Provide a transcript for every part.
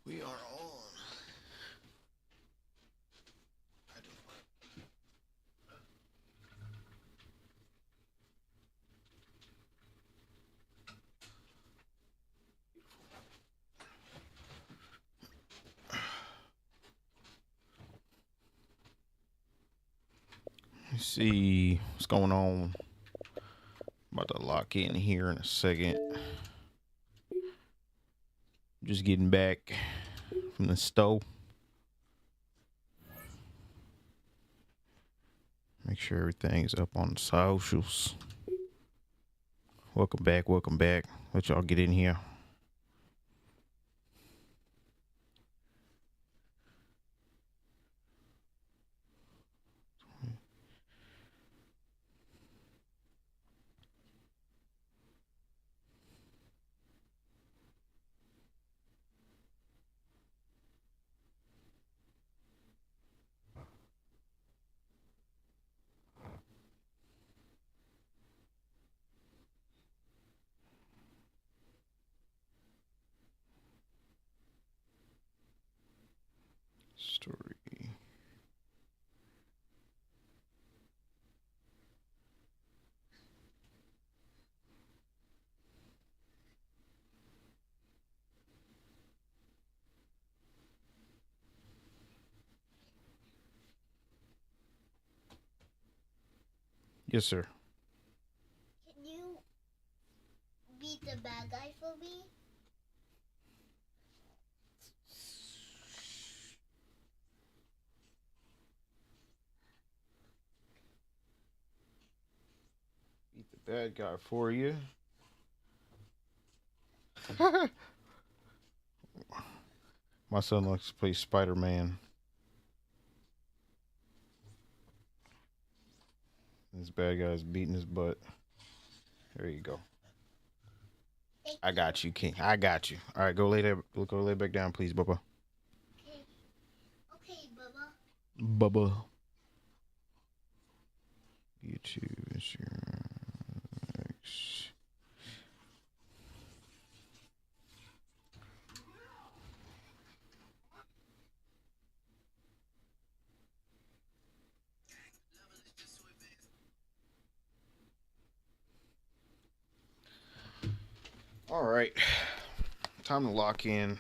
We are on. Let's see what's going on. About to lock in here in a second. Just getting back from the stove. Make sure everything's up on the socials. Welcome back. Welcome back. Let y'all get in here. Story. Yes, sir. Can you beat the bad guy for me? Beat the bad guy for you. My son likes to play Spider-Man. This bad guy's beating his butt. There you go. I got you, King. I got you. All right, go lay there. Go lay back down, please, Bubba. Okay. Okay, Bubba. Bubba. YouTube, Instagram, X. All right, time to lock in.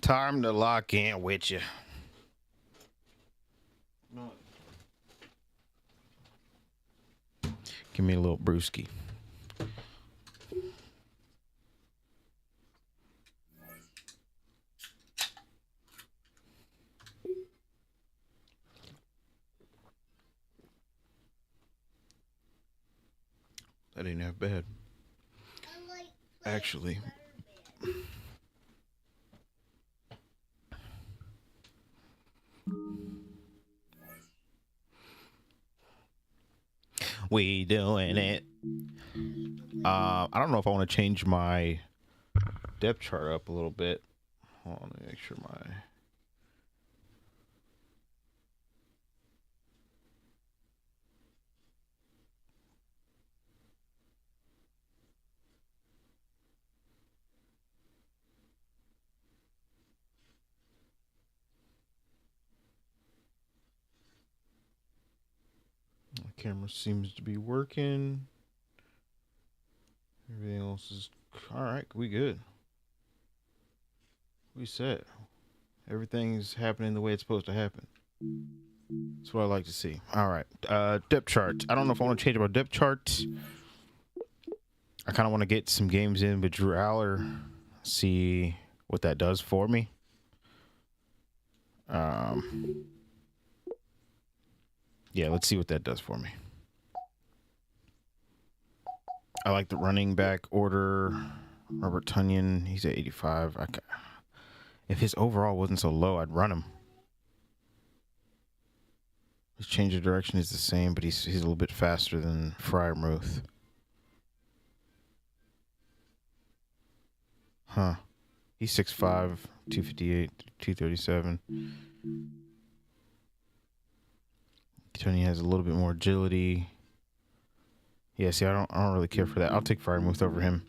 Time to lock in with you. Give me a little brewski. That ain't half bad. Actually. We doing it. I don't know if I want to change my depth chart up a little bit. Hold on, let me make sure my... The camera seems to be working. Everything else is... Alright, we good. We set. Everything's happening the way it's supposed to happen. That's what I like to see. Alright, depth charts. I don't know if I want to change my depth charts. I kind of want to get some games in with Drew Aller. See what that does for me. Yeah, let's see what that does for me. I like the running back order. Robert Tunyon, he's at 85. If his overall wasn't so low, I'd run him. His change of direction is the same, but he's a little bit faster than Fryermuth. Huh. He's 6'5", 258, 237. Tony has a little bit more agility. Yeah, see, I don't really care for that. I'll take Fryermuth over him.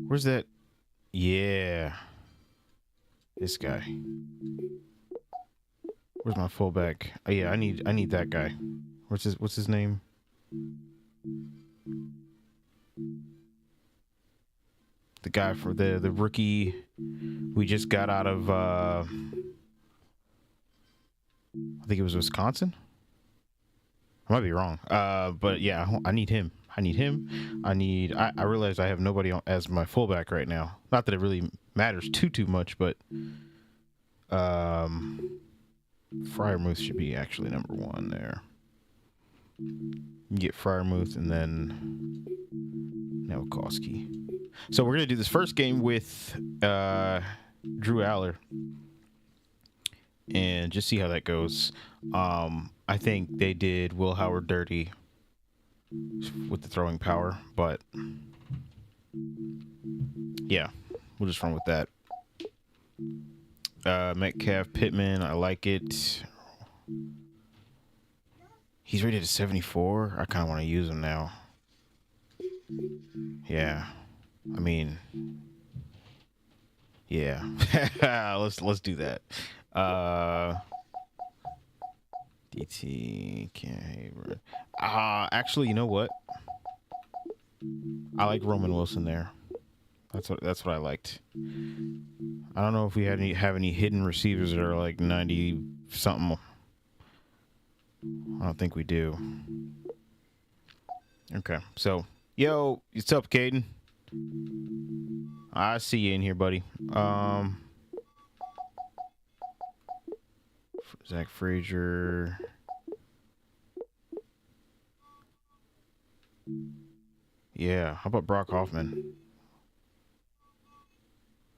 Where's that? Yeah. This guy. Where's my fullback? Oh, yeah, I need that guy. What's his name? The guy for the rookie we just got out of I think it was Wisconsin. I might be wrong. But yeah, I need him. I realize I have nobody as my fullback right now. Not that it really matters too much, but Fryermuth should be actually number 1 there. You get Fryermuth and then Nowakowski. So we're gonna do this first game with Drew Aller and just see how that goes. I think they did Will Howard dirty with the throwing power, but yeah, we'll just run with that. Metcalf, Pittman, I like it. He's rated at 74. I kind of want to use him now. Yeah, I mean, yeah. let's do that. DT can't. Actually, you know what? I like Roman Wilson there. That's what I liked. I don't know if we have any hidden receivers that are like 90 something. I don't think we do. Okay, so yo, what's up, Caden? I see you in here, buddy. Zach Frazier. Yeah, how about Brock Hoffman?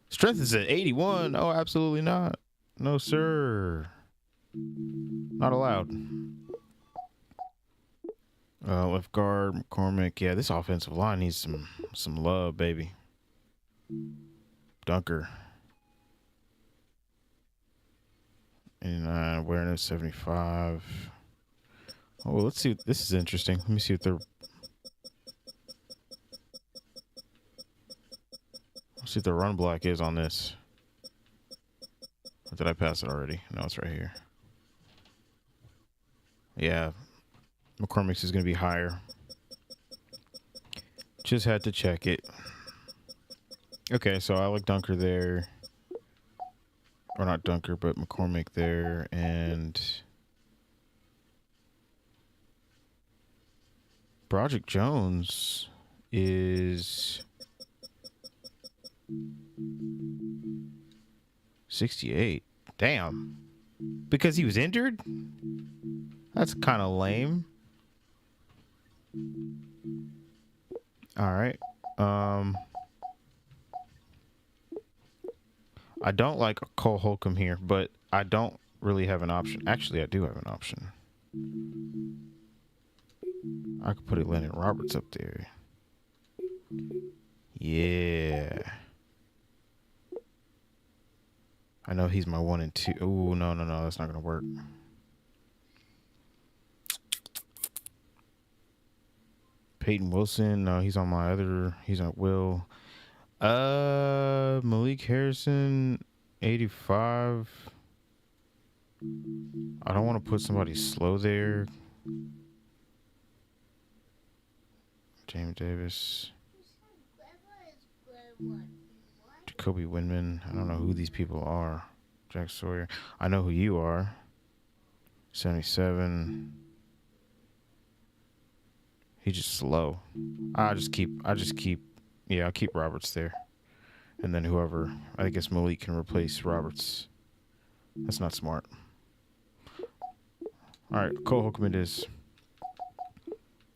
Strength is at 81. Oh, absolutely not. No, sir. Not allowed. Left guard, McCormick. Yeah, this offensive line needs some love, baby. Dunker. 89, awareness, 75. Oh, well, let's see. This is interesting. Let me see what they're... Let's see what the run block is on this. Or did I pass it already? No, it's right here. Yeah. McCormick's is going to be higher. Just had to check it. Okay, so I like Dunker there. Or not Dunker, but McCormick there. And Broderick Jones is 68. Damn. Because he was injured? That's kind of lame. All right. I don't like Cole Holcomb here, but I don't really have an option. Actually, I do have an option. I could put Landon Roberts up there. Yeah. I know he's my 1 and 2. Oh, no, that's not going to work. Peyton Wilson, no, he's on my other. He's on Will. Malik Harrison, 85. I don't want to put somebody slow there. James Davis. Jacoby Windman. I don't know who these people are. Jack Sawyer. I know who you are. 77. He's just slow. I'll keep Roberts there. And then whoever, I guess Malik can replace Roberts. That's not smart. All right, Cole Holcomb it is.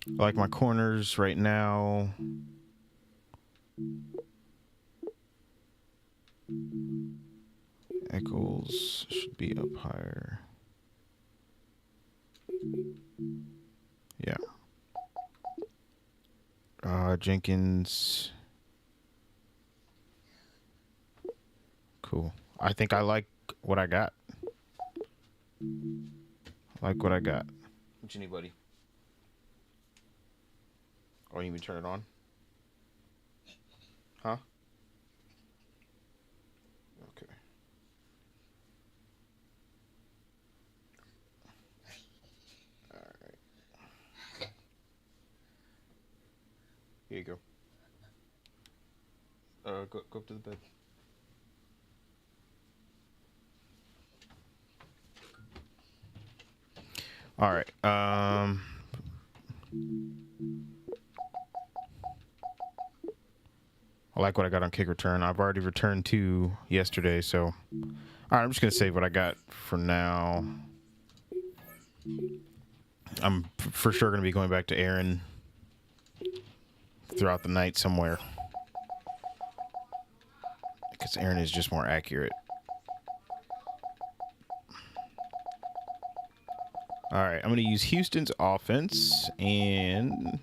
I like my corners right now. Eccles should be up higher. Yeah. Jenkins. Cool. I think I like what I got. Like what I got. What you need, buddy? Oh, you need me to turn it on? Huh? Okay. Alright. Here you go. Go up to the bed. All right. I like what I got on kick return. I've already returned 2 yesterday, so all right. I'm just gonna save what I got for now. I'm for sure gonna be going back to Aaron throughout the night somewhere because Aaron is just more accurate. All right, I'm going to use Houston's offense and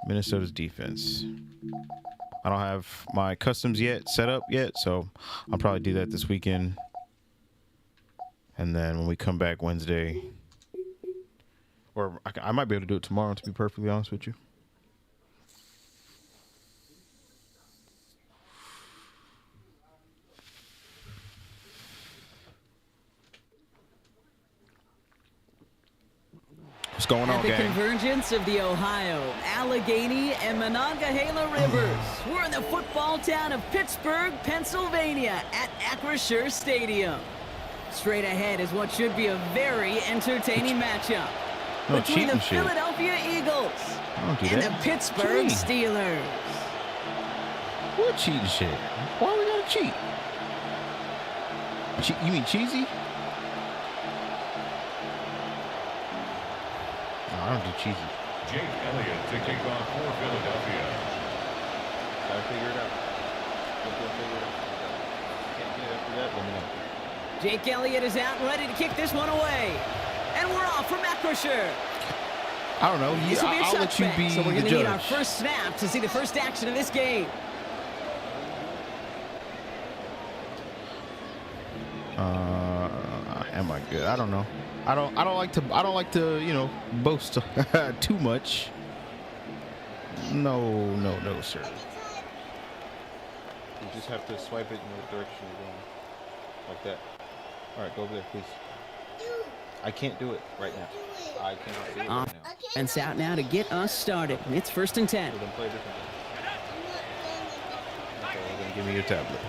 Minnesota's defense. I don't have my customs yet set up yet, so I'll probably do that this weekend. And then when we come back Wednesday, or I might be able to do it tomorrow, to be perfectly honest with you. What's going on, At the gang? convergence of the Ohio, Allegheny, and Monongahela rivers, we're in the football town of Pittsburgh, Pennsylvania, at Acrisure Stadium. Straight ahead is what should be a very entertaining matchup No between the cheating shit. Philadelphia Eagles Don't do and that. the Pittsburgh Cheating. Steelers. What cheating shit? Why we gotta cheat? You mean cheesy? No, I don't do cheesy. Jake Elliott to kick off for Philadelphia. Gotta figure it out. Can't get it after that, let me know. Jake Elliott is out and ready to kick this one away. And we're off from Acrisure. I don't know. This will be a I'll let you touchback, be so we're the going to need our judge. first snap to see the first action of this game. Am I good? I don't know. I don't like to you know, boast too much. No, sir. You just have to swipe it in the direction you're going. Like that. All right, go over there, please. I can't do it right now. I cannot do it right now. Offense out now to get us started. It's 1st and 10. So then play differently. Okay, well then give me your tablet.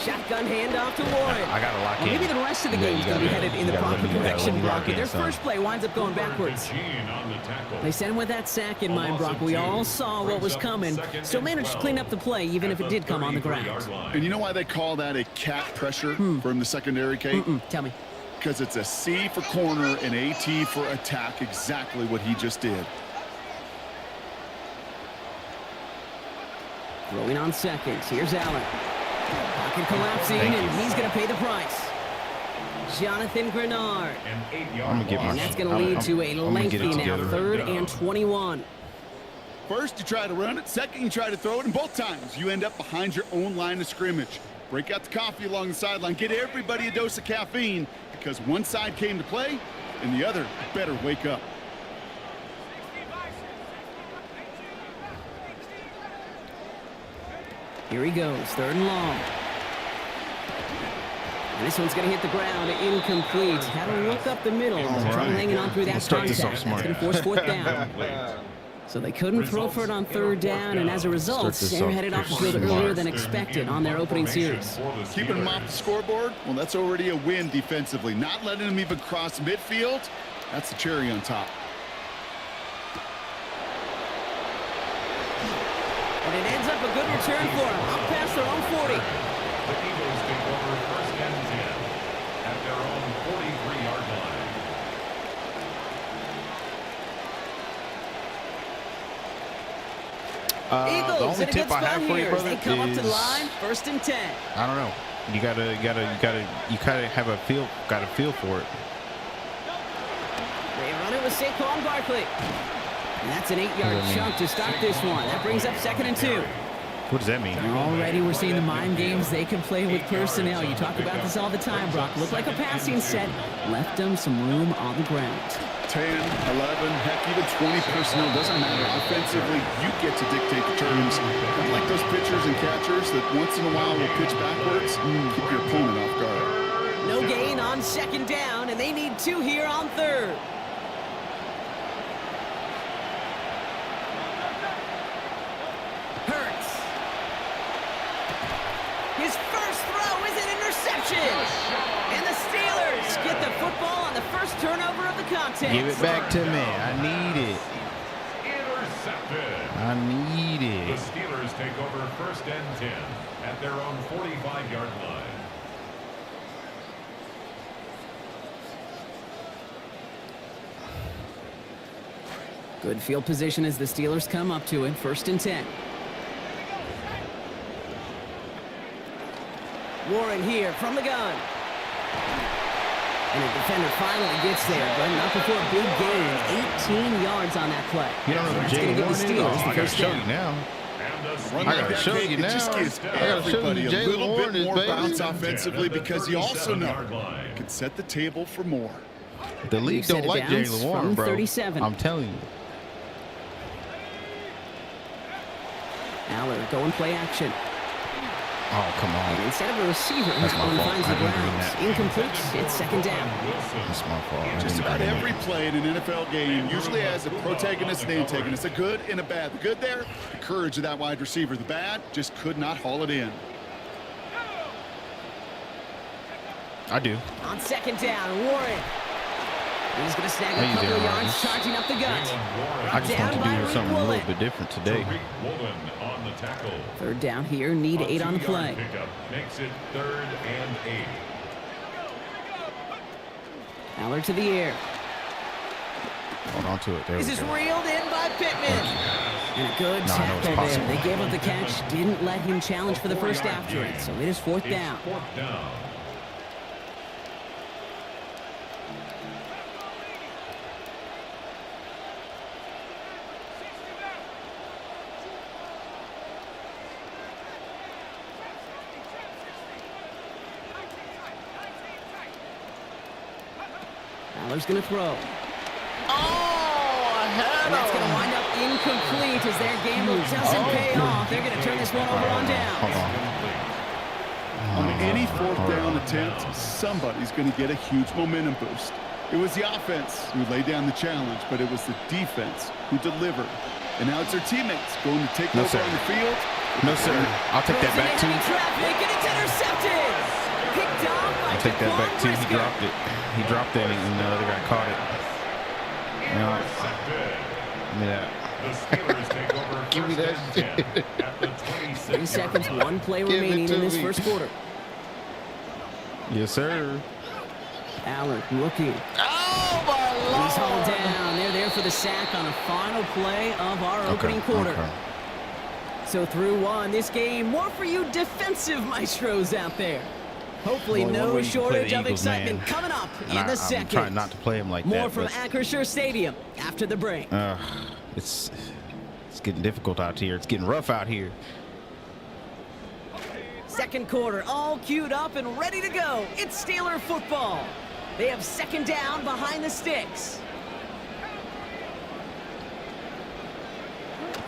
Shotgun handoff to Warren. I gotta lock in. Maybe the rest of the Yeah, game's you going to be gotta- headed in the you gotta proper let me- you gotta let direction, me lock Brock. in, Their son. first play winds up going backwards. Gene on the tackle. They sent him with that sack in mind, Brock. We all saw what was coming. Still managed to clean up the play, even if it did come on the ground. And you know why they call that a cat pressure from the secondary, Kate? Tell me. Because it's a C for corner and a T for attack, exactly what he just did. Throwing on seconds. Here's Allen. Pocket collapsing, and he's going to pay the price. Jonathan Grenard. An 8-yard I'm gonna get my- And that's going to I'm- lead to a I'm gonna get lengthy it now together. 3rd and 21. First, you try to run it. Second, you try to throw it. And both times, you end up behind your own line of scrimmage. Break out the coffee along the sideline. Get everybody a dose of caffeine because one side came to play and the other better wake up. Here he goes, 3rd and long. And this one's going to hit the ground, incomplete. Had to look up the middle, trouble hanging on through that Start this contact. off That's smart. going to force 4th down. So they couldn't throw for it on 3rd down, and as a result, Start this they're off headed off the field smart. earlier than expected on their opening series. Keeping them off the scoreboard, well, that's already a win defensively. Not letting them even cross midfield, that's the cherry on top. And it ends up a good return for them, up past their own 40. The Eagles take over 1st and 10. at their own 43-yard line. Eagles The only in a tip good I have spot for you, here as brother, they come up to the is line, 1st and 10. I don't know. You gotta have a feel. Got a feel for it. They run it with Saquon Barkley. And that's an 8-yard chunk to start this one. That brings up 2nd and 2. What does that mean? Already we're seeing the mind games they can play with personnel. You talk about this all the time, Brock. Looked like a passing set. Left them some room on the ground. 10, 11, heck, even 20 personnel, doesn't matter. Offensively, you get to dictate the terms. Not like those pitchers and catchers that once in a while will pitch backwards. Keep your opponent off guard. No gain on 2nd down, and they need 2 here on 3rd. Hurts. His first throw is an interception. And the Steelers get the football on the first turnover of the contest. Give it back to me. I need it. Intercepted. I need The it. Steelers take over 1st and 10 at their own 45-yard line. Good field position as the Steelers come up to it. 1st and 10. Warren here from the gun. And the defender finally gets there, but not before a big gain. 18 yards on that play. You don't know who That's Jay going to Warren give is? the Steelers I the gotta first show down. you now. And the Run I like gotta that, show Kate, you it just now. gives I gotta show everybody you a Jay little Warren bit is more baby. bounce offensively because you also know 37-yard line. you can set the table for more. The league set don't it like downs Jaylen Warren, from bro. 37. I'm telling you. Aller going play action. Oh, come And on. instead of a receiver, That's who's my going fault. finds I the didn't mean grounds. that. Incomplete. It's 2nd down. That's my fault. I Just didn't- I about didn't- every play in an NFL game usually has a protagonist and antagonist, a good and a bad. The good there, the courage of that wide receiver. The bad, just could not haul it in. I do. On 2nd down, Warren. He's going to snag a I use couple Aaron of yards, Rodgers. charging up the gut. I just want to Down by do something a Woolen. little bit different today. Tariq Woolen on the tackle. 3rd down here, need 8 on the play. Pickup makes it 3rd and 8. Aller to the air. Hold on to it. There we This is go. reeled in by Pittman. And a good No, I know it's tackle there. possible. They gave up the catch, didn't let him challenge for the first after it. So it is 4th down. It's 4th down. Aller's going to throw. Oh, I had And that's going to him. wind up incomplete as their gamble doesn't pay off. They're going to turn this one over on down. Hold on. On any 4th down attempt, somebody's going to get a huge momentum boost. It was the offense who laid down the challenge, but it was the defense who delivered. And now it's their teammates going to take No, over sir. on the field. No, sir. I'll take that back too. Traffic, and it's intercepted. Picked off by I'll take that back too. He Briscoe. dropped it. He dropped it, and the other guy caught it. No. Give me that. The Steelers take over Give me 1st that and 10 at the 3 26-yard seconds, line. 1 play Give it remaining to in this me. first quarter. Yes, sir. Aller looking. Oh, my And he's hauled down. They're there for the sack on a final play of our opening quarter. Okay. So through 1, this game, more for you defensive maestros out there. Hopefully Only one no way you can play shortage the of Eagles, excitement man. coming up And in the I'm second. trying not to play him like More that. from but, Acrisure Stadium after the break. it's getting difficult out here. It's getting rough out here. Second quarter, all queued up and ready to go. It's Steeler football. They have 2nd down behind the sticks.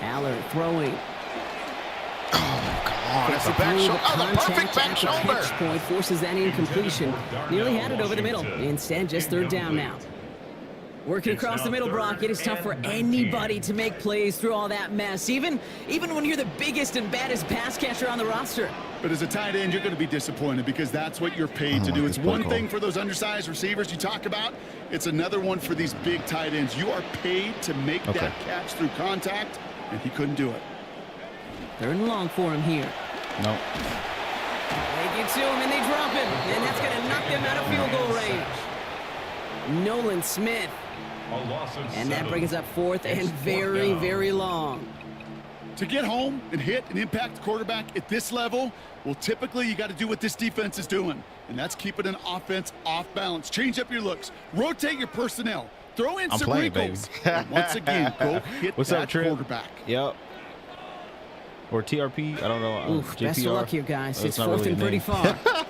Aller throwing. Oh, come on. That's a Gets it back through shoulder. Oh, the perfect contact back at the shoulder. catch point, forces that incompletion. Nearly had it over the middle. Instead, just 3rd down now. Working across the middle, Brock, it is tough for anybody to make plays through all that mess, even when you're the biggest and baddest pass catcher on the roster. But as a tight end, you're going to be disappointed because that's what you're paid to do. It's one thing for those undersized receivers you talk about. It's another one for these big tight ends. You are paid to make that catch through contact, and he couldn't do it. 3rd and long for him here. No. They it to him, and they drop him. And that's going to knock them out of field goal range. Nolan Smith. A loss of And that 7. brings up fourth and It's very, down. very long. To get home and hit and impact the quarterback at this level, well, typically you got to do what this defense is doing, and that's keeping an offense off balance. Change up your looks, rotate your personnel, throw in I'm some playing, wrinkles. baby. And once again, go hit What's that up, Trip? quarterback. Yep. Or TRP. I don't know. Oof, best of JPR. luck here, guys. Oh, It's not fourth really and a pretty name. far.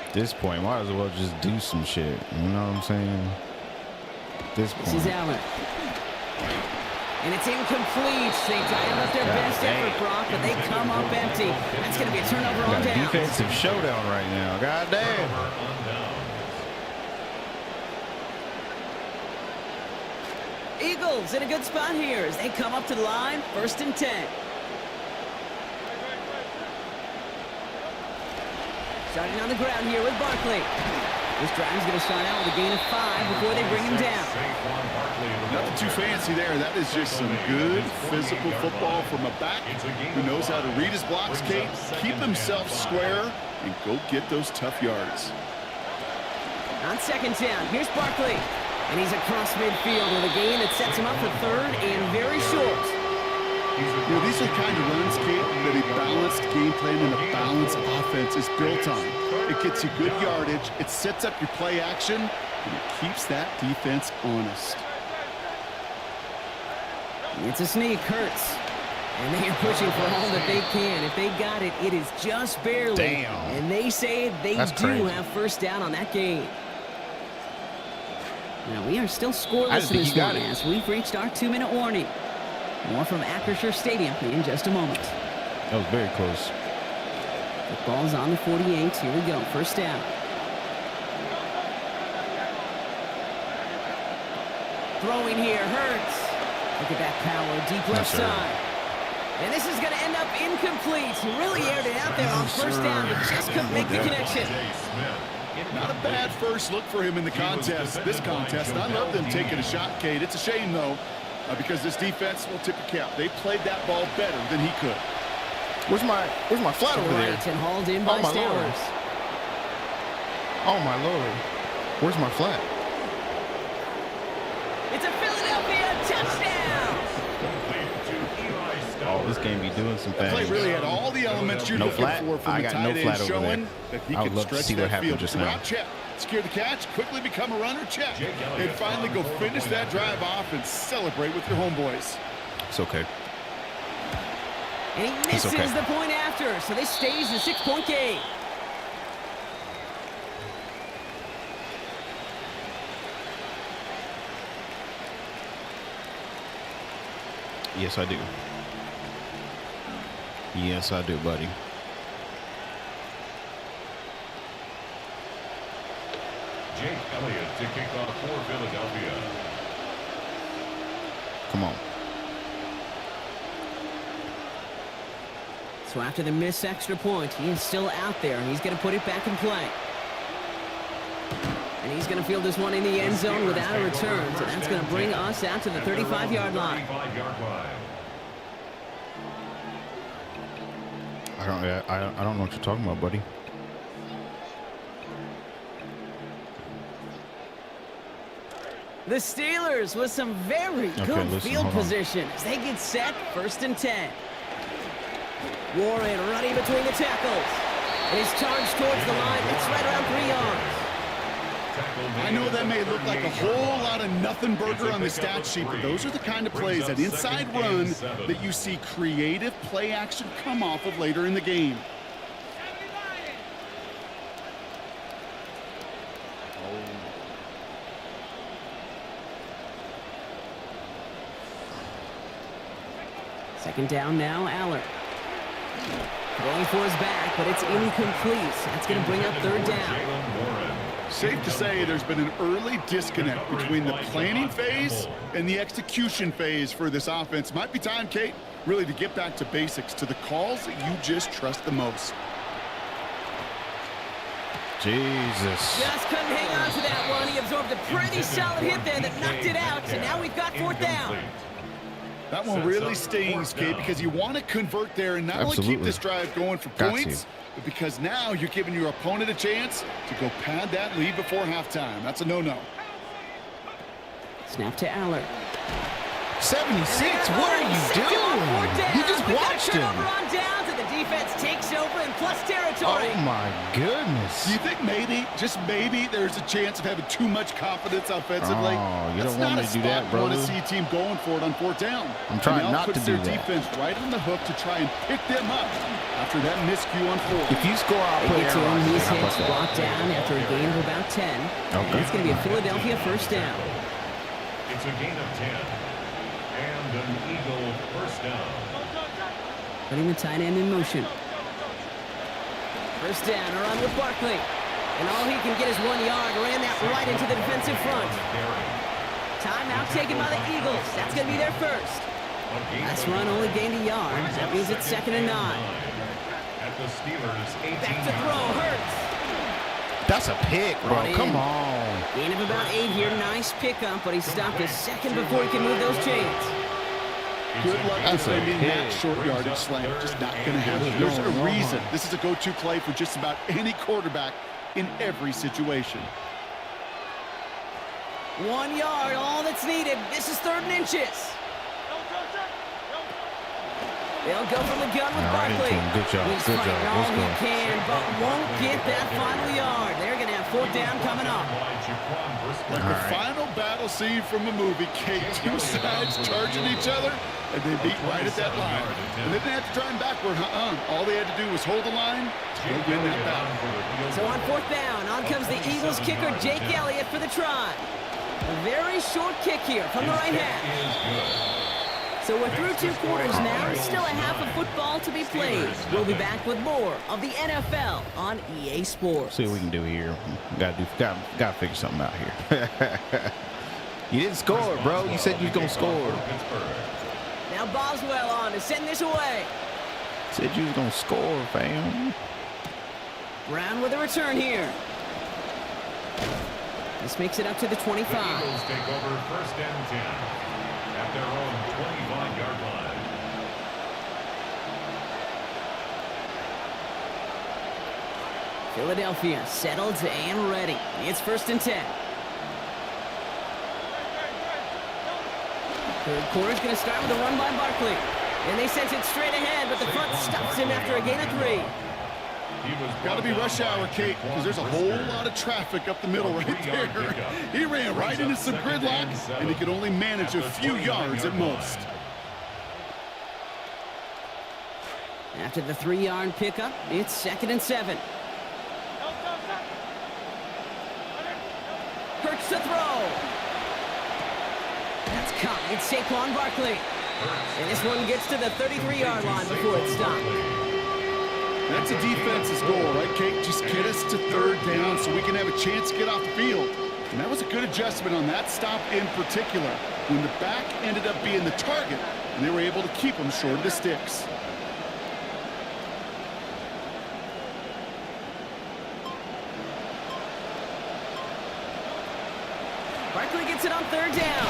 At this point, might as well just do some shit. You know what I'm saying? At this This is point. Allen. And it's incomplete. They dialed up their best dang. effort, Brock, but they come up empty. That's going to be a turnover Got on a down. defensive showdown right now. God damn. Eagles in a good spot here as they come up to the line, 1st and 10. Starting on the ground here with Barkley. This drive is going to start out with a gain of 5 before they bring him down. Nothing too fancy there. That is just some good physical football from a back who knows how to read his blocks, Kate, keep himself square, and go get those tough yards. On 2nd down, here's Barkley. And he's across midfield with a gain that sets him up for 3rd and very short. You know, these are the kind of runs, Kate, that a balanced game plan and a balanced offense is built on. It gets you good yardage, it sets up your play action, and it keeps that defense honest. It's a sneak, Hurts. And they are pushing for all that they can. If they got it, it is just barely. Damn. And they say they That's do crazy. have 1st down on that game. Now, we are still I scoreless just in think this he got one it. as we've reached our 2-minute warning. More from Acrisure Stadium in just a moment. That was very close. The ball's on the 48. Here we go. 1st down. Throwing here. Hurts. Look at that power. Deep left sir. side. And this is going to end up incomplete. He really aired it out there on 1st down, but just couldn't make the connection. Not a bad first look for him in the contest, this contest. And I love them taking a shot, Kate. It's a shame, though, because this defense will tip your cap. They played that ball better than he could. Where's my flat over there? Right, and hauled in by Oh, my Lord. Stowers. Oh my lord. Where's my flat? It's a Philadelphia touchdown. Oh, this game be doing some The play things. really had all the elements you're No looking flat? for from I the got tight no end, flat over showing there. that he I would can love to stretch see what that happened field. just Throw now. out, check. Secure the catch, quickly become a runner, check. And finally go finish that drive off and celebrate with your homeboys. It's okay. And he misses okay. the point after, so this stays a 6-point game. Yes, I do. Yes, I do, buddy. Jake Elliott to kick off for Philadelphia. Come on. So after the missed extra point, he is still out there, and he's going to put it back in play. And he's going to field this one in the end zone without a return, so that's going to bring us out to the 35-yard line. 35-yard line. I don't know what you're talking about, buddy. The Steelers with some very good listen, field hold on. position as they get set, 1st and 10. Warren running between the tackles. And he's charged towards the line. It's right around 3 yards. I know that may look like a whole lot of nothing burger on the stat sheet, but those are the kind of plays, that inside run, that you see creative play action come off of later in the game. Second down now, Aller. Throwing for his back, but it's incomplete. That's going to bring up 3rd down. Jalen Warren. Safe to say there's been an early disconnect between the planning phase and the execution phase for this offense. Might be time, Kate, really to get back to basics, to the calls that you just trust the most. Jesus. Just couldn't hang on to that one. He absorbed a pretty solid hit there that knocked it out, and now we've got 4th down. That one really stings, Kate, because you want to convert there and not only keep this drive going for points, but because now you're giving your opponent a chance to go pad that lead before halftime. That's a no-no. Snap to Aller. 76, what are you doing? You just watched him. On downs, and the defense takes over in plus territory. Oh, my goodness. Do you think maybe, just maybe, there's a chance of having too much confidence offensively? Oh, you don't want me to do that, bro. I want to see a team going for it on 4th down. I'm trying not to do that. Their defense right on the hook to try and pick them up after that miscue on 4th. If you score, I'll put it on. These hits brought down after a gain of about 10. Okay. It's going to be a Philadelphia first down. It's a gain of 10. And an Eagle first down. Putting the tight end in motion. First down, a run with Barkley. And all he can get is 1 yard. Ran that right into the defensive front. Timeout taken by the Eagles. That's going to be their first. Last run only gained a yard. That means it's 2nd and 9. At the Steelers' 18. Back to throw, Hurts. That's a pick, bro. Come on. Gain of about 8 here. Nice pickup, but he stopped a second before he could move those chains. Good luck defending that short yardage slant. Just not going to happen. There's a reason. This is a go-to play for just about any quarterback in every situation. 1 yard, all that's needed. This is 3rd and inches. They'll go from the gun with Barkley. Good job. He's Good fighting job. all he can, but won't get that final yard. They're going to have 4th down coming up. Like the final battle scene from a movie, Kate. Two sides charging each other, and they beat right at that line. And they didn't have to try him backward. All they had to do was hold the line to win that battle. So on 4th down, on comes the Eagles kicker, Jake Elliott, for the try. A very short kick here from the right half. So we're through 2 quarters now. Still a half of football to be played. We'll be back with more of the NFL on EA Sports. See what we can do here. Gotta figure something out here. You didn't score, bro. You said you was gonna score. Now Boswell on to send this away. Said you was gonna score, fam. Brown with a return here. This makes it up to the 25. The Eagles take over 1st and 10 at their own 25-yard line. Philadelphia settled and ready. It's 1st and 10. 3rd quarter's going to start with a run by Barkley. And they sent it straight ahead, but the front stops him after a gain of 3. Got to be rush hour, Kate, because there's a whole lot of traffic up the middle right there. He ran right into some gridlock, and he could only manage a few yards at most. After the 3-yard pickup, it's 2nd and 7. Hurts to throw. That's caught. It's Saquon Barkley. And this one gets to the 33-yard line before it's stopped. That's a defense's goal, right, Kate? Just get us to 3rd down so we can have a chance to get off the field. And that was a good adjustment on that stop in particular, when the back ended up being the target, and they were able to keep him short of the sticks. Barkley gets it on 3rd down.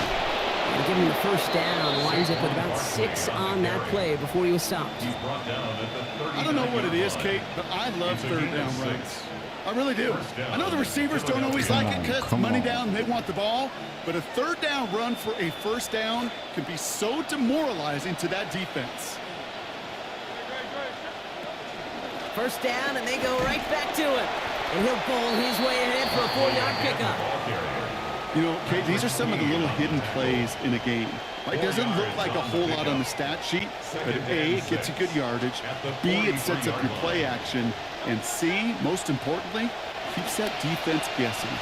And give him the first down. Winds up with about 6 on that play before he was stopped. I don't know what it is, Kate, but I love 3rd down runs. I really do. I know the receivers don't always like it because money down, they want the ball. But a 3rd down run for a 1st down can be so demoralizing to that defense. First down, and they go right back to it. And he'll bowl his way ahead for a 4-yard pickup. You know, Kate, these are some of the little hidden plays in a game. It doesn't look like a whole lot on the stat sheet, but A, it gets you good yardage, B, it sets up your play action, and C, most importantly, keeps that defense guessing.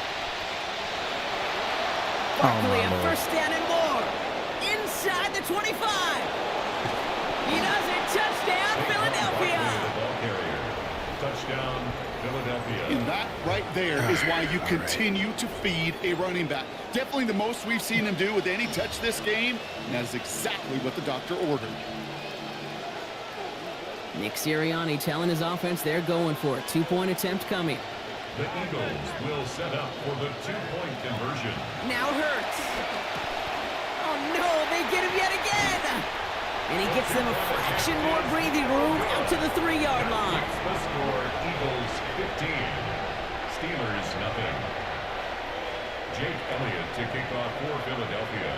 Barkley, a first down and more. Inside the 25. He does it. Touchdown, Philadelphia. Touchdown, Philadelphia. And that right there is why you continue to feed a running back. Definitely the most we've seen him do with any touch this game, and that is exactly what the doctor ordered. Nick Sirianni telling his offense they're going for it. 2-point attempt coming. The Eagles will set up for the 2-point conversion. Now Hurts. Oh no, they get him yet again. And he gets them a fraction more breathing room out to the 3-yard line. The score, Eagles 15, Steelers nothing. Jake Elliott to kick off for Philadelphia.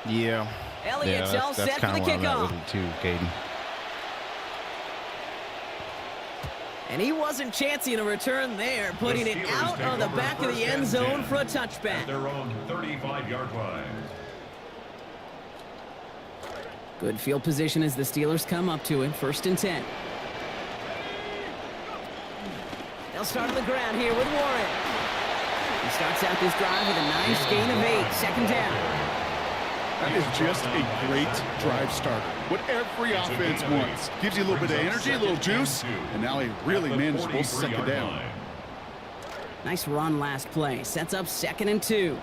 Yeah. Elliott's all that's set for the kinda where I'm at kickoff. with it too, Caden. And he wasn't chancing a return there, putting it out on the back of the end zone for a touchback. At their own 35-yard line. Good field position as the Steelers come up to it, 1st and 10. They'll start on the ground here with Warren. He starts out this drive with a nice gain of 8, 2nd down. That is just a great drive starter. What every offense wants. Gives you a little bit of energy, a little juice, and now he really managed both 2nd down. Nice run last play. Sets up 2nd and 2.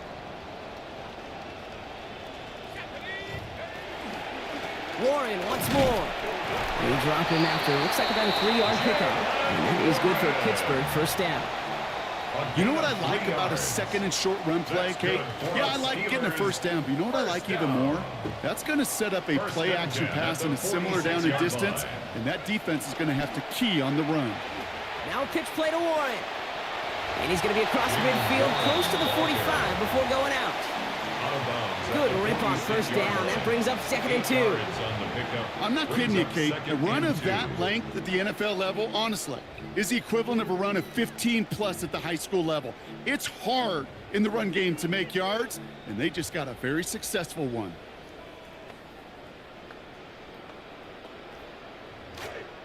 Warren once more. They drop him after, looks like about a 3-yard pickup. And that is good for Pittsburgh, 1st down. You know what I like about a 2nd and short run play, Kate? Yeah, I like getting a 1st down, but you know what I like even more? That's going to set up a play-action pass in a similar down and distance, and that defense is going to have to key on the run. Now a pitch play to Warren. And he's going to be across midfield, close to the 45 before going out. Good rip on 1st down. That brings up 2nd and 2. I'm not kidding you, Kate. A run of that length at the NFL level, honestly, is the equivalent of a run of 15+ at the high school level. It's hard in the run game to make yards, and they just got a very successful one.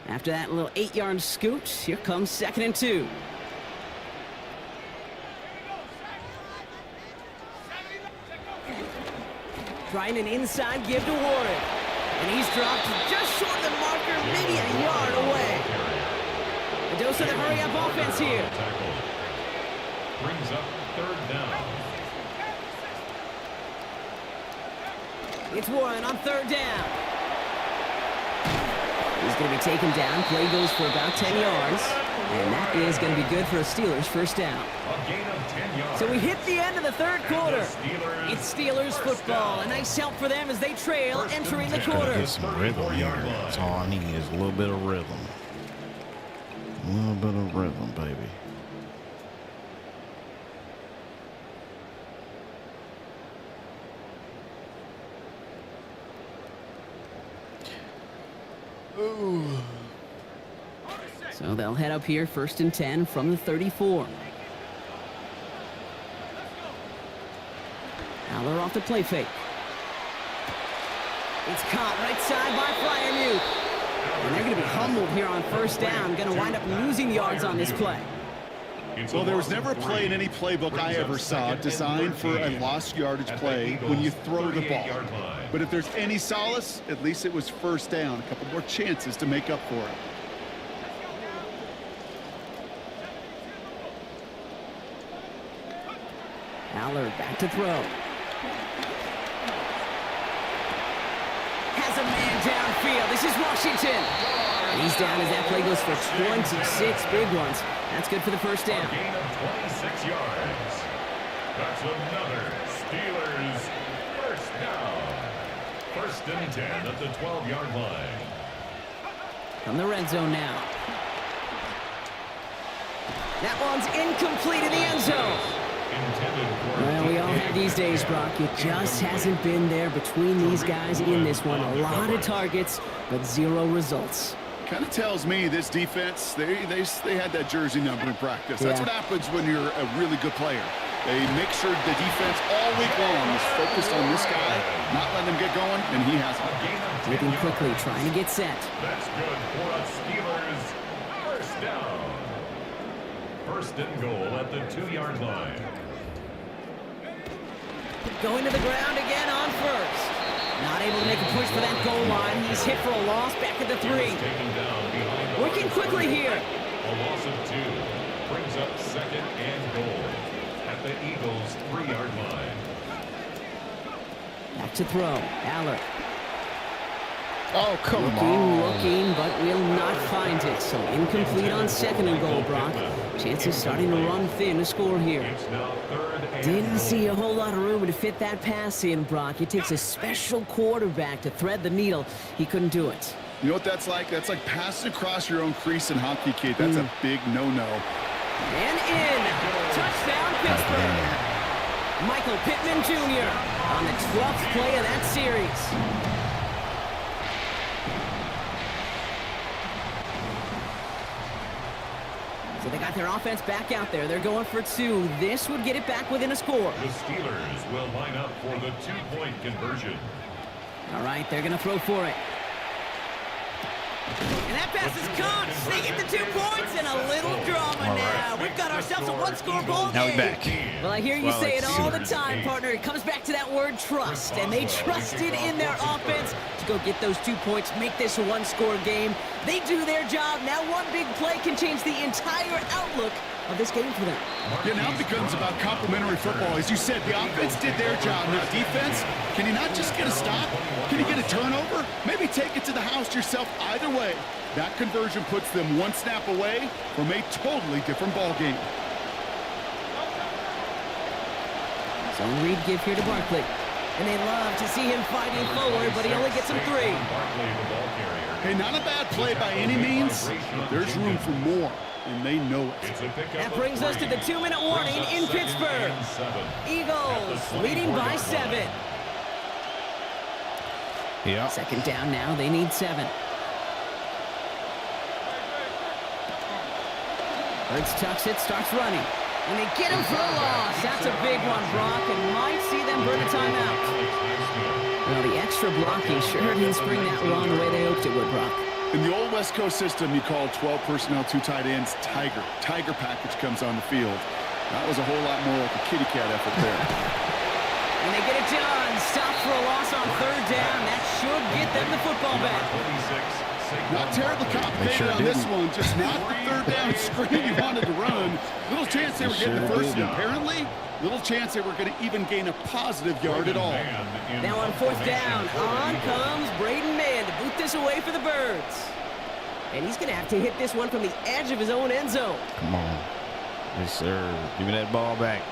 After that little 8-yard scoot, here comes 2nd and 2. Trying an inside give to Warren. And he's dropped just short of the marker, maybe a yard away. A dose of the hurry-up offense here. Brings up 3rd down. It's Warren on 3rd down. He's going to be taken down. Play goes for about 10 yards. And that is going to be good for a Steelers 1st down. A gain of 10 yards. So we hit the end of the 3rd quarter. It's Steelers football. A nice help for them as they trail entering the quarter. Get some rhythm here. That's all I need is a little bit of rhythm. A little bit of rhythm, baby. Ooh. So they'll head up here, 1st and 10 from the 34. Aller off the play fake. It's caught right side by Fryermuth. And they're going to be humbled here on 1st down. Going to wind up losing yards on this play. Well, there was never a play in any playbook I ever saw designed for a lost yardage play when you throw the ball. But if there's any solace, at least it was 1st down. A couple more chances to make up for it. Aller back to throw. Has a man downfield. This is Washington. And he's down as that play goes for 26 big ones. That's good for the 1st down. A gain of 26 yards. That's another Steelers 1st down. 1st and 10 at the 12-yard line. From the red zone now. That one's incomplete in the end zone. Well, we all have these days, Brock. It just hasn't been there between these guys in this one. A lot of targets, but 0 results. Kind of tells me this defense, they had that jersey number in practice. That's what happens when you're a really good player. They make sure the defense all week long is focused on this guy, not letting him get going, and he hasn't. Moving quickly, trying to get set. That's good for a Steelers 1st down. 1st and goal at the 2-yard line. Going to the ground again on 1st. Not able to make a push for that goal line. He's hit for a loss back at the 3. Working quickly here. A loss of 2 brings up 2nd and goal at the Eagles' 3-yard line. Back to throw. Aller. Oh, come on. Looking, but will not find it. So incomplete on 2nd and goal, Brock. Chances starting to run thin to score here. It's now 3rd and Didn't goal. see a whole lot of room to fit that pass in, Brock. It takes a special quarterback to thread the needle. He couldn't do it. You know what that's like? That's like passing across your own crease in hockey, kid. That's a big no-no. And in. Touchdown, Pittsburgh. Michael Pittman Jr. on the 12th play of that series. So they got their offense back out there. They're going for 2. This would get it back within a score. The Steelers will line up for the 2-point conversion. All right, they're going to throw for it. And that pass is caught. They get the 2 points and a little drama now. We've got ourselves a one-score ball Now game. we're back. Well, I hear you say it all the time, partner. It comes back to that word trust. And they trusted in their offense to go get those 2 points, make this a one-score game. They do their job. Now one big play can change the entire outlook of this game for them. Yeah, now it becomes about complementary football. As you said, the offense did their job. Now defense, can you not just get a stop? Can you get a turnover? Maybe take it to the house yourself. Either way, that conversion puts them one snap away from a totally different ball game. Zone read give here to Barkley. And they love to see him fighting forward, but he only gets them 3. Barkley, the ball carrier. Hey, not a bad play by any means. There's room for more, and they know it. It's a pickup That of brings us to 3. the 2-minute warning in Pittsburgh. Eagles leading by 7. Yeah. 2nd down now. They need 7. Hurts tucks it, starts running. And they get him for a loss. That's a big one, Brock, and might see them burn a timeout. Well, the extra blocking sure didn't spring that run the way they hoped it would, Brock. In the old West Coast system, you call 12 personnel, 2 tight ends, Tiger. Tiger package comes on the field. That was a whole lot more like a kitty cat effort there. And they get it done. Stop for a loss on 3rd down. That should get them the football back. Not terribly complicated on this one. Just not the 3rd down screen you wanted to run. Little chance they were getting the first, and apparently, little chance they were going to even gain a positive yard at all. Now on 4th down, on comes Braden Mann to boot this away for the Birds. And he's going to have to hit this one from the edge of his own end zone. Come on. Yes, sir. Give me that ball back.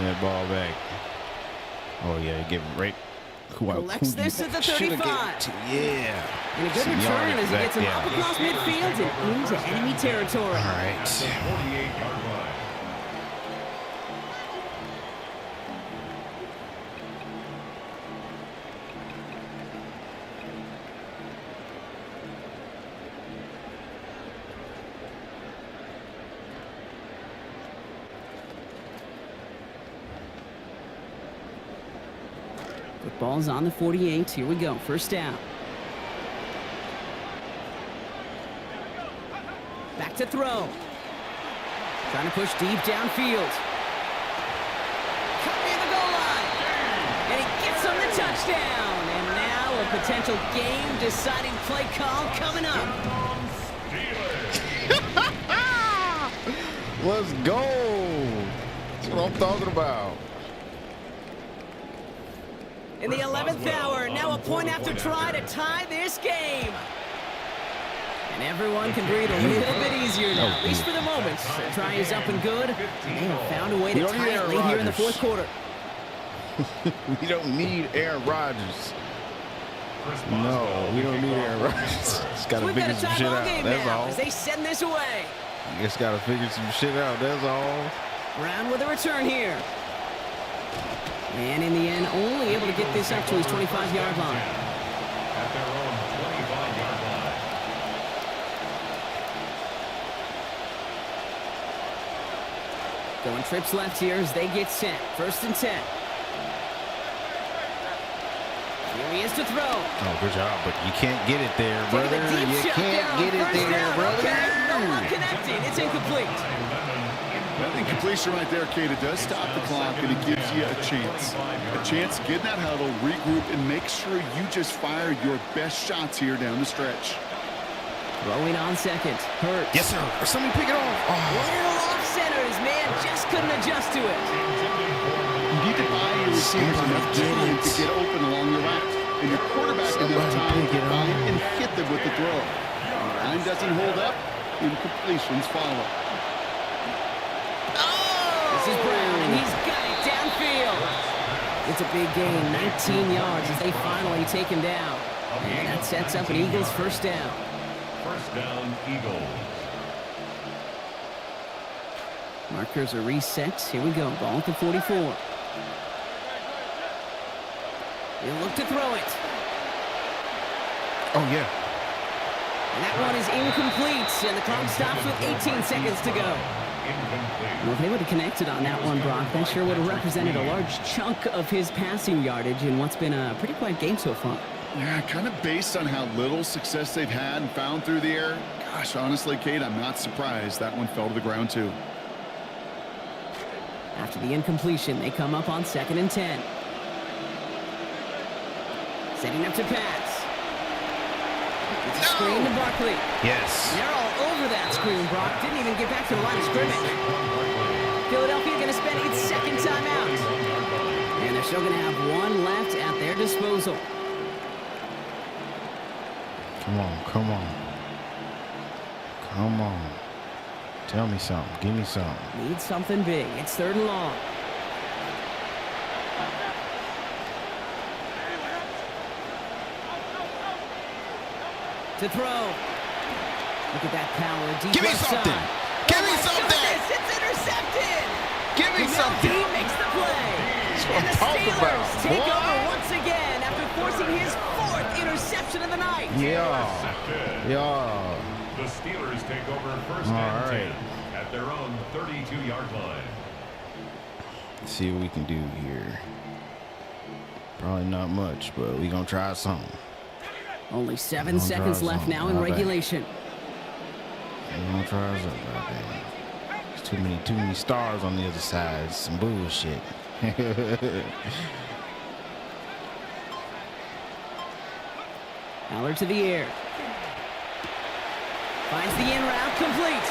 That ball back. Oh yeah, give him right. Collects this at the 35. Yeah. And a good Some return yardage as he gets him back, up across midfield and into enemy territory. All right. 48-yard line. Ball's on the 48. Here we go. 1st down. Back to throw. Trying to push deep downfield. Cut near the goal line. And he gets him the touchdown. And now a potential game-deciding play call coming up. Let's go. That's what I'm talking about. In the 11th hour, now a point after try to tie this game. And everyone can breathe a little bit easier now, at least for the moment. The try is up and good, and they have found a way to tie it late here in the 4th quarter. We don't need Aaron Rodgers. No, we don't need Aaron Rodgers. Just got to We've got figure a some tie shit ball out. game That's now all. as they send this away. Just got to figure some shit out. That's all. Brown with a return here. And in the end, only able to get this up to his 25-yard line. At their own 25-yard line. Going trips left here as they get set. 1st and 10. Here he is to throw. Oh, good job, but you can't get it there, Taking brother. a deep You shot can't there on get it 1st there, down. brother. Okay, no one connecting. It's incomplete. That incompletion right there, Kate, it does stop the clock, and it gives you a chance. A chance to get in that huddle, regroup, and make sure you just fire your best shots here down the stretch. Throwing on second. Hurts. Yes, sir. Or somebody pick it off. Oh. Little off center. His man just couldn't adjust to it. You need to buy your receivers enough time to get open along the route, and your quarterback enough time to find and hit them with the throw. When the line doesn't hold up, incompletions follow. This is Brown, and he's got it downfield. It's a big gain, 19 yards as they finally take him down. And that sets up an Eagles first down. First down, Eagles. Markers are reset. Here we go. Ball at the 44. He'll look to throw it. Oh, yeah. And that one is incomplete, and the clock stops with 18 seconds to go. Well, if they would have connected on that one, Brock, that sure would have represented a large chunk of his passing yardage in what's been a pretty quiet game so far. Yeah, kind of based on how little success they've had and found through the air. Gosh, honestly, Kate, I'm not surprised that one fell to the ground, too. After the incompletion, they come up on 2nd and 10. Setting up to pass. It's a screen to Barkley. Yes. They're all over that screen, Brock. Didn't even get back to the line of scrimmage. Philadelphia going to spend its second timeout. And they're still going to have one left at their disposal. Come on, come on. Come on. Tell me something. Give me something. Need something big. It's 3rd and long. To throw. Look at that power. Deep Give me left something. side. Give me Oh, my something. goodness, it's intercepted. Give me something. He makes the play. That's what And the I'm talking Steelers about. take Boy. over once again after forcing his 4th interception of the night. Yeah. Yeah. The Steelers take over first All and right. 10 at their own 32-yard line. Let's see what we can do here. Probably not much, but we gonna try something. Only 7 Don't seconds try left something. now in Not bad. regulation. We gonna try something. Goddamn. There's too many stars on the other side. It's some bullshit. Aller to the air. Finds the in route complete.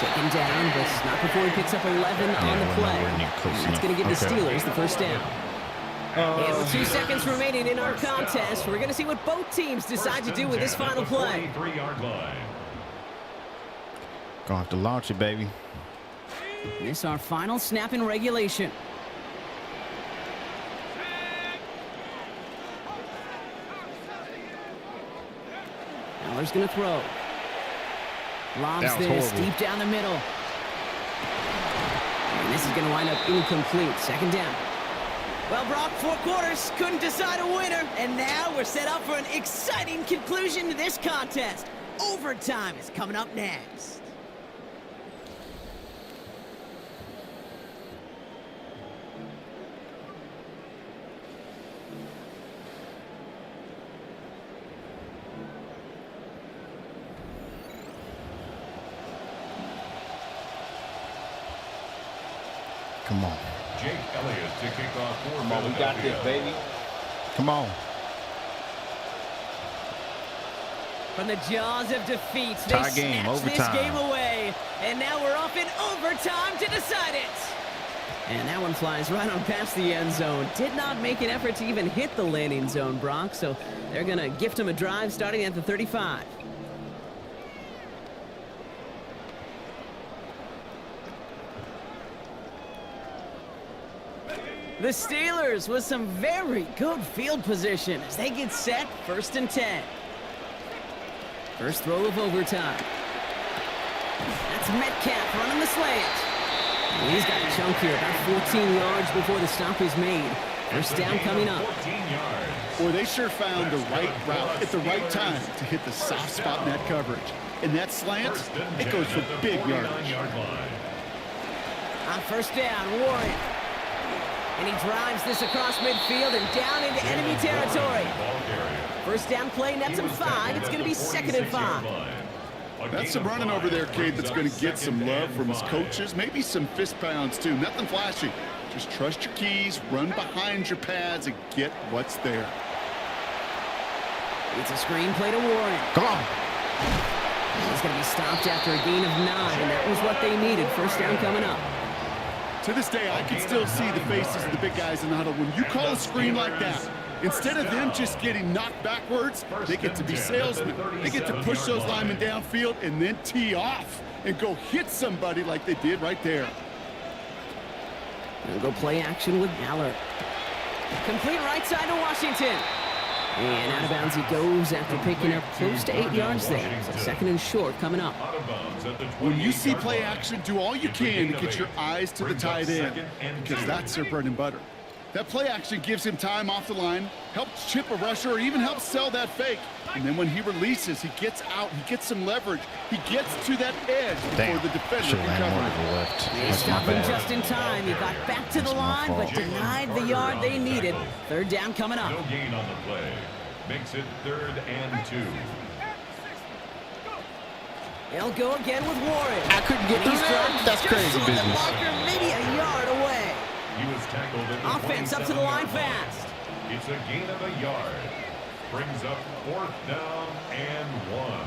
Taken down, but not before he picks up 11 on the we're play. nowhere near close And that's enough. going to give the Okay. Steelers the first down. And with 2 seconds remaining in our contest, we're going to see what both teams decide to do with this final play. 43-yard line. Gonna have to launch it, baby. This is our final snap in regulation. Aller's going to throw. Lobs That was this horrible. deep down the middle. And this is going to wind up incomplete. 2nd down. Well, Brock, 4 quarters couldn't decide a winner, and now we're set up for an exciting conclusion to this contest. Overtime is coming up next. Come on. Jake Elliott to kick off for Come on, we got this, baby. Come on. From the jaws of defeat, they Tie game, snatch this overtime. game away. And now we're off in overtime to decide it. And that one flies right on past the end zone. Did not make an effort to even hit the landing zone, Brock. So they're going to gift him a drive starting at the 35. The Steelers with some very good field position as they get set 1st and 10. First throw of overtime. That's Metcalf running the slant. And he's got a chunk here, about 14 yards before the stop is made. First down coming up. 14 yards. Boy, they sure found the right route at the right time to hit the soft spot in that coverage. And that slant, First and it 10 goes for at the big yardage. 49-yard line. On first down, Warren. And he drives this across midfield and down into enemy territory. Ball carrier. First down play, nets him 5. It's going to be 2nd and 5. That's some running over there, kid, that's going to get some love from his coaches, maybe some fist pounds too. Nothing flashy. Just trust your keys, run behind your pads, and get what's there. It's a screen play to Warren. Come on. He's going to be stopped after a gain of 9, and that was what they needed. First down coming up. To this day, I can still see the faces of the big guys in the huddle. When you call a screen like that, instead of them just getting knocked backwards, they get to be salesmen. They get to push those linemen downfield and then tee off and go hit somebody like they did right there. They'll go play action with Ballard. Complete right side to Washington. And out of bounds he goes after picking up close to 8 yards there. So second and short coming up. When you see play action, do all you can to get your eyes to the tight end, because that's their bread and butter. That play action gives him time off the line, helps chip a rusher, or even helps sell that fake. And then when he releases, he gets out, he gets some leverage. He gets to that edge before the defender can cover. They stopped him just in time. He got back to the line, but denied the yard they needed. Third down coming up. No gain on the play. Makes it 3rd and 2. They'll go again with Warren. I couldn't get through there. That's crazy the business. marker, maybe a yard away. He was tackled at the Offense up to the line fast. It's a gain of a yard. Brings up 4th down and 1.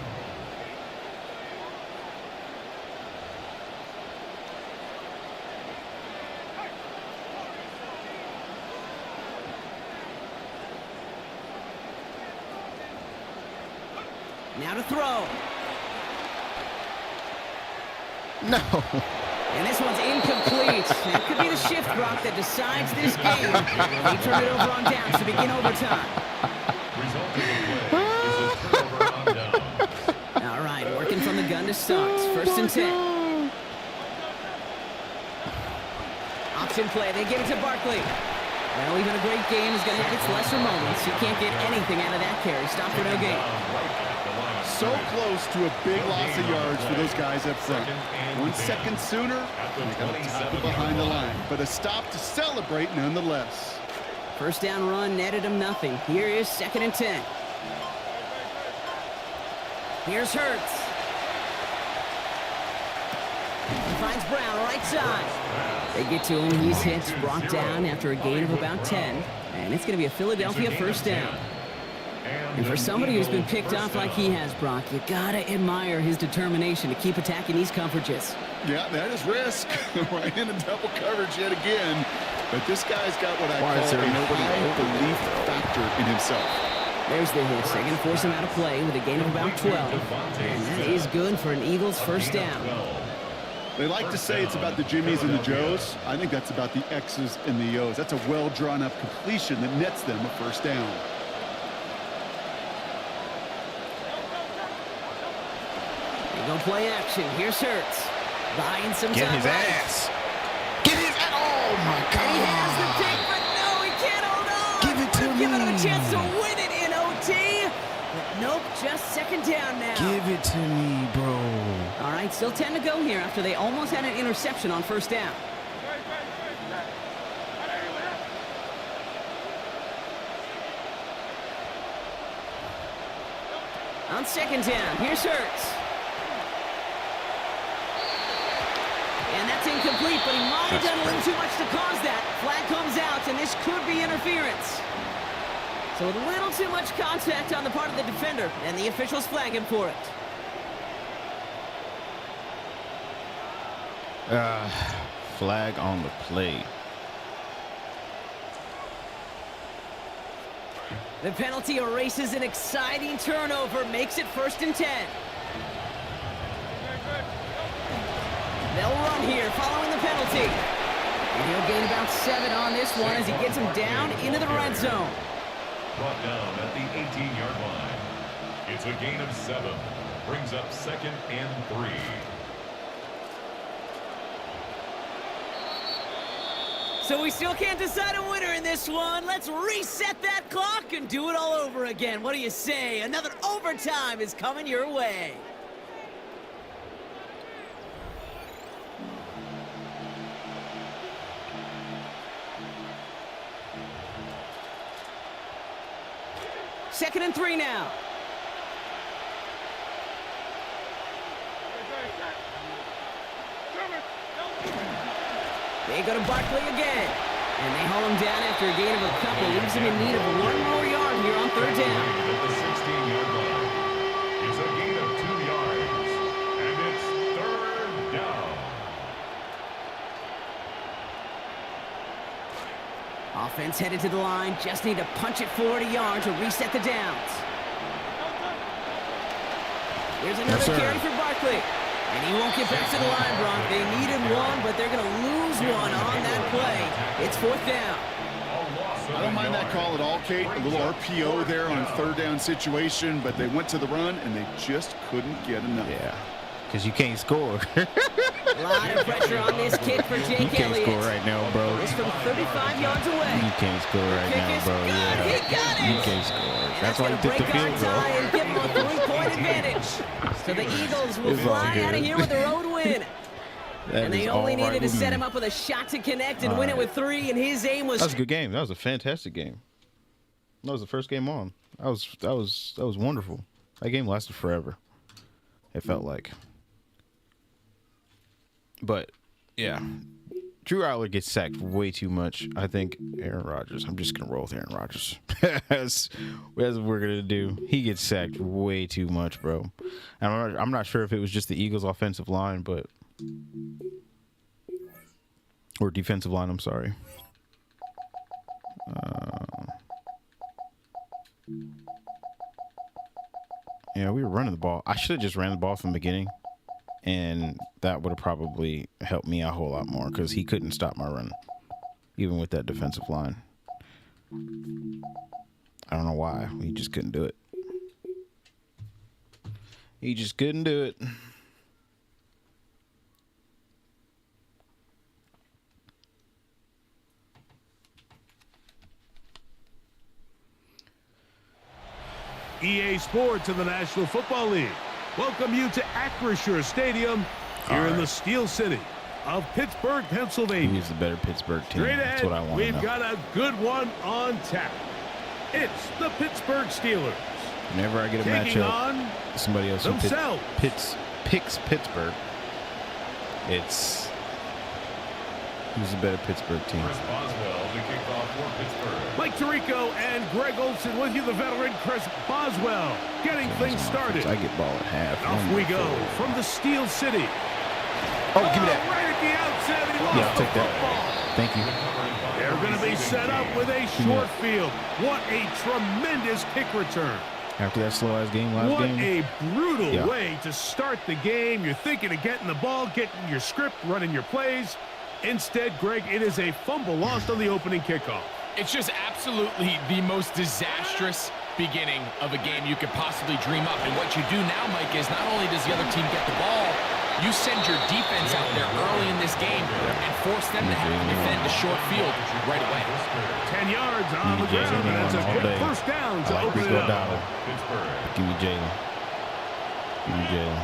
Now to throw. No. And this one's incomplete. That could be the shift, Brock, that decides this game. They turn it over on downs to begin overtime. Result of the play is a turnover on downs. All right, working from the gun to start. First and 10. Option play. They give it to Barkley. Well, even a great game is going to have its lesser moments. You can't get anything out of that carry. Stop for no gain. So close to a big loss of yards for those guys up front. 1 second sooner, and they got to tackle behind the line. But a stop to celebrate nonetheless. First down run netted him nothing. Here is 2nd and 10. Here's Hurts. He finds Brown right side. They get to him. He's hit, brought down after a gain of about 10. And it's going to be a Philadelphia first down. And for somebody who's been picked off like he has, Brock, you gotta admire his determination to keep attacking these coverages. Yeah, that is risk. Right in a double coverage yet again. But this guy's got what I call a high belief factor in himself. There's the hit. They're gonna force him out of play with a gain of about 12. And that is good for an Eagles first down. They like to say it's about the Jimmies and the Joes. I think that's about the X's and the O's. That's a well-drawn-up completion that nets them a first down. Go play action. Here's Hurts. Buying some Get time. his ass. Get his ass. Oh, my God. And he has the pick, but no, he can't hold on. Give it to me. Giving him a chance to win it in OT. But nope, just second down now. Give it to me, bro. All right, still 10 to go here after they almost had an interception on first down. On second down, here's Hurts. And that's incomplete, but he might have done a little too much to cause that. Flag comes out, and this could be interference. So a little too much contact on the part of the defender, and the officials flag him for it. Flag on the play. The penalty erases an exciting turnover, makes it 1st and 10. They'll run here following the penalty. And he'll gain about 7 on this one as he gets him down into the red zone. Brought down at the 18-yard line. It's a gain of 7. Brings up 2nd and 3. So we still can't decide a winner in this one. Let's reset that clock and do it all over again. What do you say? Another overtime is coming your way. Second and 3 now. They go to Barkley again. And they haul him down after a gain of a couple. Leaves him in need of 1 more yard here on third down. At the 16-yard line. It's a gain of 2 yards. And it's third down. Offense headed to the line. Just need to punch it 40 yards to reset the downs. Here's another carry for Barkley. And he won't get back to the line, Bronk. They needed one, but they're going to lose one on that play. It's fourth down. I don't mind that call at all, Kate. A little RPO there on third down situation, but they went to the run, and they just couldn't get enough. Yeah, because you can't score. A lot of pressure on this kick for Jake You can't Elliott. score right now, bro. It's from 35 yards away. You can't score right Kick now, is bro. good. Yeah. He got it. You can't score. That's why gonna you took the break our field goal. tie and give them a 3-point advantage. So the Eagles will It's all fly out of good. here with a road win. That And they is only all right needed to with set me. him up with a shot to connect and All win it right. with 3, and his aim was... That was a good game. That was a fantastic game. That was the first game on. That was wonderful. That game lasted forever. It felt like. But yeah, Drew Aller gets sacked way too much. I think Aaron Rodgers. I'm just gonna roll with Aaron Rodgers. That's what we're gonna do. He gets sacked way too much, bro. And I'm not sure if it was just the Eagles' offensive line, or defensive line. I'm sorry. Yeah, we were running the ball. I should have just ran the ball from the beginning, and that would have probably helped me a whole lot more because he couldn't stop my run, even with that defensive line. I don't know why. He just couldn't do it. He just couldn't do it. EA Sports and the National Football League welcome you to Acrisure Stadium here in the Steel City of Pittsburgh, Pennsylvania. He's the better Pittsburgh team. Straight That's ahead, what I want to we've know. got a good one on tap. It's the Pittsburgh Steelers Whenever I get a taking matchup, on somebody else who themselves. picks Pittsburgh, it's who's the better Pittsburgh team. Chris Boswell to kick off for Pittsburgh. Mike Tirico and Greg Olson with you, the veteran Chris Boswell, getting things started. I get ball at half. Off we go from the Steel City. Oh, give me that. Right at the outset, he lost Yeah, I'll the take that. football. Thank you. They're going to be set up with a short field. What a tremendous kick return. After that slow-ass game last What game. a brutal Yeah. way to start the game. You're thinking of getting the ball, getting your script, running your plays. Instead, Greg, it is a fumble lost on the opening kickoff. It's just absolutely the most disastrous beginning of a game you could possibly dream up. And what you do now, Mike, is not only does the other team get the ball, you send your defense out there early in this game and force them to have to defend a short field right away. 10 yards on the ground, and that's a all good day. first down to I like open Rico it up. Dowdle. Give me Jalen. Give me Jalen.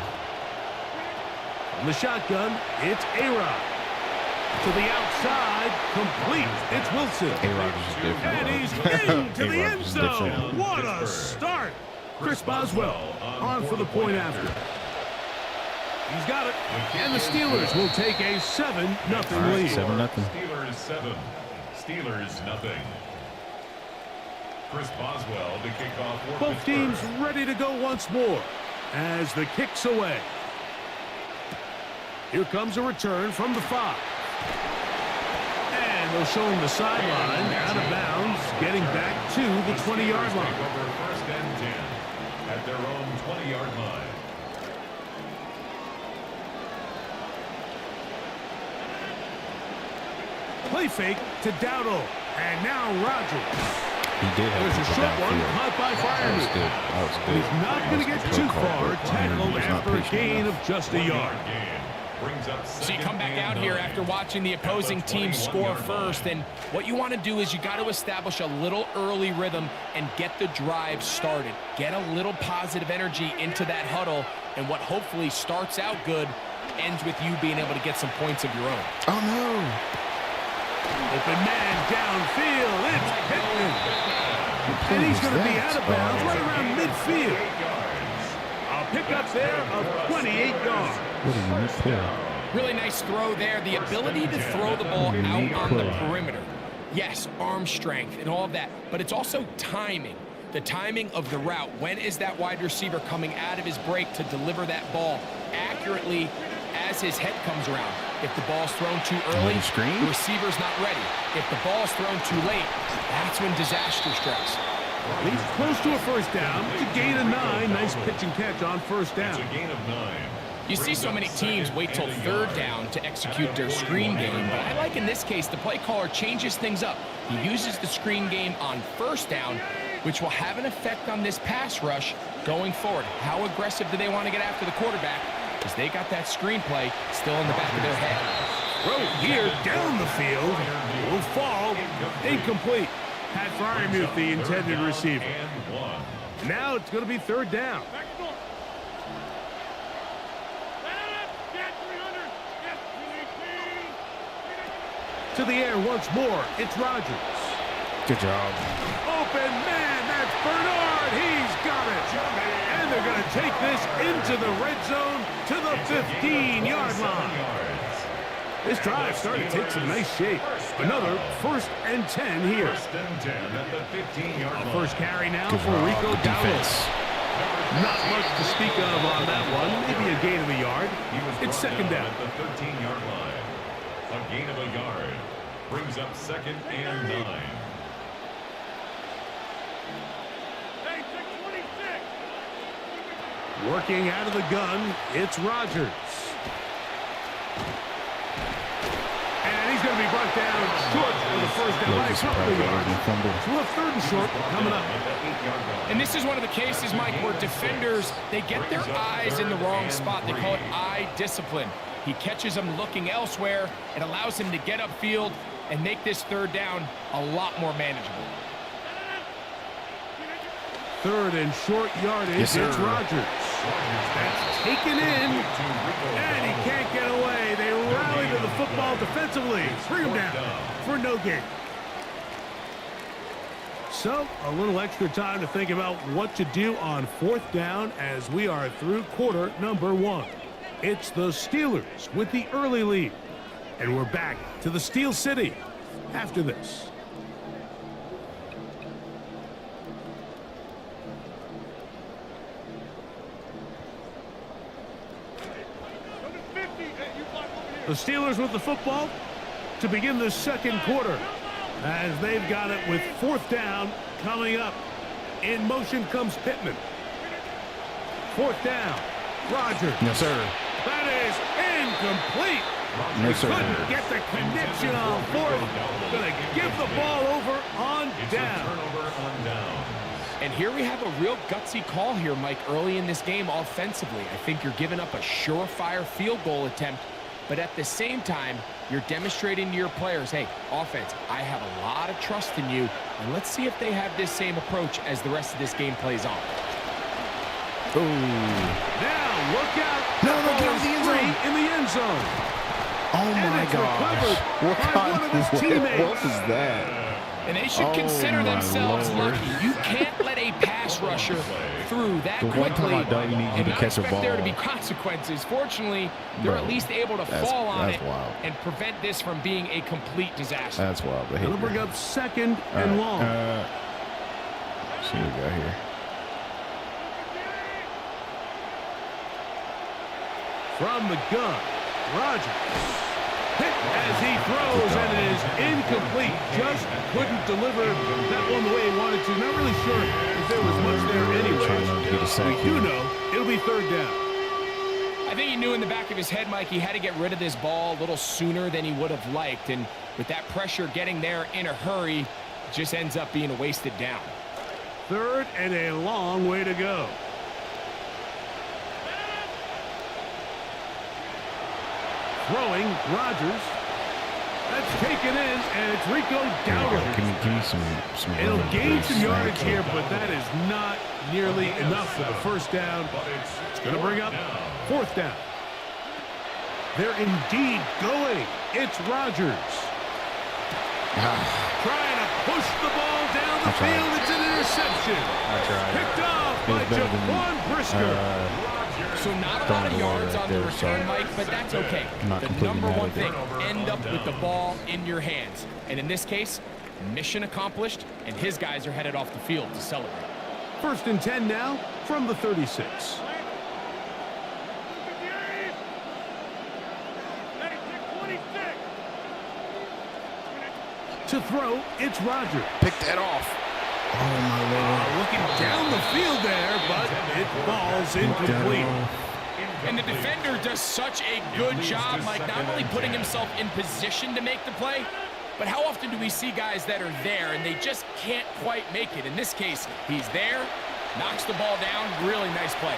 From the shotgun, it's A-Rod. To the outside, complete. It's Wilson. A-Rodgers is different. And bro. he's into the A-Rodgers end is different. zone. What a start. Chris Boswell on for the point after. He's got it. And the Steelers will take a 7-0 lead. 7-0. Steelers 7. Steelers nothing. Chris Boswell to kick off for Both Pittsburgh. teams ready to go once more as the kick's away. Here comes a return from the 5. And they'll show him the sideline, out of bounds, getting back to the 20-yard Take line. over first and 10 at their own 20-yard line. Play fake to Dowdle. And now Rodgers. He did have There's a people short one, downfield. caught by That was Fireman. good. That was good. He's not That going was to get good too call, far, but tackled was not after a patient gain enough. of just a yard. Brings up So you second come back out and here 9. after watching the opposing team score first, and what you want to do is you got to establish a little early rhythm and get the drive started. Get a little positive energy into that huddle, and what hopefully starts out good ends with you being able to get some points of your own. Oh, no. Open man downfield. It's Pittman. And he's going to be out of bounds right around midfield. A pickup there of 28 yards. What a unique play. Really nice throw there. The ability to throw the ball out on the perimeter. Yes, arm strength and all of that, but it's also timing. The timing of the route. When is that wide receiver coming out of his break to deliver that ball accurately as his head comes around? If the ball's thrown too early, the receiver's not ready. If the ball's thrown too late, that's when disaster strikes. He's close to a first down. It's a gain of 9. Nice pitch and catch on first down. It's a gain of 9. You see so many teams wait till third down to execute their screen game, but I like in this case the play caller changes things up. He uses the screen game on first down, which will have an effect on this pass rush going forward. How aggressive do they want to get after the quarterback? Because they got that screen play still in the back of their head. Throw here down the field. Will fall. Incomplete. Pat Fryermuth, the intended receiver. Now it's going to be third down. To the air once more. It's Rodgers. Good job. Open man. That's Bernard. He's got it. And they're going to take this into the red zone to the 15-yard line. This drive started to take some nice shape. Another 1st and 10 here. 1st and 10 at the 15-yard line. First carry now for Rico Dowdle. Not much to speak of on that one. Maybe a gain of a yard. It's second down. At the 13-yard line. A gain of a yard brings up 2nd and 9. Working out of the gun, it's Rodgers. And he's going to be brought down short for the first down by a couple of yards. So we'll have 3rd and short coming up. And this is one of the cases, Mike, where defenders, they get their eyes in the wrong spot. They call it eye discipline. He catches them looking elsewhere. It allows him to get upfield and make this 3rd down a lot more manageable. 3rd and short yardage. Yes, it's Rodgers. That's taken in, and he can't get away. They rally to the football defensively. Bring him down for no gain. So, a little extra time to think about what to do on 4th down as we are through quarter number 1. It's the Steelers with the early lead. And we're back to the Steel City after this. The Steelers with the football to begin the 2nd quarter as they've got it with 4th down coming up. In motion comes Pittman. 4th down. Rodgers. Yes, sir. That is incomplete. Yes, sir. Couldn't get the connection on 4th. Going to give the ball over on down. Turnover on down. And here we have a real gutsy call here, Mike, early in this game offensively. I think you're giving up a surefire field goal attempt, but at the same time, you're demonstrating to your players, hey, offense, I have a lot of trust in you, and let's see if they have this same approach as the rest of this game plays on. Ooh. Now, look out. No, get out of the end zone. In the end zone. Oh, And my it's gosh. recovered by one of his teammates. What was that? And they should consider my themselves Lord. lucky. You can't let a pass rusher through that The one quickly time I don't need you and to not catch a expect there to ball. be consequences. Fortunately, they're Bro, at least able to fall on that's it wild. and prevent this from being a complete disaster. That's wild. But It'll bring up 2nd and long. See what we got here. From the gun, Rodgers. Hit as he throws, and it is incomplete. Just couldn't deliver that one the way he wanted to. Not really sure if there was much there Trying not to get a anyway. sack We do here. know it'll be 3rd down. I think he knew in the back of his head, Mike, he had to get rid of this ball a little sooner than he would have liked. And with that pressure getting there in a hurry, it just ends up being a wasted down. 3rd and a long way to go. Throwing, Rodgers. That's taken in, and it's Rico Dowdle. Give me some It'll room, gain please. some yardage Thank you. here, but that is not nearly enough for the first down. It's going to bring up 4th down. They're indeed going. It's Rodgers. Trying to push the ball down the tried. field. It's an interception. I tried. Picked off It by was better than, Jaquan Brisker. So not a Throwing lot of it away yards right on the there, return, so Mike, but that's okay. not The completely number mad one at it. thing, end up with the ball in your hands. And in this case, mission accomplished, and his guys are headed off the field to celebrate. 1st and 10 now from the 36. To throw, it's Rodgers. Pick that off. Oh, my Lord. Looking down the field there, but it falls incomplete. And the defender does such a good job, Mike, not only putting himself in position to make the play, but how often do we see guys that are there and they just can't quite make it? In this case, he's there, knocks the ball down, really nice play.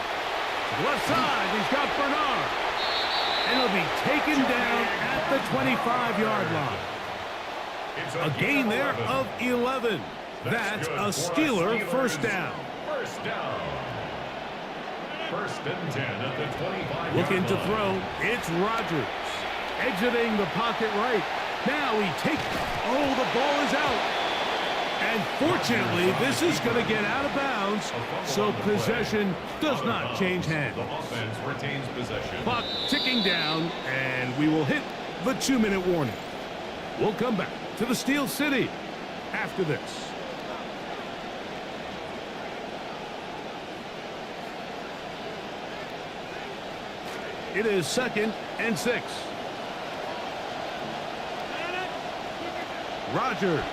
Left side, he's got Bernard. And he'll be taken down at the 25-yard line. A gain there of 11. That's a Steeler first down. First down. 1st and 10 at the 25. Looking to throw, it's Rodgers. Exiting the pocket right. Now he takes, oh, the ball is out. And fortunately, this is going to get out of bounds, so possession does not change hands. The offense retains possession. Clock ticking down, and we will hit the 2-minute warning. We'll come back to the Steel City after this. It is 2nd and 6. Rodgers.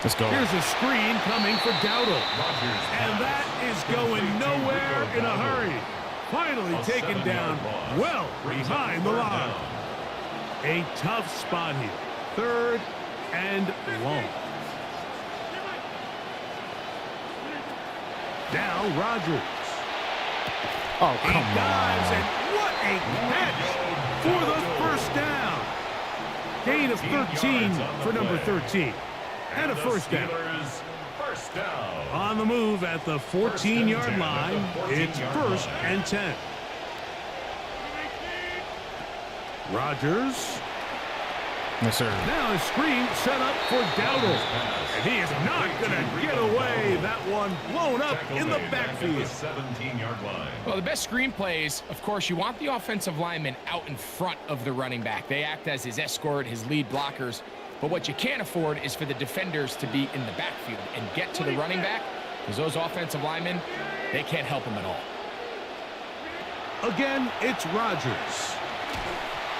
Let's go. Here's a screen coming for Dowdle. And that is going nowhere in a hurry. Finally taken down well behind the line. A tough spot here. 3rd and long. Now Rodgers. Oh, come He dives, on. and what a catch for the first down. Gain of 13 for number 13. And a first down. First down. On the move at the 14-yard line, it's 1st and 10. Rodgers. Yes, sir. Now a screen set up for Dowdle. And he is not going to get away. That one blown up in the backfield. 17-yard line. Well, the best screen plays, of course, you want the offensive lineman out in front of the running back. They act as his escort, his lead blockers. But what you can't afford is for the defenders to be in the backfield and get to the running back, because those offensive linemen, they can't help him at all. Again, it's Rodgers.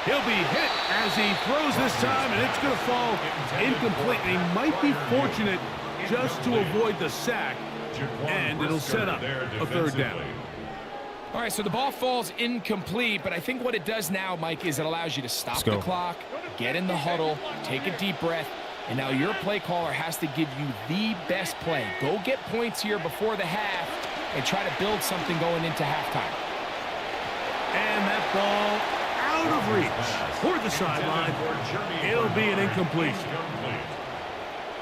He'll be hit as he throws this time, and it's going to fall incomplete. He might be fortunate just to avoid the sack, and it'll set up a 3rd down. All right, so the ball falls incomplete, but I think what it does now, Mike, is it allows you to stop the clock, get in the huddle, take a deep breath, and now your play caller has to give you the best play. Go get points here before the half and try to build something going into halftime. And that ball out of reach toward the sideline. It'll be an incompletion.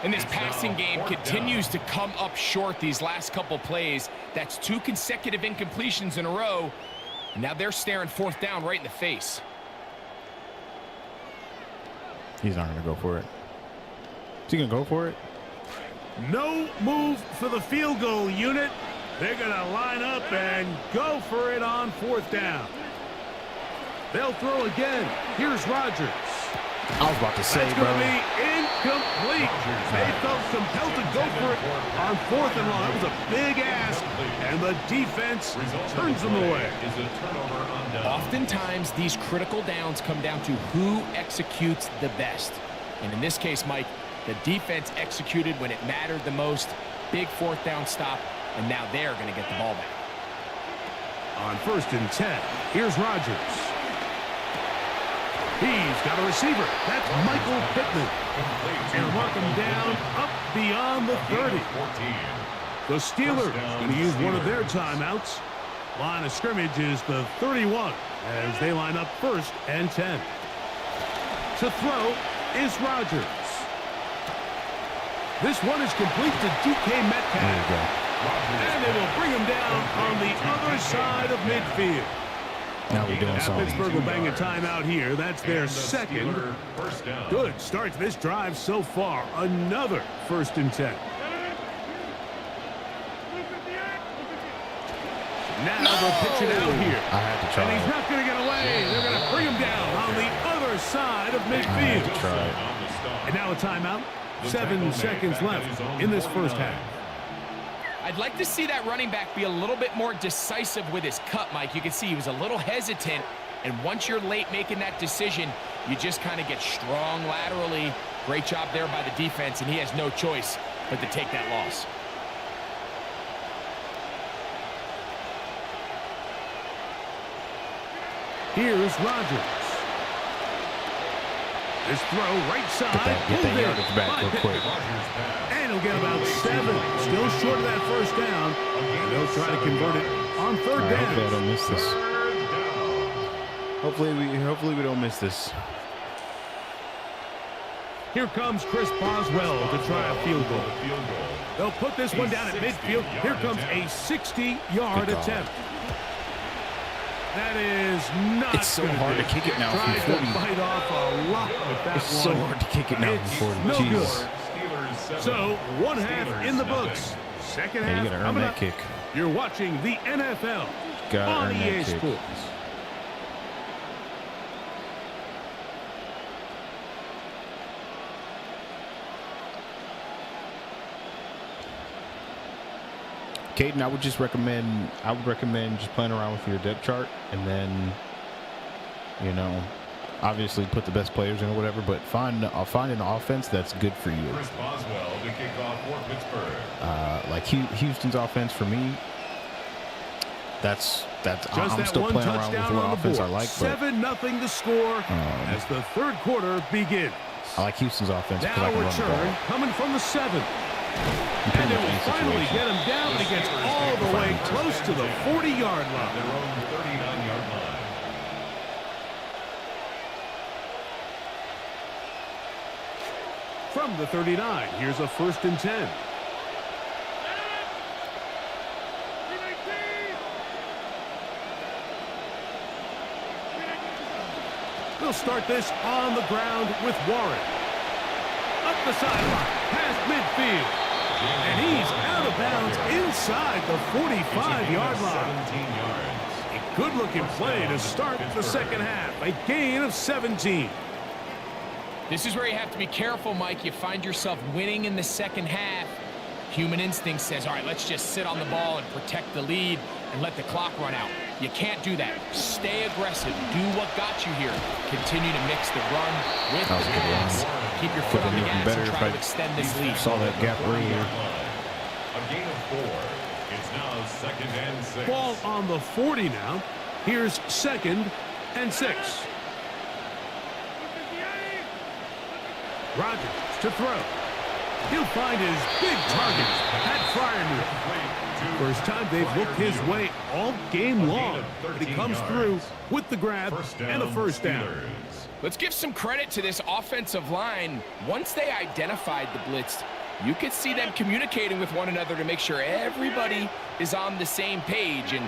And this passing game continues to come up short these last couple plays. That's 2 consecutive incompletions in a row. And now they're staring 4th down right in the face. He's not going to go for it. Is he going to go for it? No move for the field goal unit. They're going to line up and go for it on 4th down. They'll throw again. Here's Rodgers. I was about to say, That's bro. going to be incomplete. They felt compelled to go for it on 4th and long. That was a big ask, and the defense turns them away. Oftentimes, these critical downs come down to who executes the best. And in this case, Mike, the defense executed when it mattered the most. Big 4th down stop, and now they're going to get the ball back. On 1st and 10, here's Rodgers. He's got a receiver. That's Michael Pittman. And mark him down up beyond the 30. The Steelers going to use one of their timeouts. Line of scrimmage is the 31 as they line up 1st and 10. To throw is Rodgers. This one is complete to DK Metcalf. And they will bring him down on the other side of midfield. Now we're doing something. Pittsburgh will bang a timeout here. That's their 2nd. Good start to this drive so far. Another 1st and 10. Now they'll pitch it out here. I had to try. And he's not going to get away. They're going to bring him down on the other side of midfield. And now a timeout. 7 seconds left in this first half. I'd like to see that running back be a little bit more decisive with his cut, Mike. You can see he was a little hesitant, and once you're late making that decision, you just kind of get strong laterally. Great job there by the defense, and he has no choice but to take that loss. Here's Rodgers. This throw right side. Get that yardage back real quick. And he'll get about 7. Still short of that first down. And they'll try to convert it on third down. Hopefully I don't miss this. Hopefully we don't miss this. Here comes Chris Boswell to try a field goal. They'll put this one down at midfield. Here comes a 60-yard attempt. That is not. It's so hard to kick it now from 40. Bite off a lot with that It's so hard to kick it now from 40. No Jeez. good. So, one half in the books. Second half You gotta earn coming that up. kick. You're watching the NFL Gotta on earn that EA kick. Sports. Caden, I would recommend just playing around with your depth chart, and then, you know, obviously put the best players in or whatever, but find an offense that's good for you. Chris Boswell to kick off for Pittsburgh. Like Houston's offense for me, that's Just I'm that still one playing around with touchdown what on the offense I board. like, but 7-0 the score as the third quarter begins. I like Houston's offense because I Now can run the return ball. coming from the 7. Pretty And they much will any finally situation. get him down, and he gets all the way close to the 40-yard line. Their own 39-yard line. From the 39, here's a 1st and 10. They'll start this on the ground with Warren. Up the sideline, past midfield. And he's out of bounds inside the 45-yard line. 17 yards. A good-looking play to start the second half. A gain of 17. This is where you have to be careful, Mike. You find yourself winning in the second half. Human instinct says, all right, let's just sit on the ball and protect the lead and let the clock run out. You can't do that. Stay aggressive. Do what got you here. Continue to mix the run with That was the a good pass. run. Keep your foot on the Even gas better and if try I to extend this lead. saw that gap earlier. A gain of 4. It's now 2nd and 6. Ball on the 40 now. Here's 2nd and 6. Rodgers to throw. He'll find his big target, Pat Fryermuth. First time they've looked his way all game long. But he comes through with the grab and a first down. Let's give some credit to this offensive line. Once they identified the blitz, you could see them communicating with one another to make sure everybody is on the same page, and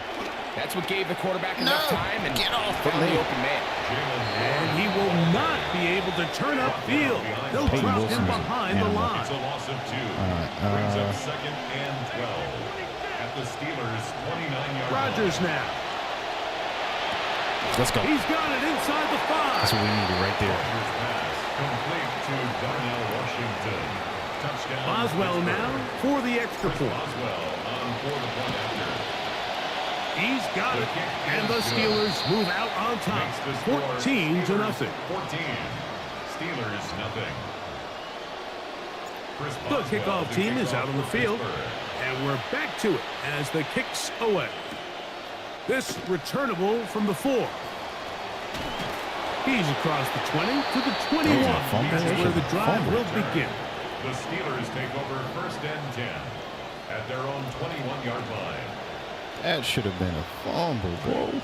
that's what gave the quarterback enough time and found the open man. And he will not be able to turn upfield. They'll Peyton drop Wilson him is an behind the animal. line. It's a loss of 2. Brings up 2nd and 12 at the Steelers' 29-yard line. Rodgers now. Let's go. He's got it inside the 5. That's what we needed right there. Rodgers' pass complete to Darnell Washington. Touchdown. Boswell Pittsburgh. now for the extra point. Boswell on for the point after. He's got it. And the Steelers move out on top, Makes the score 14-0. Steelers 14. Steelers nothing. Chris The Boswell kickoff to team kick is out off on the for field. Pittsburgh. And we're back to it as the kick's away. This returnable from the 4. He's across the 20 to the 21. That's where the drive will begin. The Steelers take over 1st and 10 at their own 21-yard line. That should have been a fumble, bro.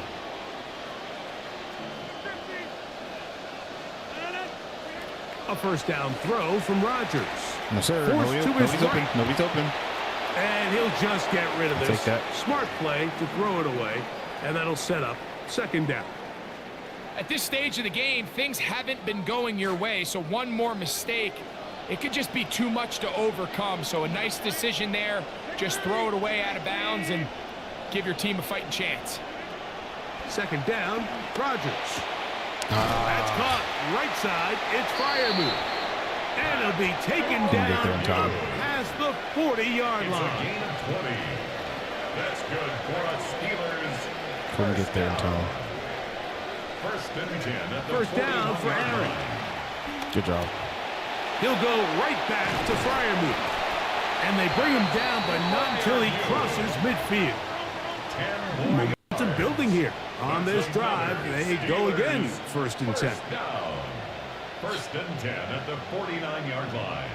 A first down throw from Rodgers. No, sir. Forced to his Nobody's open. right. Nobody's open. And he'll just get rid of this. Take that. Smart play to throw it away. And that'll set up 2nd down. At this stage of the game, things haven't been going your way, so one more mistake, it could just be too much to overcome. So a nice decision there. Just throw it away out of bounds and give your team a fighting chance. Second down, Rodgers. That's caught. Right side, it's Fryermuth. And it'll be taken down past the 40-yard It's a line. gain of 20. That's good for a Steelers. Couldn't get there in time. First and 10 at the First down for 41-yard Aaron. line. Good job. He'll go right back to Fryermuth. And they bring him down, but not until he crosses midfield. 10 more. Momentum building here. On this drive, they go again. First and 10. First down. First and 10 at the 49-yard line.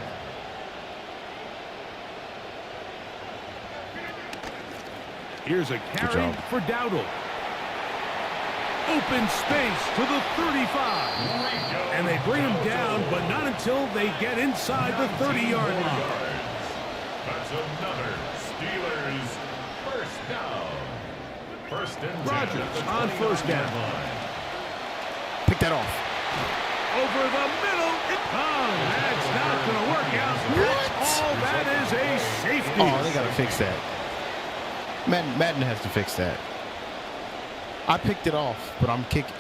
Here's a carry job. for Dowdle. Open space to the 35. And they bring him down, but not until they get inside the 30-yard line. That's another Steelers first down. First and 10 Rodgers at the on first 29-yard down. line. Pick that off. Over the middle, it comes. That's not going to work out. That's all. That is a safety. Oh, they got to fix that. Madden has to fix that. I picked it off, but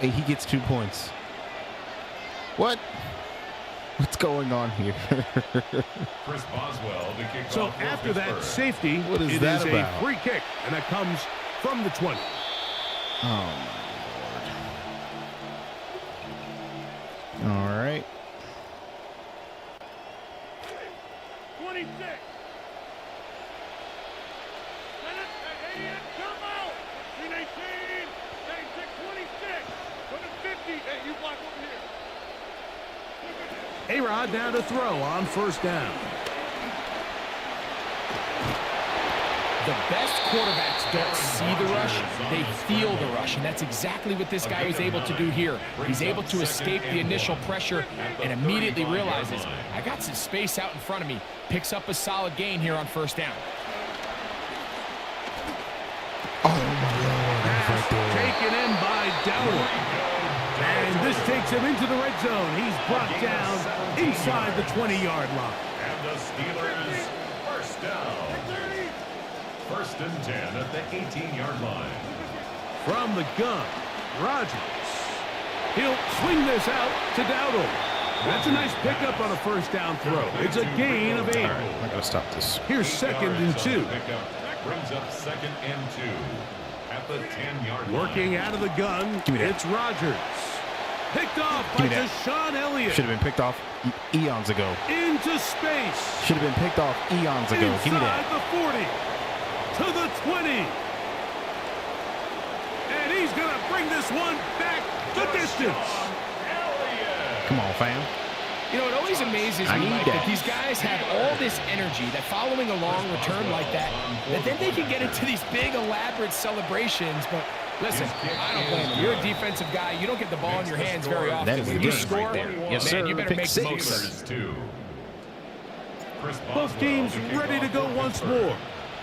he gets 2 points. What? What's going on here? Chris Boswell to kick So off for after that Pittsburgh. safety, What is it that is about? a free kick, and that comes from the 20. Oh, my Lord. All right. 26. Come out. 26. 26. Go to 50. Hey, you block over here. A-Rod down to throw on first down. The best quarterbacks don't see the rush, they feel the rush, and that's exactly what this guy was able to do here. He's able to escape the initial pressure and immediately realizes, I got some space out in front of me. Picks up a solid gain here on first down. Oh, my Lord. That's right there. Taken in by Dowdle. And this takes him into the red zone. He's brought down inside the 20-yard line. And the Steelers first down. First and 10 at the 18-yard line. From the gun, Rodgers. He'll swing this out to Dowdle. That's a nice pickup on a first down throw. It's a gain of 8. All right, I'm not going to stop this. Here's second and 2. Pickup brings up second and 2 at the 10-yard line. Working out of the gun, Give me that. it's Rodgers. Picked off Give by me that. Deshaun Elliott. Should have been picked off eons ago. Into space. Should have been picked off eons ago. Give me Inside that. the 40. To the 20. And he's going to bring this one back the distance. Come on, fam. You know, it always amazes I me, need Mike, that. that these guys have all this energy, that following a long return like that then they can get into these big, elaborate celebrations. But listen, I don't blame them. You're a defensive guy. You don't get the ball in your hands very often. That is When the you game score, right there. Yes, man, sir. you better Pick make the six. most of it. Steelers 2. Chris Both Boswell teams to kick ready to off go for once Pittsburgh. more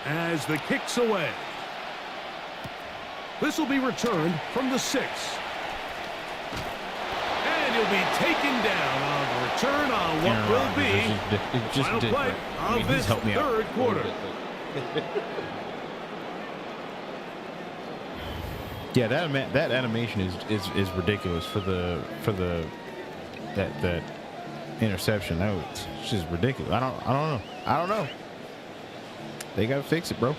as the kick's away. This will be returned from the 6. And he'll be taken down on the return on what will be final play of this third quarter. Yeah, that animation is ridiculous for that interception. That was just ridiculous. I don't know. They gotta fix it, bro.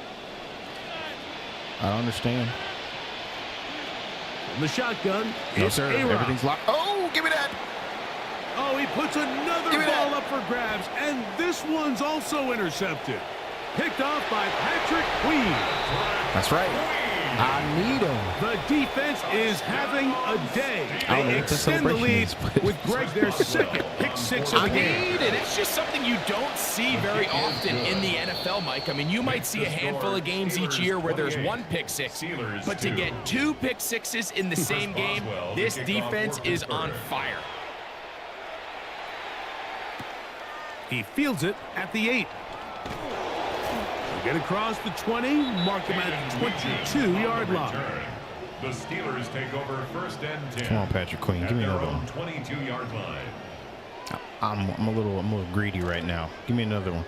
I don't understand. From the shotgun, No, it's sir. A-Rod. Everything's locked. Oh, give me that. Oh, he puts another Give me ball that. up for grabs, and this one's also intercepted. Picked off by Patrick Queen. That's right. I need him. The defense is having a day. I don't know They what the extend the celebration lead is, but- with Greg their second pick 6 of the game. And it's just something you don't see very often in the NFL, Mike. I mean, you might see a handful of games each year where there's one pick 6, but to get 2 pick 6s in the same game, this defense is on fire. He fields it at the 8. Get across the 20, mark him at the 22-yard line. The Steelers take over first and 10. Come on, Patrick Queen. Give me at their another own one. 22-yard line. I'm a little greedy right now. Give me another one.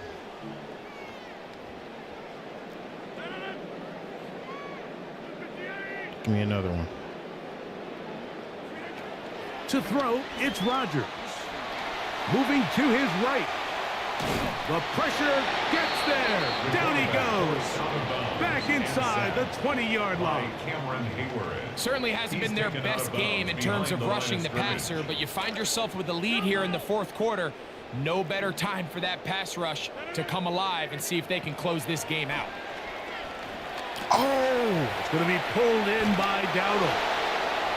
Give me another one. To throw, it's Rodgers. Moving to his right. The pressure gets there. Down he goes. Back inside the 20-yard line. Certainly hasn't been their best game in terms of rushing the passer, but you find yourself with the lead here in the fourth quarter. No better time for that pass rush to come alive and see if they can close this game out. Oh! It's going to be pulled in by Dowdle.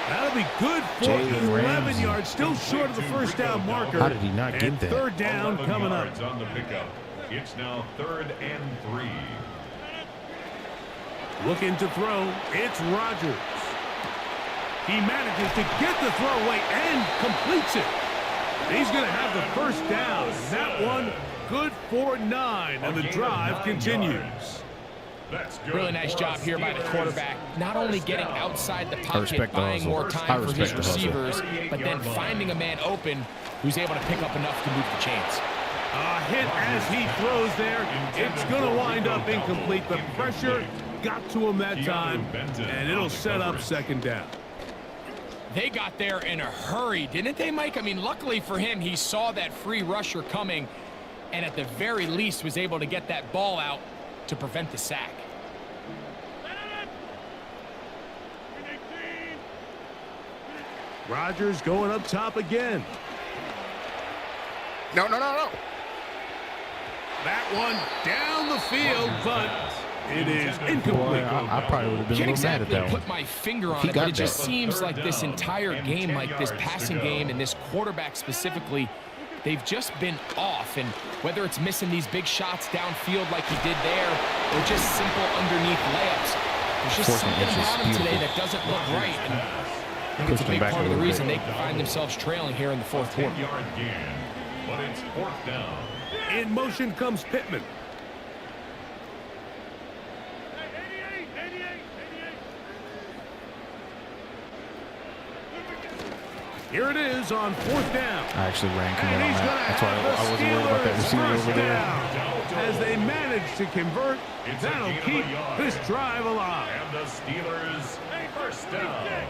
That'll be good for Jalen 11 Ramsey. yards, still short of the first down marker. How did he not get and that? third down coming up. On the pickup. It's now 3rd and 3. Looking to throw, it's Rodgers. He manages to get the throw away and completes it. He's going to have the first down. That one good for 9, and the drive continues. Really nice job here by the quarterback. Not only getting outside the pocket, buying more time for his receivers, but then finding a man open who's able to pick up enough to move the chains. A hit as he throws there. It's going to wind up incomplete. The pressure got to him that time, and it'll set up second down. They got there in a hurry, didn't they, Mike? I mean, luckily for him, he saw that free rusher coming, and at the very least was able to get that ball out to prevent the sack. Rodgers going up top again. No. That one down the field, but it is incomplete. I probably would have been a Can't little mad at exactly that one. put my finger on He it, got but it just that. seems like this entire game, like this passing game and this quarterback specifically, they've just been off. And whether it's missing these big shots downfield like he did there, or just simple underneath layups, there's just Fourth and something inches, about him today beautiful. that doesn't look right. And I think it's a Pushed him big back part a of the little reason bit. they find themselves trailing here in the fourth quarter. 10-yard gain, but it's 4th down. In motion comes Pittman. Here it is on 4th down. I actually ran command And on he's going to that. That's why have I wasn't worried about that the receiver Steelers over first there. down. As they manage to convert, that'll keep this drive alive. And the Steelers first down.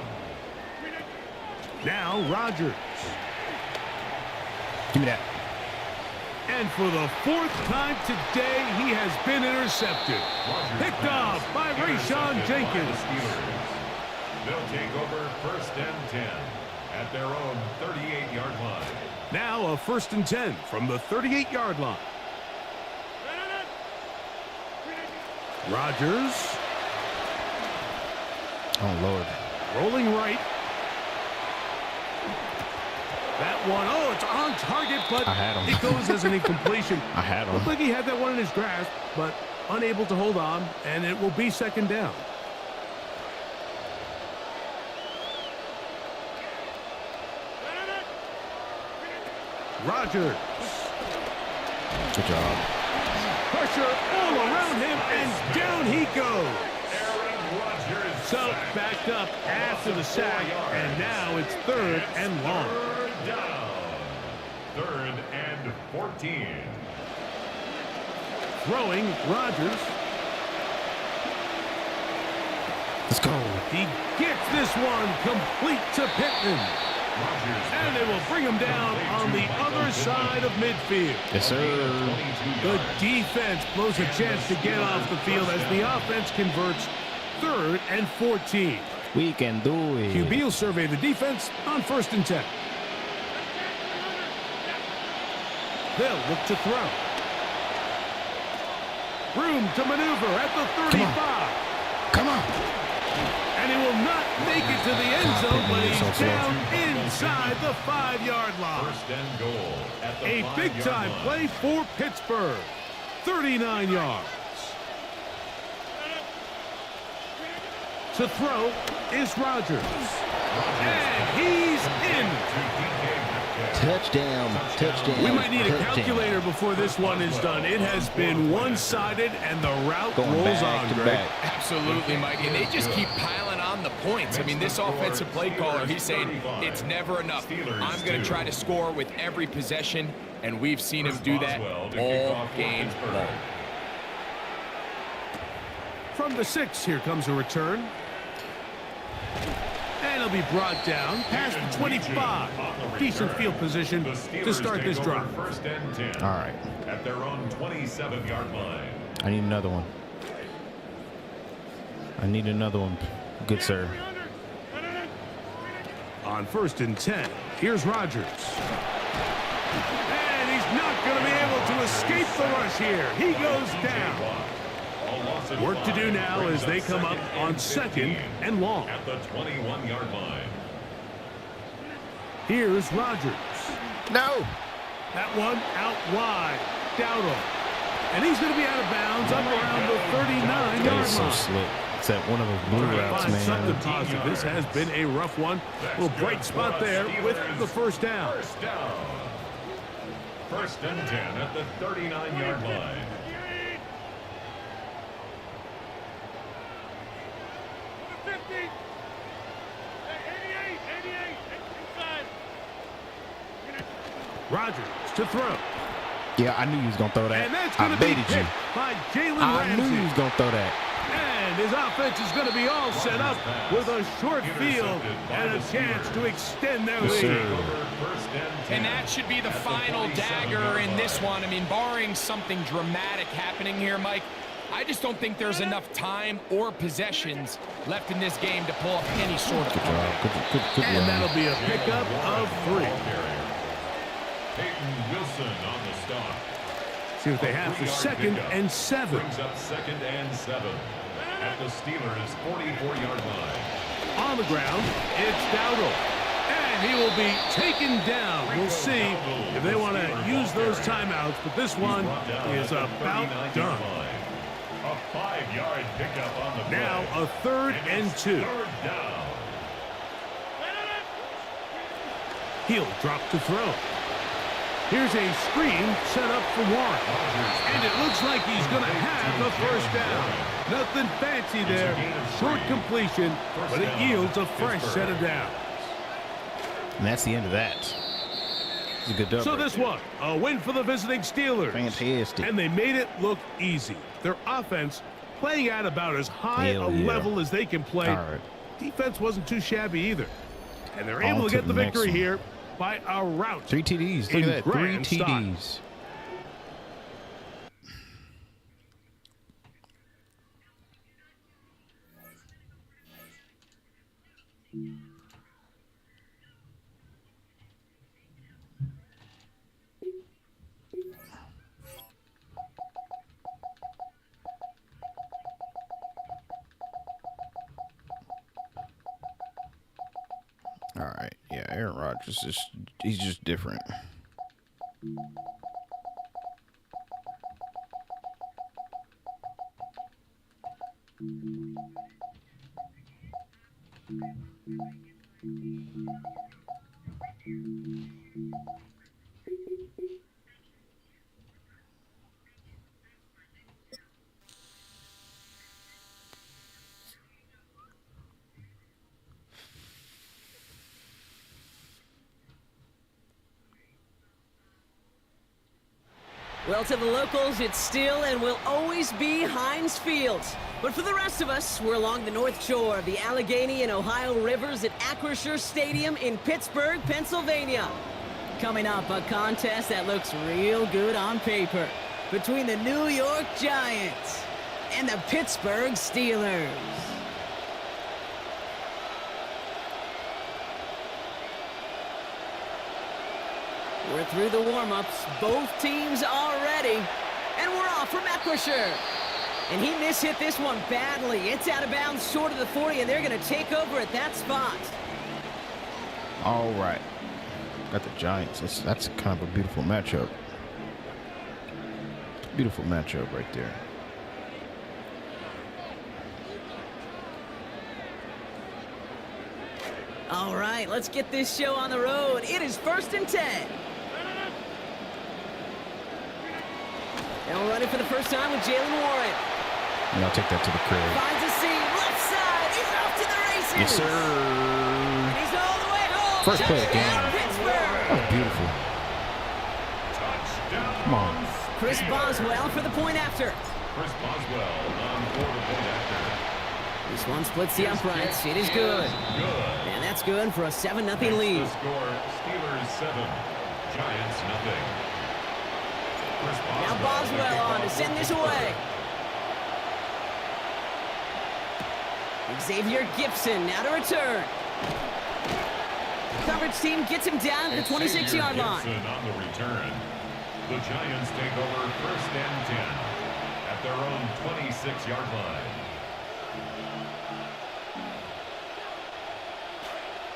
Now Rodgers. Give me that. And for the 4th time today, he has been intercepted. Picked off by Rayshon Jenkins. They'll take over 1st and 10 at their own 38-yard line. Now a 1st and 10 from the 38-yard line. Rodgers Oh, Lord. rolling right. That one, oh, it's on target, but I had him. it goes as an incompletion. I had him. Looked like he had that one in his grasp, but unable to hold on, and it will be second down. Rodgers. Good job. Pressure all around him, and down he goes. Aaron Rodgers. So backed up after the sack, and now it's 3rd and long. 3rd down. 3rd and 14. Throwing Rodgers. Let's go. He gets this one complete to Pittman. And they will bring him down on the other side of midfield. Yes, sir. The defense blows a chance to get off the field as the offense converts 3rd and 14. We can do it. QB will survey the defense on 1st and 10. They'll look to throw. Room to maneuver at the 35. Come on. And he will not make it to the end zone, but he's down inside the 5-yard line. 1st and goal at the A 5-yard big-time line. play for Pittsburgh. 39 yards. To throw is Rodgers. And he's in. Touchdown. Touchdown. We might need a touchdown. calculator before this one is done. It has been one-sided, and the route Going rolls back on, to Greg. back. Absolutely, Mike. And they just keep piling on the points. I mean, this offensive play caller, he's saying it's never enough. I'm going to try to score with every possession, and we've seen him do that all game long. From the 6, here comes a return. And he'll be brought down past the 25. Decent field position to start this drive. First and 10. All right. At their own 27-yard line. I need another one. I need another one. Good, sir. On first and 10, here's Rodgers. And he's not going to be able to escape the rush here. He goes down. Work to do now as they come up on second and long. At the 21-yard line. Here's Rodgers. No. That one out wide. Dowdle. And he's going to be out of bounds up around the 39-yard That is so line. slick. It's at one of those blue Trying to routes, find something man. positive. This has been a rough one. Little bright spot there with the first down. First down. First and 10 at the 39-yard line. Rodgers to throw. Yeah, I knew he was going to throw that. And that's going I to be baited you. hit by Jalen I knew he Ramsey. was going to throw that. And his offense is going to be all set up with a short field and a chance to extend their Yes, lead. sir. First and 10. And that should be the final dagger in this one. I mean, barring something dramatic happening here, Mike, I just don't think there's enough time or possessions left in this game to pull up any sort of Good job. Good And run. that'll be a pickup of 3. Peyton Wilson on the stop. See what they have for second and 7. Brings up second and 7 at the Steelers' 44-yard line. On the ground, it's Dowdle. And he will be taken down. We'll see if they want to use those timeouts, but this one is about done. A 5-yard pickup on the play. Now a third and 2. Third down. He'll drop to throw. Here's a screen set up for 1. And it looks like he's going to have the first down. Nothing fancy there. Short completion, but it yields a fresh set of downs. And that's the end of that. It's a good dub. So right this there. one, a win for the visiting Steelers. Fantastic. And they made it look easy. Their offense playing at about as high Hell a yeah. level as they can play. All right. Defense wasn't too shabby either. And they're On able to to get the the next victory one. here by a rout. 3 TDs. Look in at that. 3 grand style. TDs. All right. Yeah, Aaron Rodgers he's just different. Well, to the locals, it's still and will always be Heinz Field. But for the rest of us, we're along the north shore of the Allegheny and Ohio rivers at Acrisure Stadium in Pittsburgh, Pennsylvania. Coming up, a contest that looks real good on paper between the New York Giants and the Pittsburgh Steelers. We're through the warm-ups. Both teams are ready. And we're off from Acrisure. And he mishit this one badly. It's out of bounds short of the 40, and they're going to take over at that spot. All right. Got the Giants. That's kind of a beautiful matchup. Beautiful matchup right there. All right, let's get this show on the road. It is 1st and 10. And we're running for the first time with Jalen Warren. And I'll take that to the crib. Finds a seam, left side. He's off to the races. Yes, sir. And he's all the way home. First play of the Touchdown, game. Pittsburgh. That was beautiful. Touchdown. Come on. Chris Boswell for the point after. Chris Boswell on for the point after. This one splits the uprights. It is good. And that's good for a 7-0 lead. The score, Steelers 7, Giants nothing. Now Boswell on to send this away. Xavier Gibson now to return. Coverage team gets him down at the 26-yard line. Gibson on the return. The Giants take over 1st and 10 at their own 26-yard line.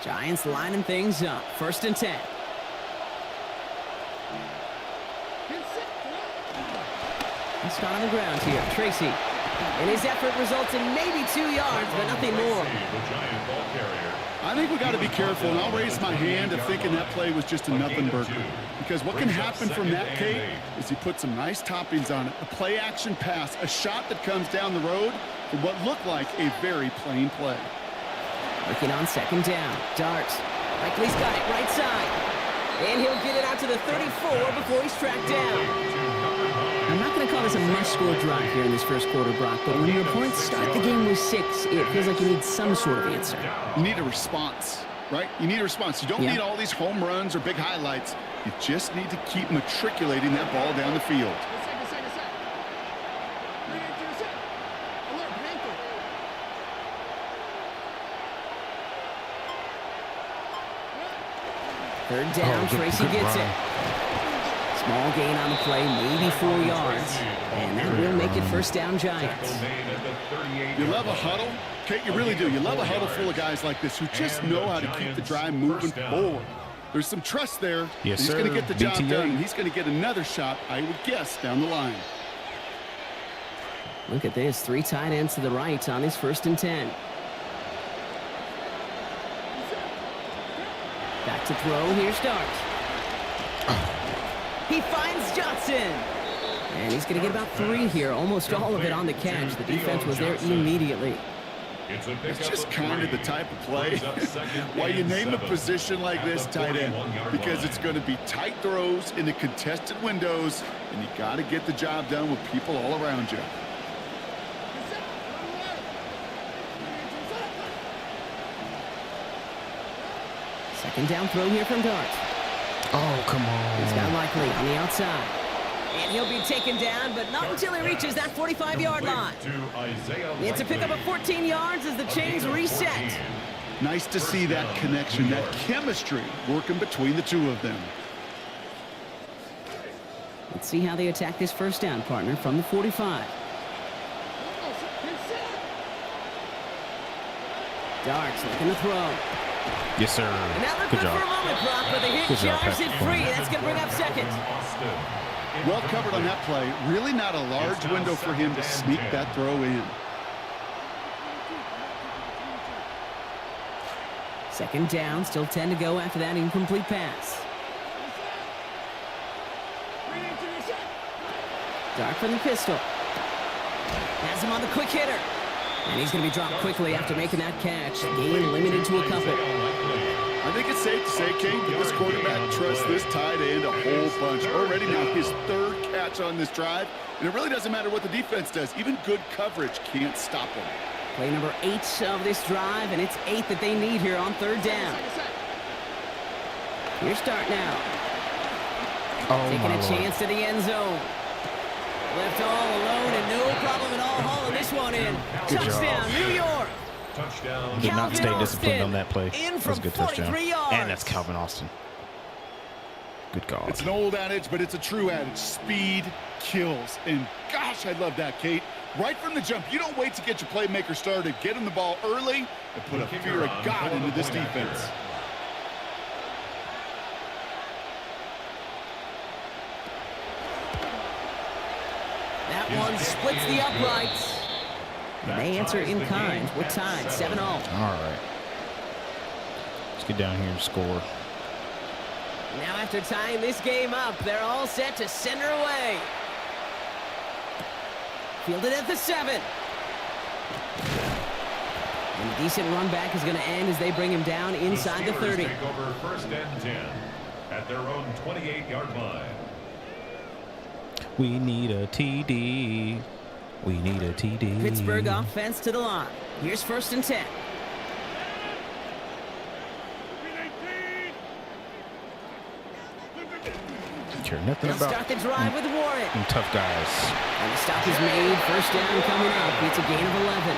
Giants lining things up. 1st and 10. Let's start on the ground here. Tracy. And his effort results in maybe 2 yards, but nothing more. I think we got to be careful, and I'll raise my hand of thinking that play was just a nothing burger. Because what can happen from that, Kate, is he put some nice toppings on it. A play-action pass, a shot that comes down the road for what looked like a very plain play. Working on 2nd down. Dart. Likely's got it right side. And he'll get it out to the 34 before he's tracked down. I'm not going to call this a must-score drive here in this first quarter, Brock, but when your opponents start the game with 6, it feels like you need some sort of answer. You need a response, right? You need a response. You don't need all these home runs or big highlights. You just need to keep matriculating that ball down the field. Third down, Tracy gets it. Small gain on the play, maybe 4 yards. And that will make it 1st down Giants. You love a huddle? Kate, you really do. You love a huddle full of guys like this who just know how to keep the drive moving forward. There's some trust there. Yes, he's sir. going to get the job BTA. done, and he's going to get another shot, I would guess, down the line. Look at this, 3 tight ends to the right on his 1st and 10. Back to throw, here's Dart. He finds Johnson. And he's going to get about 3 here, almost all of it on the catch. The defense was there immediately. It's just kind of the type of play why you name a position like this tight end, because it's going to be tight throws into contested windows, and you got to get the job done with people all around you. Second down throw here from Dart. Oh, come on. He's got Likely on the outside. And he'll be taken down, but not until he reaches that 45-yard line. It's a pickup of 14 yards as the chains reset. Nice to see that connection, that chemistry working between the two of them. Let's see how they attack this 1st down, partner, from the 45. Dart's looking to throw. Yes, sir. And that looked Good good job. for a moment, Brock, but the hit Good job, jars it Patrick. free. That's going to bring up 2nd. Well covered on that play. Really not a large window for him to sneak that throw in. 2nd down, still 10 to go after that incomplete pass. Dart from the pistol. Has him on the quick hitter. And he's going to be dropped quickly after making that catch. Gain limited to a couple. I think it's safe to say, Kate, that this quarterback trusts this tight end a whole bunch. Already now his 3rd catch on this drive. And it really doesn't matter what the defense does. Even good coverage can't stop him. Play number 8 of this drive, and it's 8 that they need here on 3rd down. Here's Dart now. Oh, Taking my a Lord. chance to the end zone. Left all alone and no problem at all hauling this one in. Good Touchdown, job. New York. Touchdown. Did not stay Calvin disciplined Austin on that play. in That was from a good touchdown. 43 yards. And that's Calvin Austin. Good God. It's an old adage, but it's a true adage. Speed kills. And gosh, I love that, Kate. Right from the jump, you don't wait to get your playmaker started. Get him the ball early and put a fear of God into this defense. That one splits the uprights. And they answer in kind. We're tied 7-all. All right. Let's get down here and score. Now after tying this game up, they're all set to send her away. Fielded at the 7. And a decent run back is going to end as they bring him down inside the 30. Take over 1st and 10 at their own 28-yard line. We need a TD. We need a TD. Pittsburgh offense to the line. Here's 1st and 10. Care nothing They'll about start the drive with Warren. them tough guys. And the stop is made. 1st down coming up. It's a gain of 11.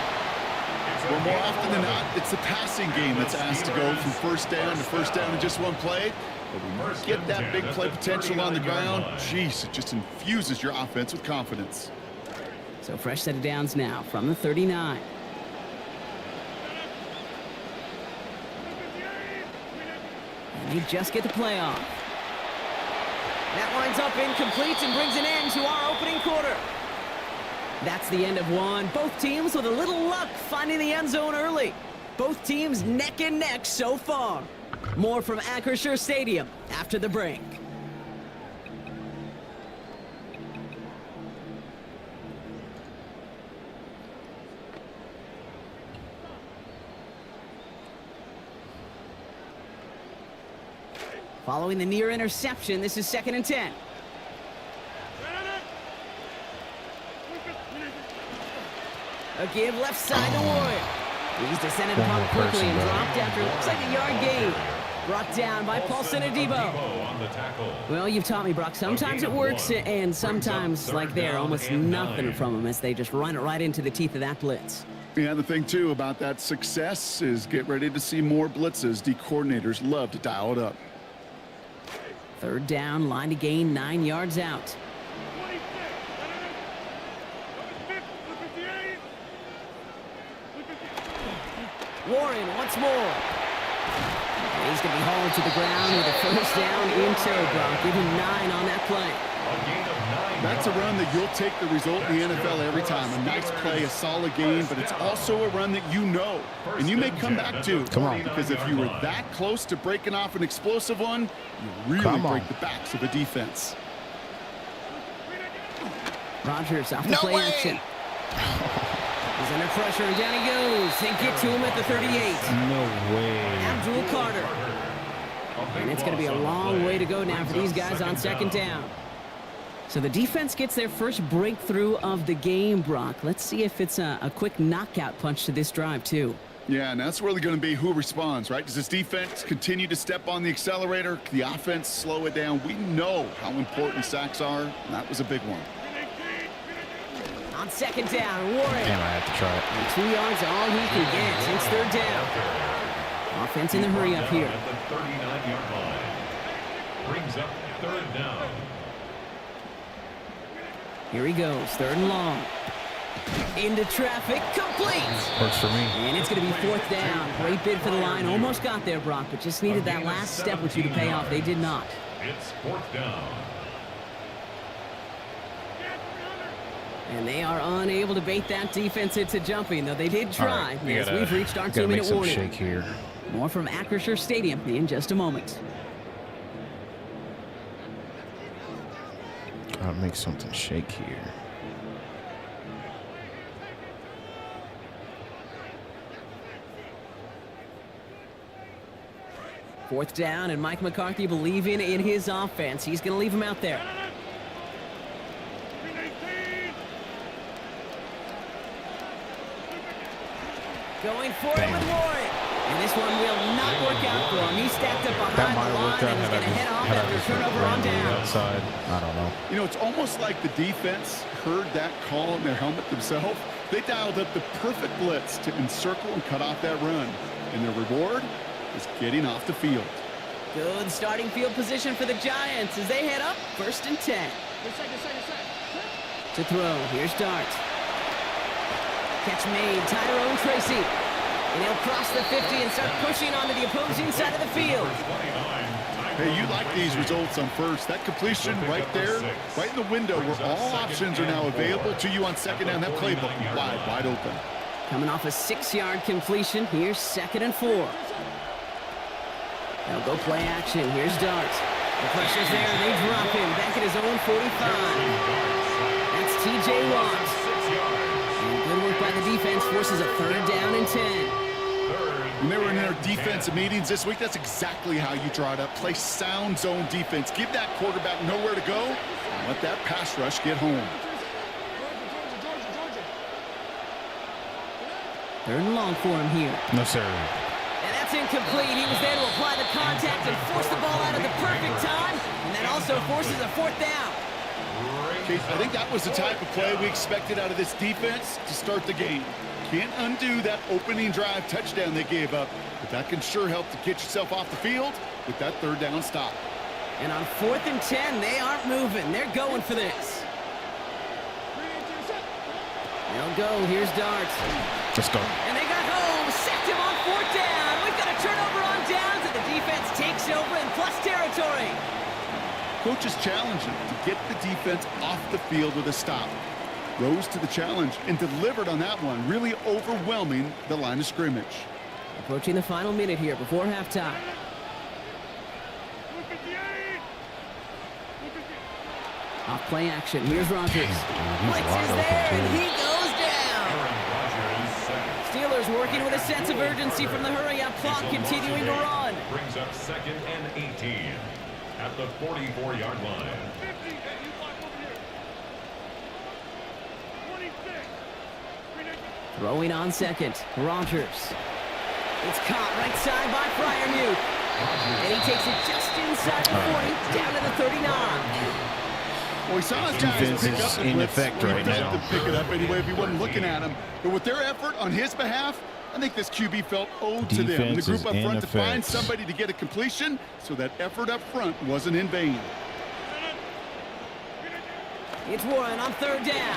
Well, more often than not, it's the passing game that's asked to go from 1st down to 1st down in just one play. But when you get that big play potential on the ground, geez, it just infuses your offense with confidence. So fresh set of downs now from the 39. And they just get the play off. That winds up incomplete and brings an end to our opening quarter. That's the end of one. Both teams with a little luck finding the end zone early. Both teams neck and neck so far. More from Acrisure Stadium after the break. Following the near interception, this is 2nd and 10. A give left side to Warren. He's descended upon quickly and dropped after looks like a yard gain. Brought down by Paulson Adebo. Well, you've taught me, Brock. Sometimes it works, and sometimes, like there, almost nothing from them as they just run it right into the teeth of that blitz. Yeah, the thing, too, about that success is get ready to see more blitzes. D coordinators love to dial it up. 3rd down, line to gain, 9 yards out. Warren once more. He's going to be hauled to the ground with a 1st down in tow, Brock. Give him 9 on that play. That's a run that you'll take the result in the NFL every time. A nice play, a solid game, but it's also a run that you know, and you may come back to. Come on. Because if you were that close to breaking off an explosive one, you really break the backs of a defense. Rodgers off the play action. He's under pressure, and down he goes. They get to him at the 38. No way. Abdul Carter. And it's going to be a long way to go now for these guys on 2nd down. So the defense gets their first breakthrough of the game, Brock. Let's see if it's a quick knockout punch to this drive, too. Yeah, and that's really going to be who responds, right? Does this defense continue to step on the accelerator? Can the offense slow it down? We know how important sacks are, and that was a big one. On 2nd down, Warren. Damn, I have to try it. And 2 yards all he can get. It's 3rd down. Offense in the hurry up here. At the 39-yard line. Brings up 3rd down. Here he goes, 3rd and long. Into traffic, complete. Works for me. And it's going to be 4th down. Great bid for the line. Almost got there, Brock, but just needed that last step or two to pay off. They did not. It's 4th down. And they are unable to bait that defense into jumping, though they did try. Right, As we've reached our 2-minute warning. Shake here. More from Acrisure Stadium in just a moment. Gotta make something shake here. Fourth down, and Mike McCarthy believing in his offense. He's going to leave him out there. Going for it with Warren. And this one will not work out for him. He's stacked up behind the line, and he's going to head off after turnover on down. Outside. I don't know. You know, it's almost like the defense heard that call in their helmet themselves. They dialed up the perfect blitz to encircle and cut off that run. And their reward is getting off the field. Good starting field position for the Giants as they head up 1st and 10. To throw, here's Dart. Catch made, Tyrone Tracy. And he'll cross the 50 and start pushing onto the opposing side of the field. Hey, you like these results on first. That completion right there, right in the window where all options are now available to you on second down. That playbook wide open. Coming off a 6-yard completion, here's 2nd and 4. They'll go play action. Here's Dart. The pressure's there, and they drop him back at his own 45. That's T.J. Watt. And good work by the defense forces a 3rd down and 10. When they were in their defensive meetings this week, that's exactly how you draw it up. Play sound zone defense. Give that quarterback nowhere to go, and let that pass rush get home. Third and long for him here. No, sir. And that's incomplete. He was there to apply the contact and force the ball out at the perfect time. And that also forces a fourth down. Okay, I think that was the type of play we expected out of this defense to start the game. Can't undo that opening drive touchdown they gave up, but that can sure help to get yourself off the field with that third down stop. And on 4th and 10, they aren't moving. They're going for this. They'll go. Here's Darts. Let's go. And they got home. Sacked him on 4th down. We've got a turnover on downs, and the defense takes over in plus territory. Coach is challenging to get the defense off the field with a stop. Rose to the challenge and delivered on that one, really overwhelming the line of scrimmage. Approaching the final minute here before halftime. Off play action. Here's Rogers. Blitz is there, and he goes down. Steelers working with a sense of urgency from the hurry-up clock, continuing to run. Brings up 2nd and 18 at the 44-yard line. Throwing on second. Rogers. It's caught right side by Fryermuth. And he takes it just inside the 40, down to the 39. Well, we saw his guys Defense pick up is the in blitz. effect We right felt now. them pick it up anyway if he wasn't looking at him. But with their effort on his behalf, I think this QB felt owed to them. And the Defense group is up in front to find effect. somebody to get a completion, so that effort up front wasn't in vain. It's Warren on 3rd down.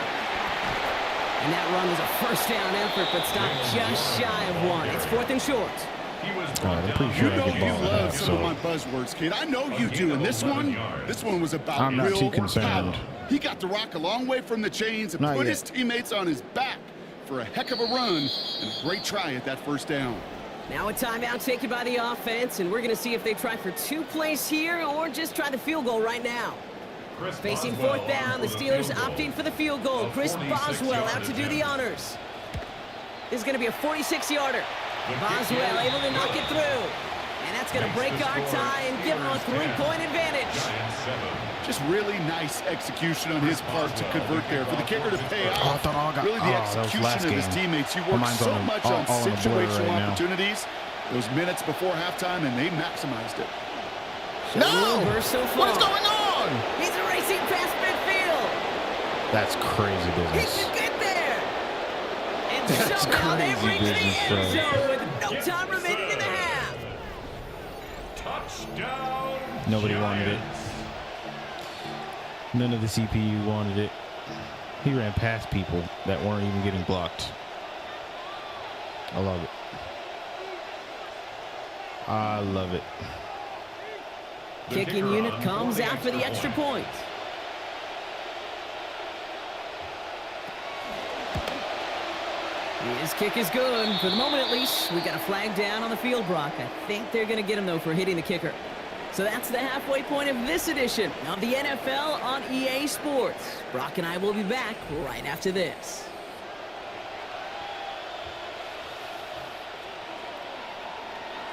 And that run was a first down effort, but stopped just shy of one. It's 4th and short. I'm pretty sure You I know get you ball love back, some of my so buzzwords, kid. I know you do. And this one was about I'm not real too concerned. power. He got the rock a long way from the chains and Not put yet. his teammates on his back for a heck of a run and a great try at that first down. Now a timeout taken by the offense, and we're going to see if they try for 2 plays here or just try the field goal right now. Facing 4th down, the Steelers opting for the field goal. Chris Boswell out to do the honors. This is going to be a 46-yarder. Boswell able to knock it through. And that's going to break our tie and give them a 3-point advantage. Just really nice execution on his part to convert there. For the kicker to pay I off, thought all got- really the that was last execution of his game. teammates. You My work mind's so on- much all- on all in a blur situational right now. opportunities. Those minutes before halftime, and they maximized it. No! Burst so far. What is going on? He's racing past midfield. That's crazy He business. can get there. And That's somehow they crazy reach the business, end Trey. zone with no time remaining in the half. Touchdown. Nobody wanted it. Giants. None of the CPU wanted it. He ran past people that weren't even getting blocked. I love it. I love it. Kicking unit comes out for the extra point. His kick is good. For the moment, at least, we got a flag down on the field, Brock. I think they're going to get him, though, for hitting the kicker. So that's the halfway point of this edition of the NFL on EA Sports. Brock and I will be back right after this.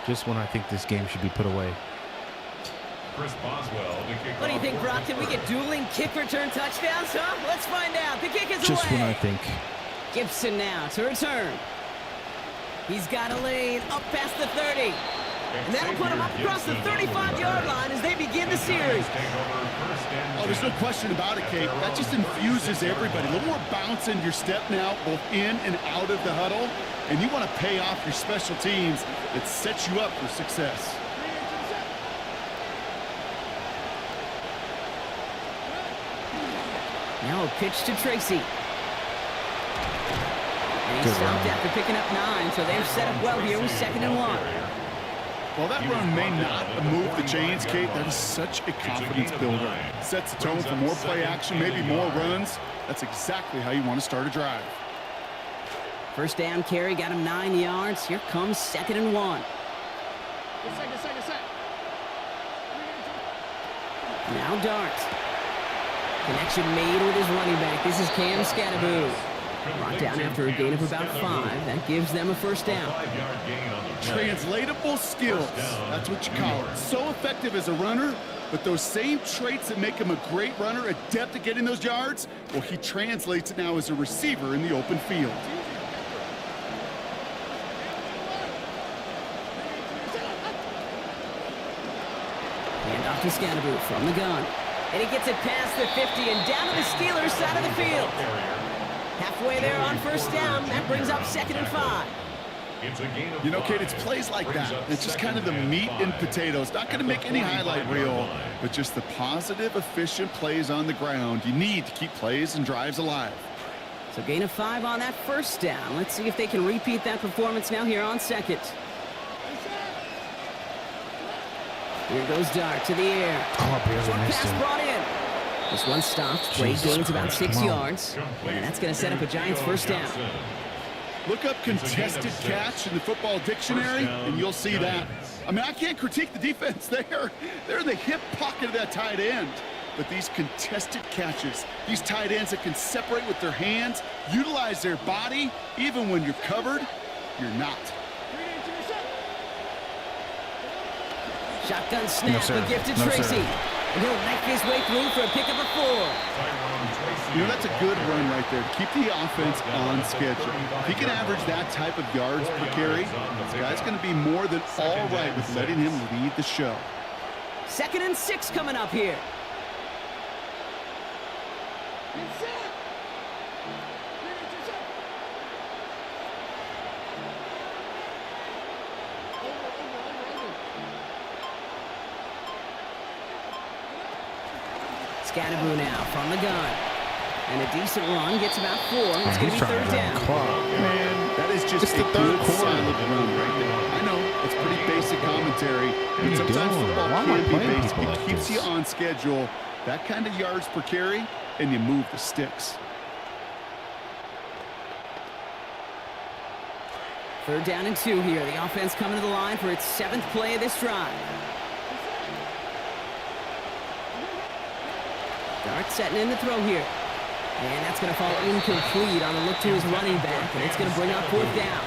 Just when I think this game should be put away. Chris Boswell to kick What do you off think, for Brock? Did we get dueling kick return touchdowns, huh? Let's find out. The kick is Just away. when I think. Gibson now to return. He's got a lane up past the 30. And that'll put him up across the 35-yard line as they begin the series. Oh, there's no question about it, Kate. That just infuses everybody. A little more bounce in your step now, both in and out of the huddle. And you want to pay off your special teams. It sets you up for success. Now a pitch to Tracy. And he Good stopped run. after picking up 9, so they're set up well here with 2nd and 1. While that run may not move the chains, Kate, that is such a confidence builder. Sets the tone for more play action, maybe more runs. That's exactly how you want to start a drive. First down carry got him 9 yards. Here comes 2nd and 1. Now Dart. Connection made with his running back. This is Cam Scattaboo. Brought down after a gain of about 5. That gives them a first down. Translatable skills. That's what you call it. So effective as a runner, but those same traits that make him a great runner, adept at getting those yards, well, he translates it now as a receiver in the open field. Off to Scannaboo from the gun. And he gets it past the 50 and down to the Steelers' side of the field. Halfway there on first down. That brings up 2nd and 5. You know, Kate, it's plays like that. It's just kind of the meat and potatoes. Not going to make any highlight reel, but just the positive, efficient plays on the ground. You need to keep plays and drives alive. So gain of 5 on that first down. Let's see if they can repeat that performance now here on 2nd. Here goes Dart to the air. Oh, barely Short missed pass him. brought in. This one stopped. Play Jesus gains about Christ, 6 come on. yards. And that's going to set up a Giants first down. Look up contested catch in the football dictionary, and you'll see that. I mean, I can't critique the defense there. They're in the hip pocket of that tight end. But these contested catches, these tight ends that can separate with their hands, utilize their body, even when you're covered, you're not. Shotgun snap, No, sir. a gift to No, Tracy. sir. And he'll knife his way through for a pickup of 4. You know, that's a good run right there to keep the offense on schedule. If he can average that type of yards per carry, this guy's going to be more than all right with letting him lead the show. 2nd and 6 coming up here. Scannaboo now from the gun. And a decent run, gets about 4. It's going to be 3rd down. Man, that is just the a third good quarter. solid run right there. I know, it's pretty basic commentary, but sometimes doing? football Why am I can be playing basic. people It like keeps this? you on schedule, that kind of yards per carry, and you move the sticks. 3rd down and 2 here. The offense coming to the line for its 7th play of this drive. Dart setting in the throw here. And that's going to fall incomplete on the look to his running back, and it's going to bring up 4th down.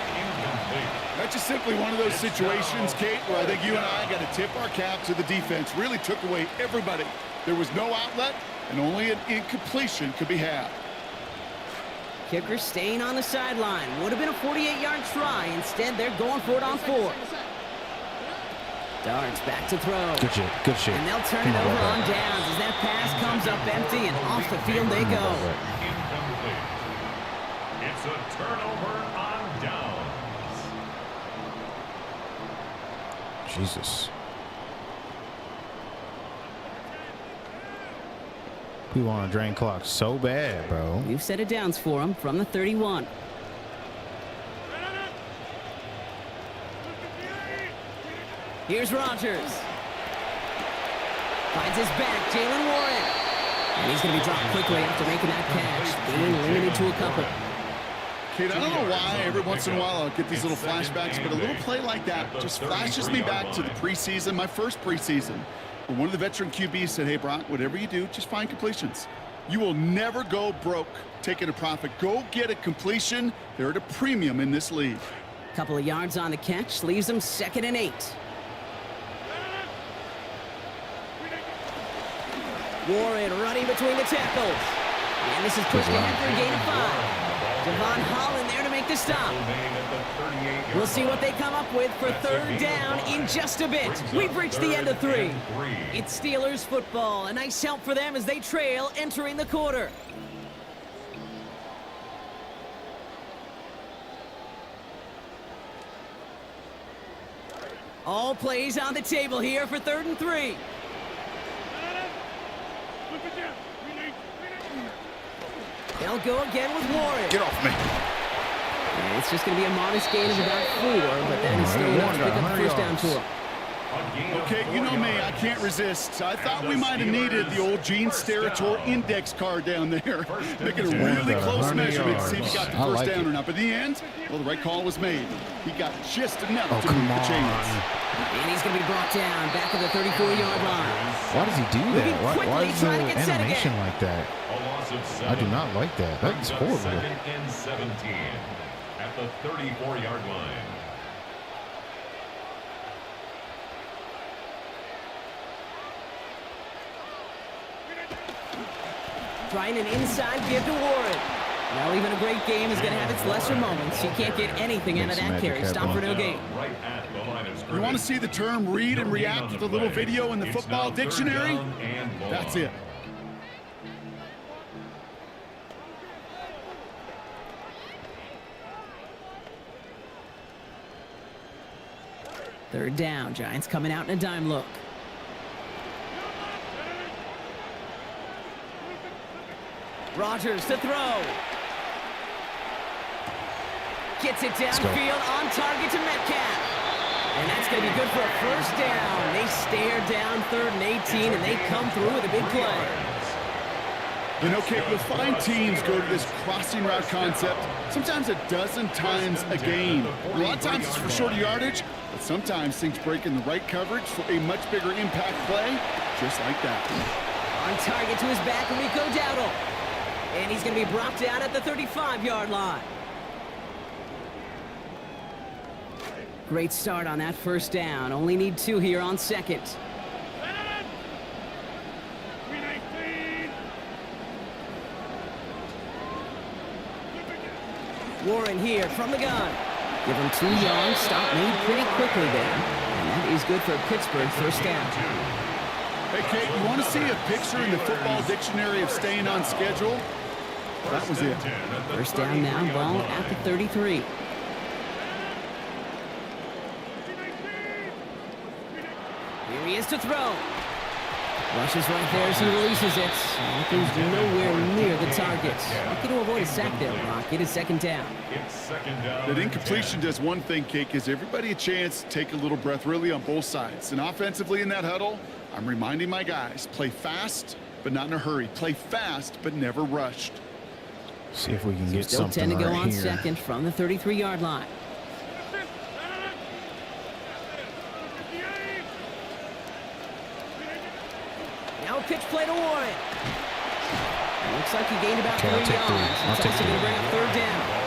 That's just simply one of those situations, Kate, where I think you and I got to tip our cap to the defense. Really took away everybody. There was no outlet, and only an incompletion could be had. Kicker staying on the sideline. Would have been a 48-yard try. Instead, they're going for it on 4. Darts back to throw. Good shit. Good shit. And they'll turn it over on downs as that pass comes up empty, and off the field they go. Incomplete. It's a turnover on downs. Jesus. We want to drain clock so bad, bro. We've set it downs for him from the 31. Here's Rogers. Finds his back, Jalen Warren. And he's going to be dropped quickly after making that catch, being limited to a couple. Kate, I don't know why every once in a while I'll get these little flashbacks, but a little play like that just flashes me back to the preseason, my first preseason. Where one of the veteran QBs said, hey, Brock, whatever you do, just find completions. You will never go broke taking a profit. Go get a completion. They're at a premium in this league. Couple of yards on the catch, leaves them 2nd and 8. Warren running between the tackles. And this is pushed ahead for a gain of 5. Devon Holland there to make the stop. We'll see what they come up with for 3rd down in just a bit. We've reached the end of 3. It's Steelers football. A nice help for them as they trail entering the quarter. All plays on the table here for 3rd and 3. They'll go again with Warren. Get off me. And it's just going to be a modest gain of about 4, but that is still enough to pick up the first down for him. Okay, you know me, I can't resist. I thought we might have needed the old Gene Steratore index card down there. Making a really close measurement to see if he got the first down or not. But in the end, well, the right call was made. He got just enough to move the chains. And he's going to be brought down back at the 34-yard line. Why does he do Moving that? Why quickly, is the trying to get set animation again. like that? I do not like that. That's horrible. 2nd and 17 at the 34-yard line. Trying an inside give to Warren. Now, even a great game is going to have its lesser moments. You can't get anything out of that carry. Stop for no gain. Right at the line of scrimmage. You want to see the term read and react with a little video in the football dictionary? That's it. Third down. Giants coming out in a dime look. Rodgers to throw. Gets it downfield, on target to Metcalf. And that's going to be good for a first down. They stare down 3rd and 18, and they come through with a big play. You know, Kate, you'll find teams go to this crossing route concept sometimes a dozen times a game. A lot of times it's for shorter yardage, but sometimes things break in the right coverage for a much bigger impact play, just like that. On target to his back, Rico Dowdle. And he's going to be brought down at the 35-yard line. Great start on that first down. Only need 2 here on second. Warren here from the gun. Give him 2 yards. Stop made pretty quickly there. And that is good for Pittsburgh first down. Hey, Kate, you want to see a picture in the football dictionary of staying on schedule? That was it. First down now, ball at the 33. Here he is to throw. Rushes right there as he releases it. And it goes nowhere near the target. Lucky to avoid a sack there, Brock. It is second down. That incompletion does one thing, Kate, gives everybody a chance to take a little breath really on both sides. And offensively in that huddle, I'm reminding my guys, play fast, but not in a hurry. Play fast, but never rushed. See if we can get Still something 10 to go right on here. second from the 33-yard line. Now a pitch play to Warren. Looks like he gained about 3 I'll yards. take 3. I'll It's take also 3. going to bring up third down.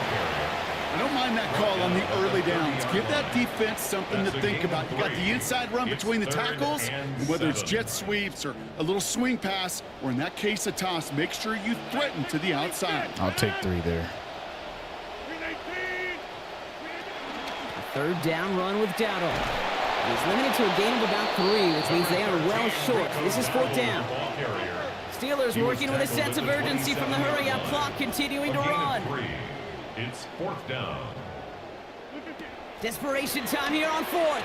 I don't mind that call on the early downs. Give that defense something to think about. You got the inside run between the tackles, and whether it's jet sweeps or a little swing pass, or in that case a toss, make sure you threaten to the outside. I'll take 3 there. A third down run with Dowdle. He's limited to a gain of about 3, which means they are well short. This is fourth down. Steelers working with a sense of urgency from the hurry-up clock, continuing to run. It's 4th down. Desperation time here on 4th.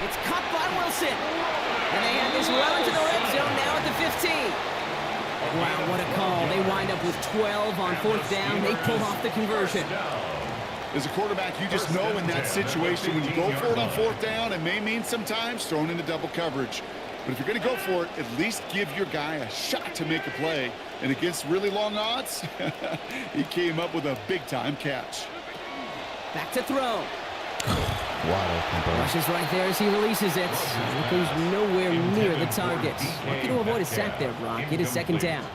It's caught by Wilson. And they have this run into the red zone now at the 15. Wow, what a call. They wind up with 12 on 4th down. They pull off the conversion. As a quarterback, you just know in that situation, when you go for it on 4th down, it may mean sometimes throwing into double coverage. But if you're going to go for it, at least give your guy a shot to make a play. And against really long odds, he came up with a big-time catch. Back to throw. Wide open, bro. Rushes right there as he releases it. And it goes nowhere near the target. Lucky to avoid a sack there, Brock. It is second down.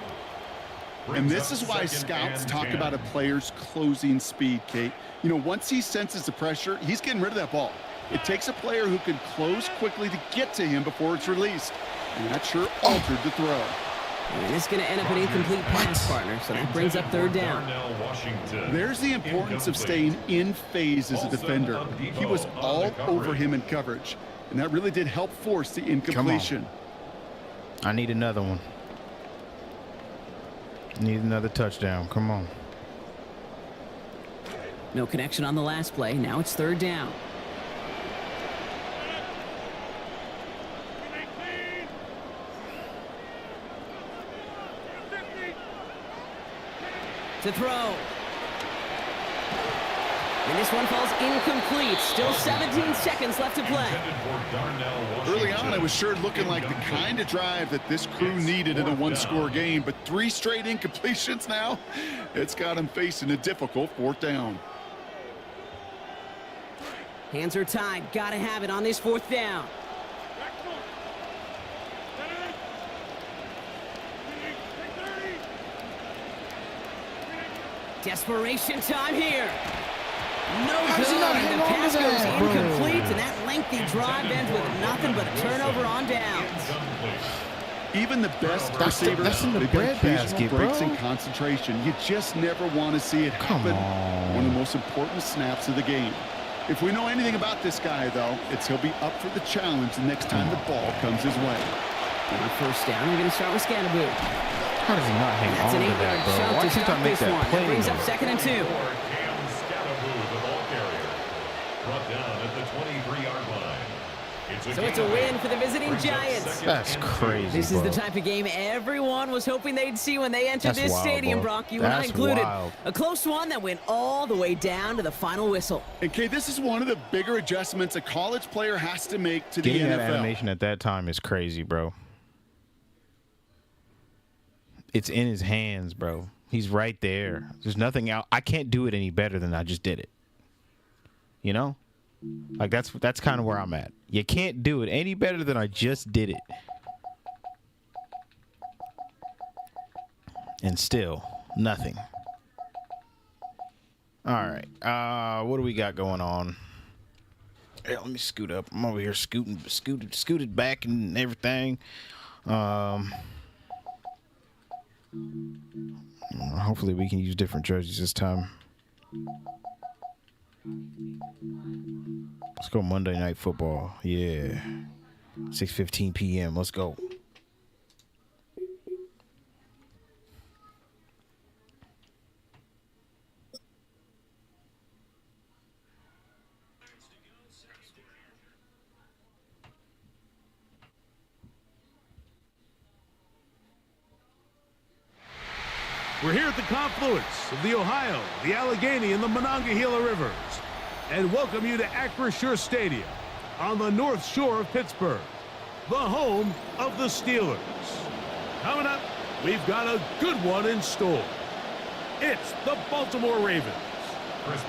And this is why scouts talk about a player's closing speed, Kate. You know, once he senses the pressure, he's getting rid of that ball. It takes a player who can close quickly to get to him before it's released. And that sure altered the throw. And it's going to end up an incomplete pass, partner, so that brings up third down. There's the importance of staying in phase as a defender. He was all over him in coverage, and that really did help force the incompletion. I need another one. Need another touchdown. Come on. No connection on the last play. Now it's third down. To throw. And this one falls incomplete. Still 17 seconds left to play. Early on, it was sure looking like the kind of drive that this crew needed in a one-score game, but 3 straight incompletions now, it's got him facing a difficult 4th down. Hands are tied. Gotta have it on this 4th down. Desperation time here. No good. The pass goes incomplete, and that lengthy drive ends with nothing but a turnover on downs. Even the best That's receivers, in the they've got bread occasional basket, breaks bro. in concentration. You just never want to see it Come happen. on. One of the most important snaps of the game. If we know anything about this guy, though, it's he'll be up for the challenge the next time the ball comes his way. On first down, we're going to start with Scannaboo. How does he not hang That's on an to 8-yard that, bro? chunk Why to can't stop I make this that one. play? That brings up though? 2nd and 2. Cam Scatterboo, the ball carrier. Brought down at the 23-yard line. So it's a win for the visiting Giants. That's crazy, This is bro. the type of game everyone was hoping they'd see when they entered That's this wild, stadium, bro. Brock. You and I That's included. wild. A close one that went all the way down to the final whistle. And, Kay, this is one of the bigger adjustments a college player has to make to the Getting NFL. that animation at that time is crazy, bro. It's in his hands, bro. He's right there. There's nothing out. I can't do it any better than I just did it. You know? Like, that's kind of where I'm at. You can't do it any better than I just did it. And still, nothing. All right. What do we got going on? Hey, let me scoot up. I'm over here scooted back and everything. Hopefully we can use different jerseys this time. Let's go Monday Night Football. Yeah. 6:15 p.m. Let's go. We're here at the confluence of the Ohio, the Allegheny, and the Monongahela Rivers, and welcome you to Acrisure Stadium on the north shore of Pittsburgh, the home of the Steelers. Coming up, we've got a good one in store. It's the Baltimore Ravens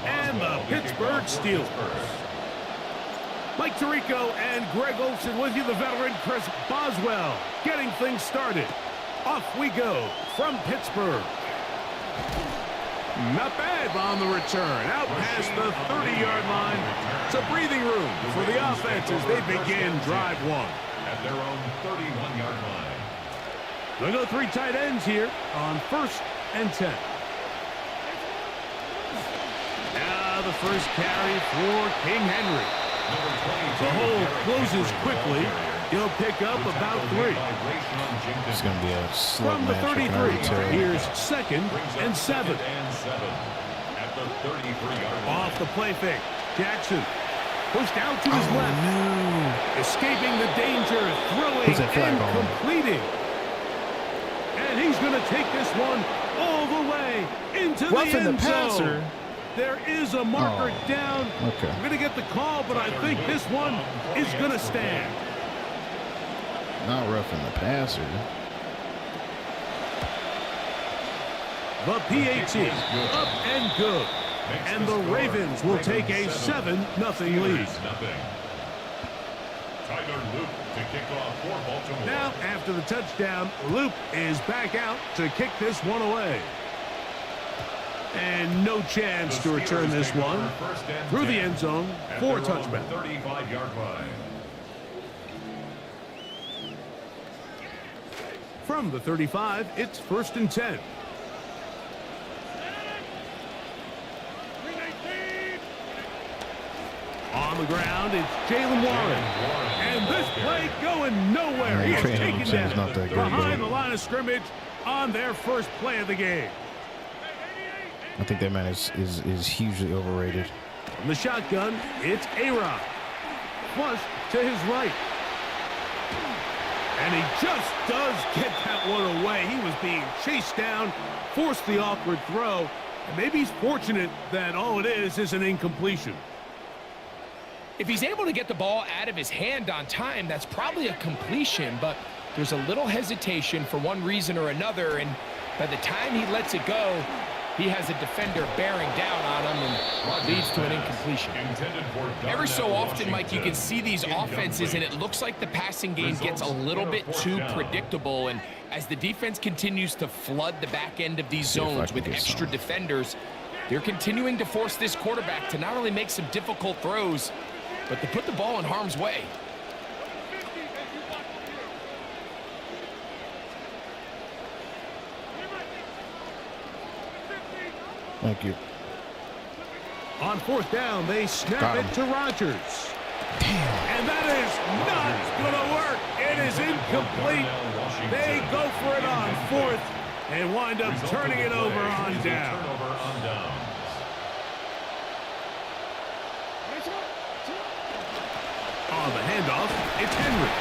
and the Pittsburgh Steelers. Mike Tirico and Greg Olsen with you, the veteran Chris Boswell, getting things started. Off we go from Pittsburgh. Not bad on the return. Out past the 30-yard line. It's a breathing room for the offense as they begin drive one. At their own 31-yard line. They'll go 3 tight ends here on 1st and 10. Now the first carry for King Henry. The hole closes quickly. He'll pick up about 3. It's going to be a slug From the match. 33, here's 2nd and 7. At the 33-yard line. Off the play fake. Jackson pushed out to his left. No. Escaping the danger, throwing Who's that flag and on? completing. And he's going to take this one all the way into Roughing the the end zone. passer. There is a marker Oh, down. okay. We're going to get the call, but I think this one is going to stand. Not roughing the passer. The PAT up and good. And the Ravens will take a 7-0 lead. Tyler Luke to kick off for Baltimore. Now, after the touchdown, Luke is back out to kick this one away. And no chance to return this one through the end zone for a touchback. 35-yard line. From the 35, it's 1st and 10. On the ground, it's Jalen Warren. And this play going nowhere. He is Trey taken Hendrickson's not that down good, behind bro. the line of scrimmage on their first play of the game. I think that man is hugely overrated. From the shotgun, it's A-Rod. Flush to his right. And he just does get that one away. He was being chased down, forced the awkward throw. And maybe he's fortunate that all it is an incompletion. If he's able to get the ball out of his hand on time, that's probably a completion, but there's a little hesitation for one reason or another, and by the time he lets it go, he has a defender bearing down on him and leads to an incompletion. Ever so often, Mike, you can see these offenses, and it looks like the passing game gets a little bit too predictable, and as the defense continues to flood the back end of these zones with extra defenders, they're continuing to force this quarterback to not only make some difficult throws, but to put the ball in harm's way. Thank you. On fourth down, they snap Got it him. to Rodgers. And that is not going to work. It is incomplete. They go for it on fourth and wind up turning it over on down. On the handoff, it's Henry.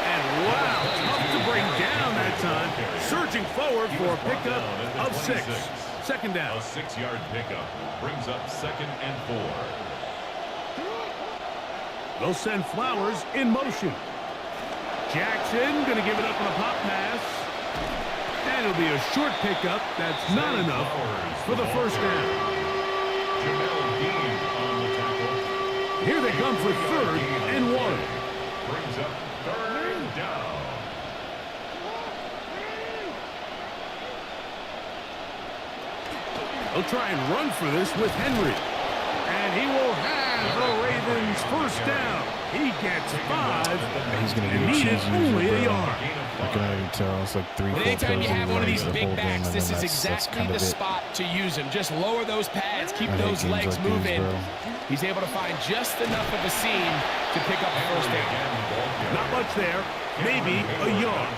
And wow, tough to bring down that time. Surging forward for a pickup of 6. Second down. A 6-yard pickup brings up 2nd and 4. They'll send Flowers in motion. Jackson going to give it up on a pop pass. And it'll be a short pickup. That's not enough for the first down. Here they come for 3rd and 1. Brings up 3rd down. They'll try and run for this with Henry. And he will have the Ravens first down. He gets 5. He's going to And get needed cheesy. only a yard. I can already tell. It's like 3-4 Anytime you plays have one of these the big whole game, backs, and this then is that's exactly kind the of it. spot to use him. Just lower those pads, keep I hate those games legs like these, moving. bro. He's able to find just enough of a seam to pick up the first down. Not much there. Maybe a yard.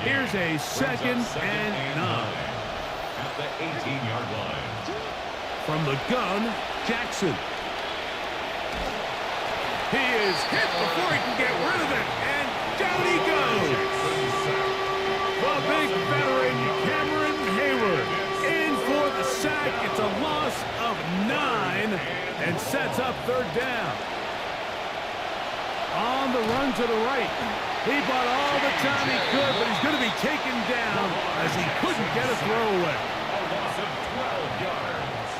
Here's a 2nd and 9. At the 18-yard line. From the gun, Jackson. He is hit before he can get rid of it, and down he goes. The big veteran, Cameron Hayward, in for the sack. It's a loss of 9 and sets up 3rd down. On the run to the right. He bought all the time he could, but he's going to be taken down as he couldn't get a throwaway. A loss of 12 yards.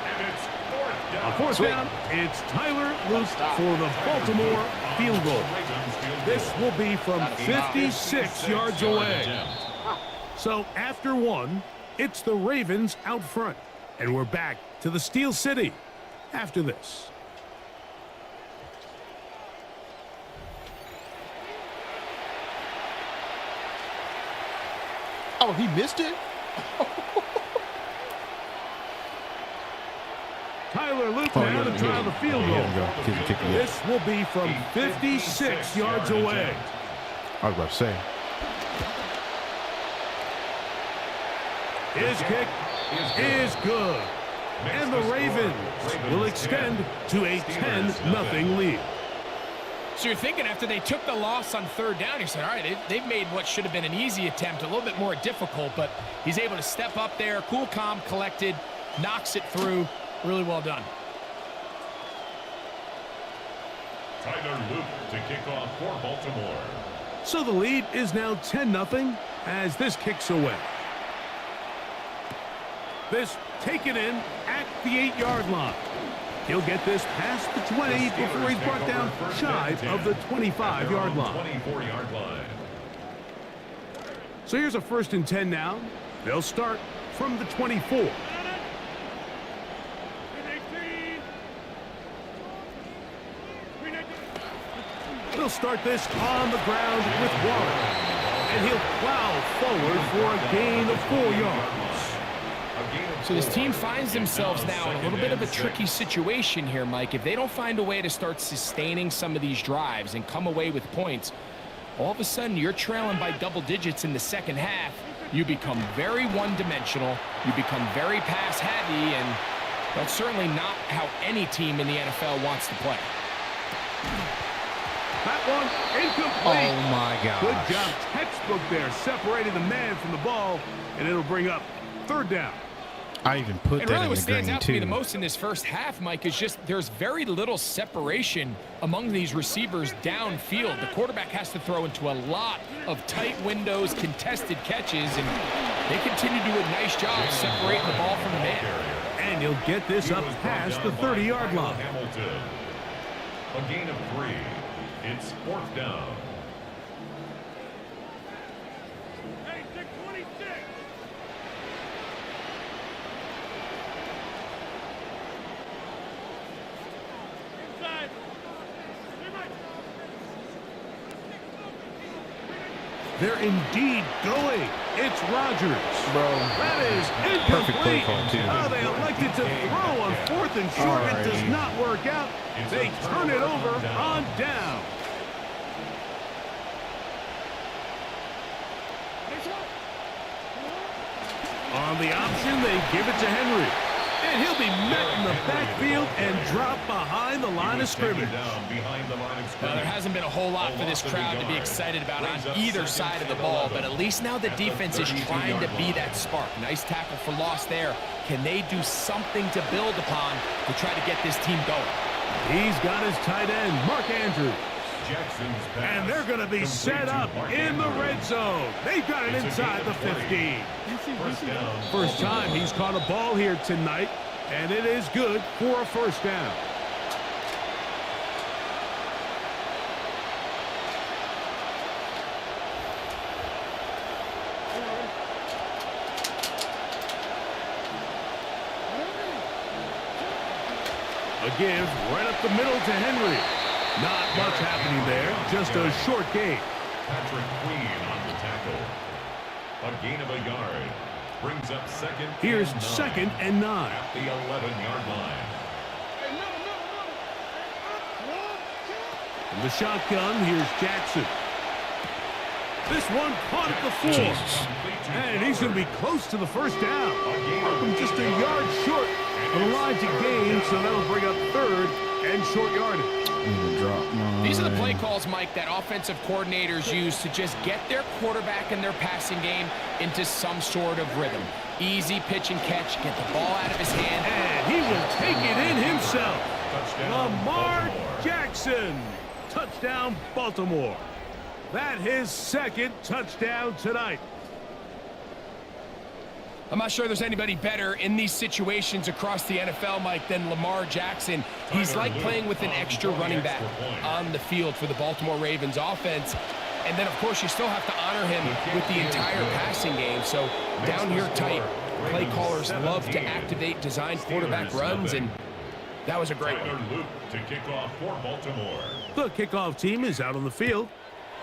And it's 4th down. On 4th down, it's Tyler Luke for the Baltimore field goal. This will be from 56 yards away. So after 1, it's the Ravens out front. And we're back to the Steel City after this. Oh, he missed it? Tyler Luke now to try the field goal. This will be from 56 yards away. I was about to say. His kick is good. And the Ravens will extend to a 10-0 lead. So you're thinking after they took the loss on 3rd down, you said, all right, they've made what should have been an easy attempt, a little bit more difficult, but he's able to step up there, cool, calm, collected, knocks it through. Really well done. Tyler Luke to kick off for Baltimore. So the lead is now 10-0 as this kicks away. This taken in at the 8-yard line. He'll get this past the 20 before he's brought down shy of the 25-yard line. 24-yard line. So here's a 1st and 10 now. They'll start from the 24. They'll start this on the ground with Warren. And he'll plow forward for a gain of 4 yards. So this team finds themselves now in a little bit of a tricky situation here, Mike. If they don't find a way to start sustaining some of these drives and come away with points, all of a sudden you're trailing by double digits in the second half. You become very one-dimensional. You become very pass-heavy, and that's certainly not how any team in the NFL wants to play. That one incomplete. Oh, my gosh. Good job, textbook there, separating the man from the ball, and it'll bring up 3rd down. I even put And that really in what the stands green, out to me too. the most in this first half, Mike, is just there's very little separation among these receivers downfield. The quarterback has to throw into a lot of tight windows, contested catches, and they continue to do a nice job separating the ball from the man. And he'll get this up past the 30-yard line. Hamilton. A gain of 3. It's 4th down. They're indeed going. It's Rodgers. Bro. That is Perfect play incomplete. call, too. Oh, they elected to throw on 4th and short. It does Alrighty. not work out. They turn it over on down. On the option, they give it to Henry. And he'll be met in the backfield and dropped behind the line of scrimmage. Well, there hasn't been a whole lot for this crowd to be excited about on either side of the ball, but at least now the defense is trying to be that spark. Nice tackle for loss there. Can they do something to build upon to try to get this team going? He's got his tight end, Mark Andrews. And they're going to be set up in the red zone. They've got it inside the 15. First time he's caught a ball here tonight, and it is good for a first down. A give right up the middle to Henry. Not much happening there, just a short gain. Patrick Queen on the tackle. A gain of a yard. Brings up second. Here's and 2nd and 9. At the 11-yard line. From the shotgun, here's Jackson. This one caught at the 4. Jesus. And he's going to be close to the first down. Welcome just a yard short of the line to gain, so that'll bring up 3rd and short yardage. These are the play calls, Mike, that offensive coordinators use to just get their quarterback and their passing game into some sort of rhythm. Easy pitch and catch, get the ball out of his hand. And he will take it in himself. Touchdown, Lamar Baltimore. Jackson. Touchdown, Baltimore. That his 2nd touchdown tonight. I'm not sure there's anybody better in these situations across the NFL, Mike, than Lamar Jackson. He's like playing with an extra running back on the field for the Baltimore Ravens offense. And then, of course, you still have to honor him with the entire passing game. So down here tight, play callers love to activate design quarterback runs, and that was a great one. Luke to kick off for Baltimore. The kickoff team is out on the field,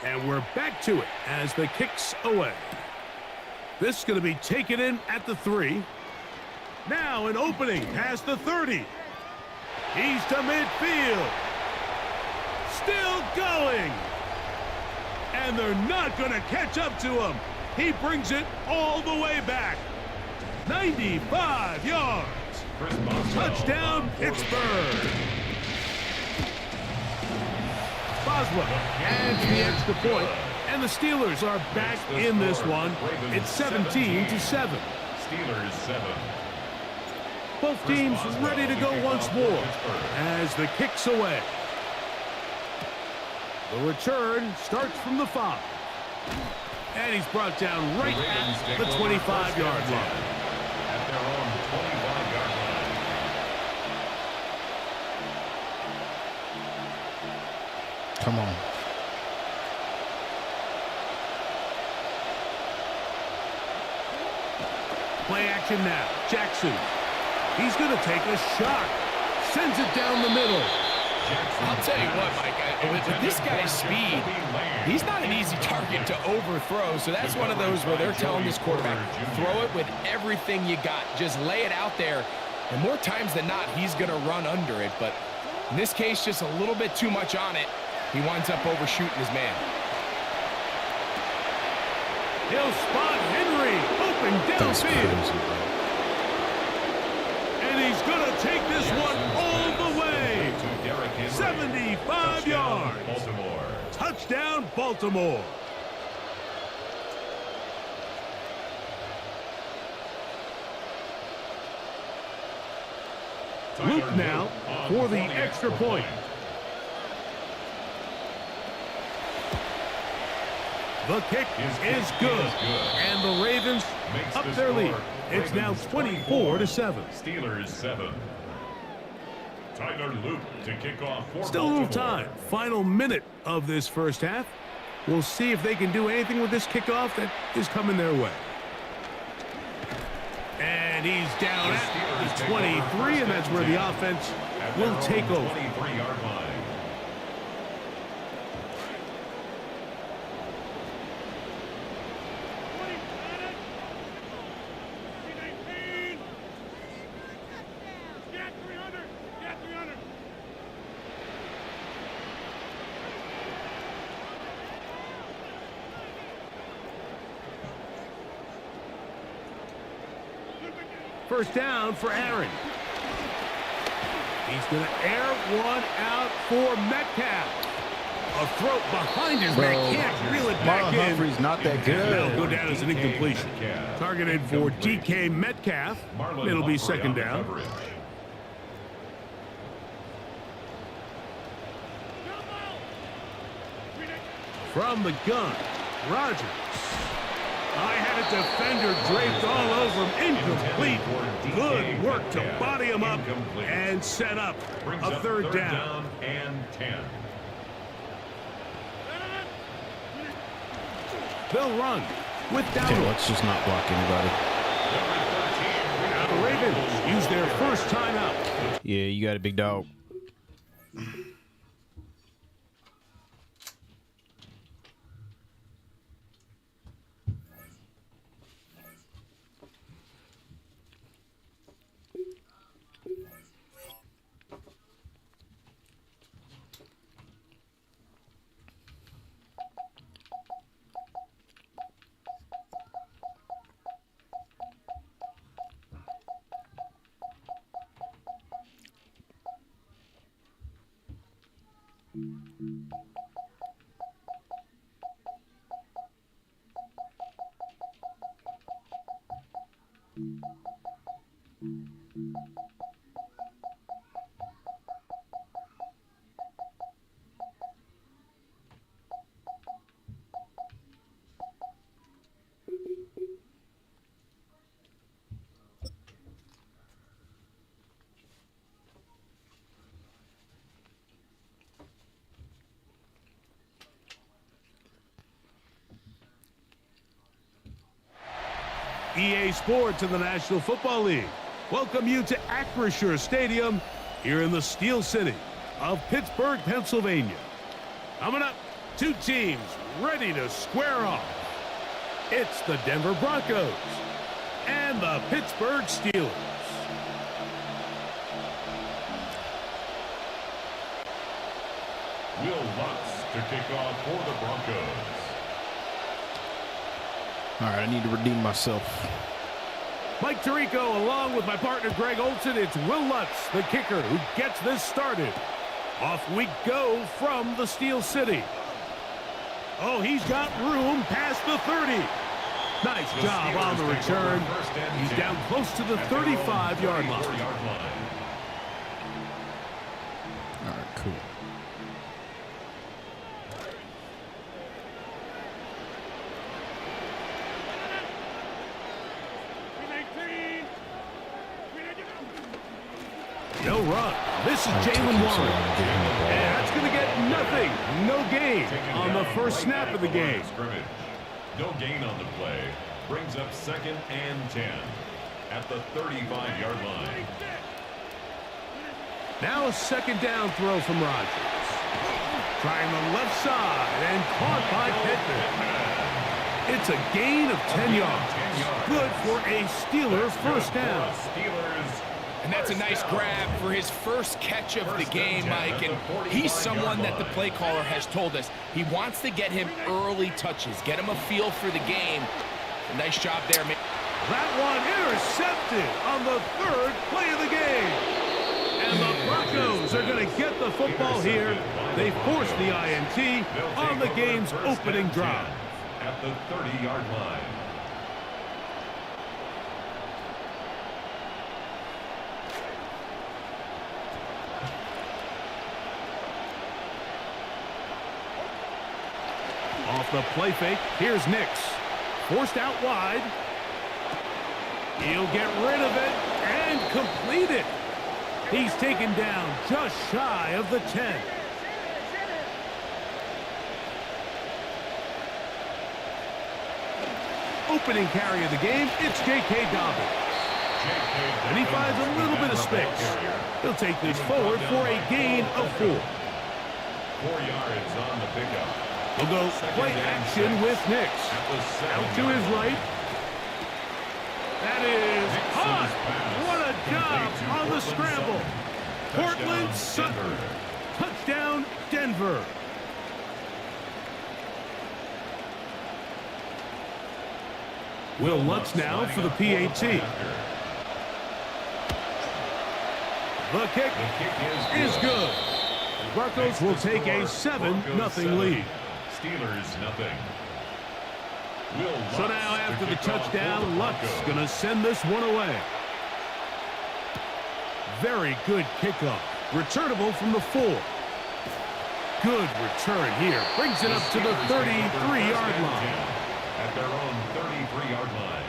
and we're back to it as the kick's away. This is going to be taken in at the 3. Now an opening past the 30. He's to midfield. Still going. And they're not going to catch up to him. He brings it all the way back. 95 yards. Touchdown, Pittsburgh. Boswell adds the extra point. And the Steelers are back in this one. It's 17-7. Steelers 7. Both teams ready to go once more as the kick's away. The return starts from the 5. And he's brought down right at the 25-yard line. At their own 25-yard line. Come on. Play action now. Jackson. He's going to take a shot. Sends it down the middle. I'll tell you what, Mike, with this guy's speed, he's not an easy target to overthrow. So that's one of those where they're telling this quarterback, throw it with everything you got. Just lay it out there. And more times than not, he's going to run under it. But in this case, just a little bit too much on it. He winds up overshooting his man. He'll spot Henry open downfield. And he's going to take this one all the way. 75 yards. Touchdown, Baltimore. Luke now for the extra point. The kick is good, and the Ravens up their lead. It's now 24-7. Steelers 7. Tyler Luke to kick off for Still a little time. Final minute of this first half. We'll see if they can do anything with this kickoff that is coming their way. And he's down at the 23, and that's where the offense will take over. 23-yard line. First down for Aaron. He's going to air one out for Metcalf. A throw behind his man. Can't reel it back Marlon in. Humphrey's not that That'll good. go down as an incompletion. Targeted for DK Metcalf. It'll be second down. From the gun, Rodgers. I had a defender draped all over him. Incomplete. Good work to body him up and set up a third down. And 10. They'll run with Okay, Dowdle. let's just not block anybody. Now the Ravens use their first timeout. Yeah, you got a big dog. EA Sports in the National Football League welcome you to Acrisure Stadium here in the Steel City of Pittsburgh, Pennsylvania. Coming up, two teams ready to square off. It's the Denver Broncos and the Pittsburgh Steelers. Will Lutz to kick off for the Broncos. All right, I need to redeem myself. Mike Tirico along with my partner Greg Olson. It's Will Lutz, the kicker, who gets this started. Off we go from the Steel City. Oh, he's got room past the 30. Nice job on the return. He's down close to the 35-yard line. All right, cool. No run. This is Jalen Warren. And that's going to get nothing. No gain on the first snap of the game. No gain on the play. Brings up 2nd and 10 at the 35-yard line. Now a second down throw from Rodgers. Trying the left side and caught by Pittman. It's a gain of 10 yards. Good for a Steeler first down. And that's a nice grab for his first catch of the game, Mike. And he's someone that the play caller has told us he wants to get him early touches, get him a feel for the game. A nice job there, man. That one intercepted on the third play of the game. And the Broncos are going to get the football here. They force the INT on the game's opening drive. At the 30-yard line. Off the play fake, here's Nix. Forced out wide. He'll get rid of it and complete it. He's taken down just shy of the 10. Opening carry of the game, it's J.K. Dobbins. And he finds a little bit of space. He'll take this forward for a gain of 4. 4 yards on the pickup. We'll go play action with Nix. Out to his right. That is hot. What a job on the scramble. Cortland Sutton. Touchdown, Denver. Will Lutz now for the PAT. The kick is good. The Broncos will take a 7-0 lead. Steelers nothing. So now after the touchdown, Luck's going to send this one away. Very good kickoff. Returnable from the 4. Good return here. Brings it up to the 33-yard line. At their own 33-yard line.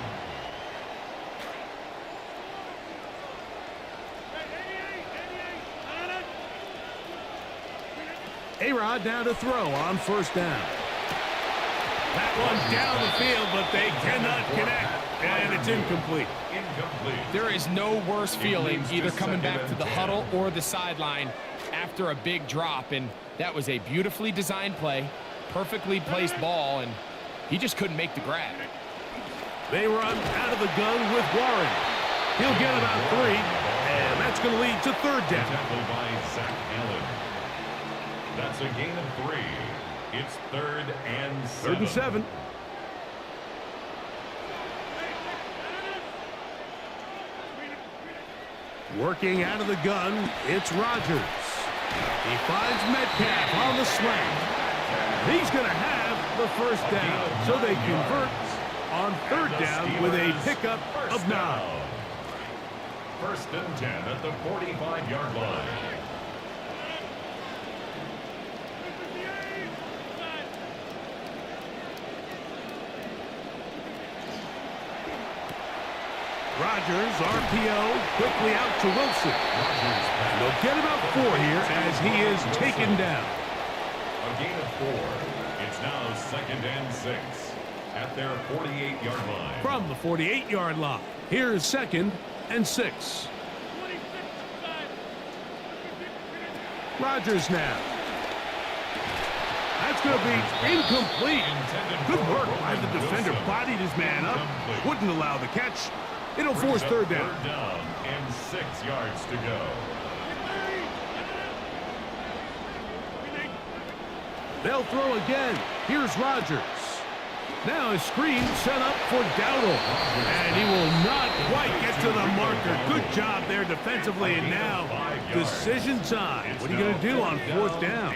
A-Rod now to throw on first down. That one down the field, but they cannot connect, and it's incomplete. There is no worse feeling either coming back to the huddle or the sideline after a big drop, and that was a beautifully designed play, perfectly placed ball, and he just couldn't make the grab. They run out of the gun with Warren. He'll get about 3, and that's going to lead to third down. Tackled by Zach Allen. That's a gain of 3. It's 3rd and 7. 3rd and 7. Working out of the gun, it's Rodgers. He finds Metcalf on the slant. He's going to have the first down, so they convert on third down with a pickup of 9. 1st and 10 at the 45-yard line. Rodgers, RPO, quickly out to Wilson. And they'll get about 4 here as he is taken down. A gain of 4. It's now 2nd and 6 at their 48-yard line. From the 48-yard line, here's 2nd and 6. Rodgers now. That's going to be incomplete. Good work by the defender. Bodied his man up. Wouldn't allow the catch. It'll force third down. 3rd down and 6 yards to go. They'll throw again. Here's Rodgers. Now a screen set up for Dowdle. And he will not quite get to the marker. Good job there defensively. And now decision time. What are you going to do on 4th down?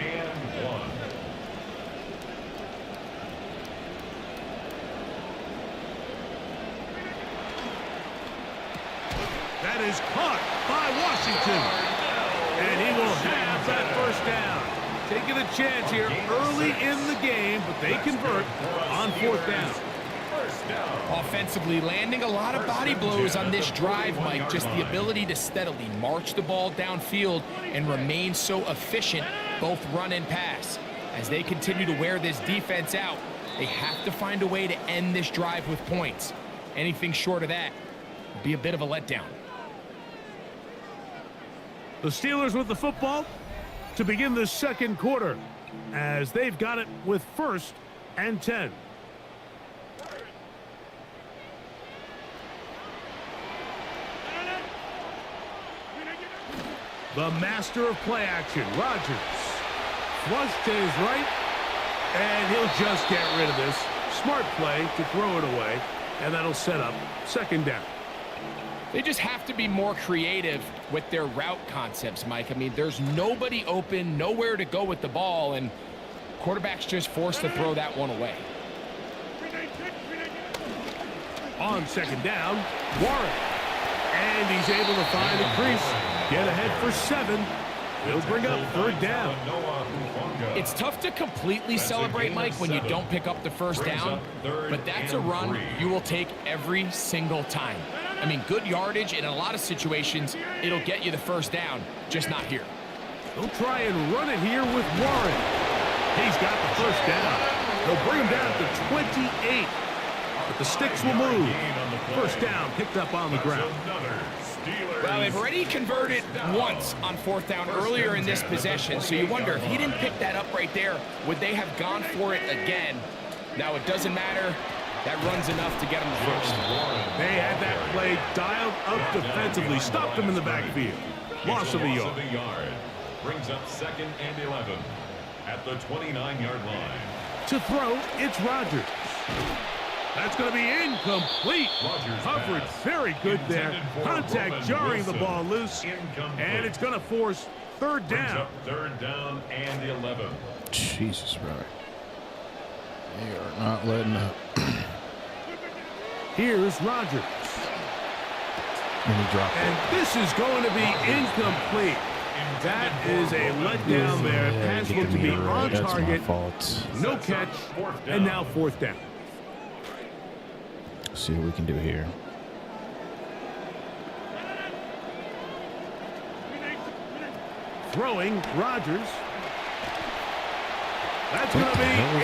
That is caught by Washington. And he will have that first down. Taking a chance here early in the game, but they convert on 4th down. Offensively, landing a lot of body blows on this drive, Mike. Just the ability to steadily march the ball downfield and remain so efficient, both run and pass. As they continue to wear this defense out, they have to find a way to end this drive with points. Anything short of that would be a bit of a letdown. The Steelers with the football to begin the second quarter as they've got it with 1st and 10. The master of play action, Rodgers. Flush to his right, and he'll just get rid of this. Smart play to throw it away, and that'll set up 2nd down. They just have to be more creative with their route concepts, Mike. I mean, there's nobody open, nowhere to go with the ball, and quarterback's just forced to throw that one away. On 2nd down, Warren. And he's able to find a crease. Get ahead for 7. He'll bring up 3rd down. It's tough to completely celebrate, Mike, when you don't pick up the first down, but that's a run you will take every single time. I mean, good yardage, and in a lot of situations, it'll get you the first down, just not here. They'll try and run it here with Warren. He's got the first down. They'll bring him down to 28. But the sticks will move. First down picked up on the ground. Well, they've already converted once on 4th down earlier in this possession, so you wonder if he didn't pick that up right there, would they have gone for it again? Now, it doesn't matter. That run's enough to get him the first. They had that play dialed up defensively. Stopped him in the backfield. Loss of a yard. Brings up 2nd and 11 at the 29-yard line. To throw, it's Rodgers. That's going to be incomplete. Coverage very good there. Contact jarring the ball loose. And it's going to force third down. Third down and 11. Jesus, bro. They are not letting up. Here's Rodgers. And he dropped it. And this is going to be incomplete. That is a letdown there. Pass looked to be on That's target. my fault. No catch. And now fourth down. See what we can do here. Throwing Rodgers. That's going to be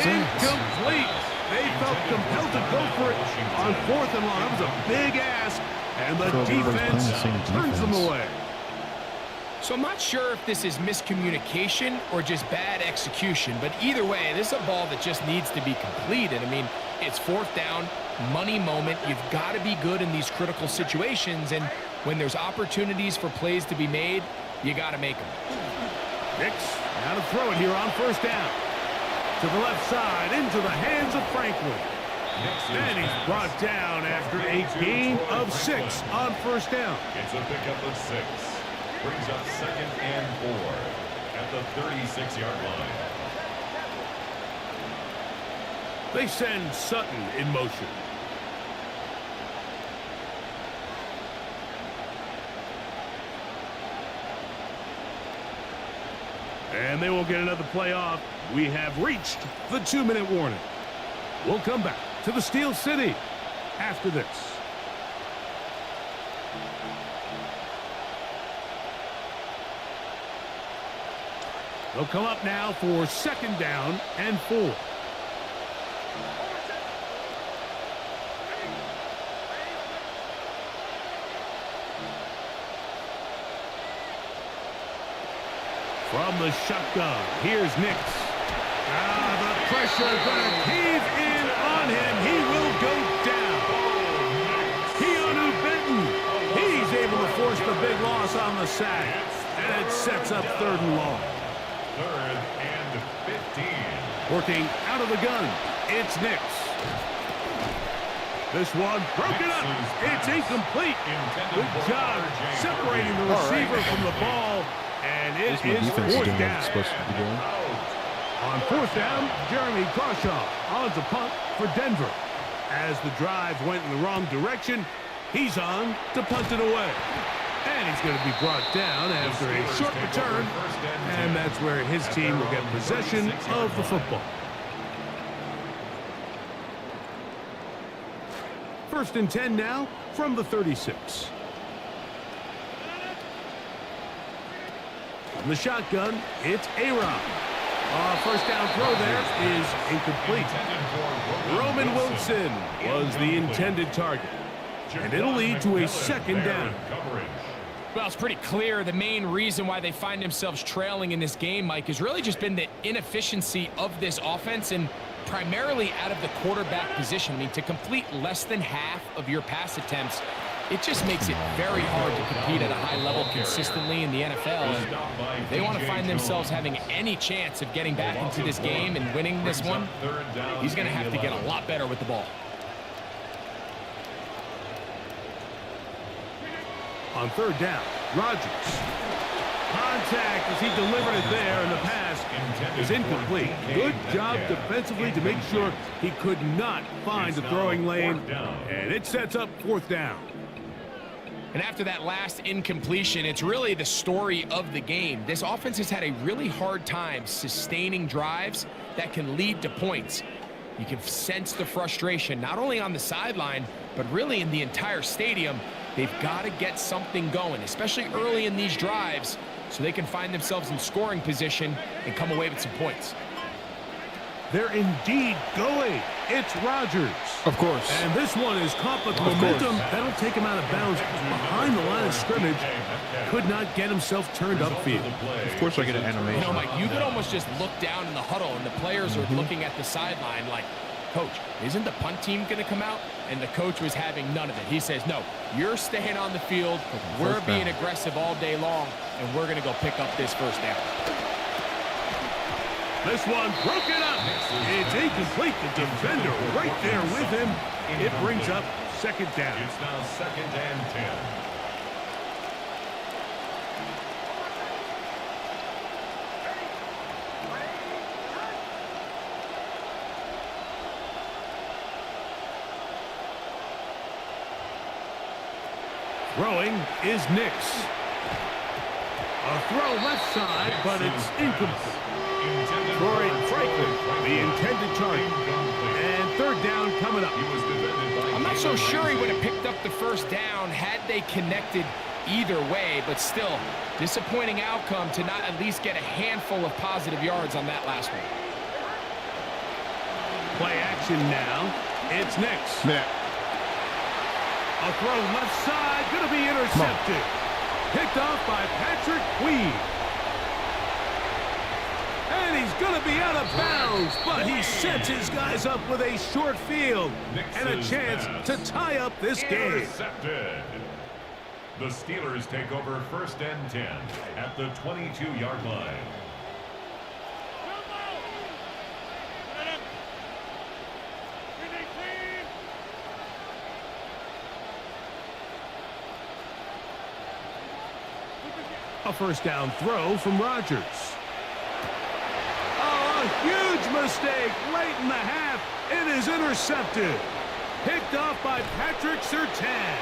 incomplete. They felt compelled to go for it on fourth and long. That was a big ask, and the defense turns them away. So I'm not sure if this is miscommunication or just bad execution, but either way, this is a ball that just needs to be completed. I mean, it's fourth down, money moment. You've got to be good in these critical situations, and when there's opportunities for plays to be made, you got to make them. Nix, now to throw it here on first down. To the left side, into the hands of Franklin. And he's brought down after a gain of 6 on first down. It's a pickup of 6. Brings up 2nd and 4 at the 36-yard line. They send Sutton in motion. And they will get another play off. We have reached the 2-minute warning. We'll come back to the Steel City after this. They'll come up now for 2nd down and 4. From the shotgun, here's Nix. The pressure going to cave in on him. He will go down. Keanu Benton. He's able to force the big loss on the sack. And it sets up 3rd and long. 3rd and 15. Working out of the gun, it's Nix. This one broken up. It's incomplete. Good job separating the receiver from the ball. And it is 4th down. On 4th down, Jeremy Crawshaw on to punt for Denver. As the drive went in the wrong direction, he's on to punt it away. And he's going to be brought down after a short return. And that's where his team will get possession of the football. 1st and 10 now from the 36. From the shotgun, it's Aaron. First down throw there is incomplete. Roman Wilson was the intended target. And it'll lead to a 2nd down. Well, it's pretty clear the main reason why they find themselves trailing in this game, Mike, has really just been the inefficiency of this offense and primarily out of the quarterback position. I mean, to complete less than half of your pass attempts, it just makes it very hard to compete at a high level consistently in the NFL. And if they want to find themselves having any chance of getting back into this game and winning this one, he's going to have to get a lot better with the ball. On 3rd down, Rodgers. Contact as he delivered it there, and the pass is incomplete. Good job defensively to make sure he could not find the throwing lane, and it sets up 4th down. And after that last incompletion, it's really the story of the game. This offense has had a really hard time sustaining drives that can lead to points. You can sense the frustration, not only on the sideline, but really in the entire stadium. They've got to get something going, especially early in these drives, so they can find themselves in scoring position and come away with some points. They're indeed going. It's Rodgers. Of course. And this one is caught with momentum. That'll take him out of bounds behind the line of scrimmage. Could not get himself turned upfield. Of course I get an animation. You know, Mike, you could almost just look down in the huddle, and the players are looking at the sideline like, Coach, isn't the punt team going to come out? And the coach was having none of it. He says, no, you're staying on the field. We're being aggressive all day long, and we're going to go pick up this 1st down. This one broken up. It's incomplete. The defender right there with him. It brings up second down. It's now 2nd and 10. Throwing is Nix. A throw left side, but it's incomplete. Troy Franklin, the intended target. And third down coming up. I'm not so sure he would have picked up the first down had they connected either way, but still, disappointing outcome to not at least get a handful of positive yards on that last one. Play action now. It's Nix. Yeah. A throw left side, going to be intercepted. Picked off by Patrick Queen. And he's going to be out of bounds, but he sets his guys up with a short field and a chance to tie up this game. Intercepted. The Steelers take over 1st and 10 at the 22-yard line. A first down throw from Rodgers. Oh, a huge mistake late in the half. It is intercepted. Picked off by Patrick Surtain.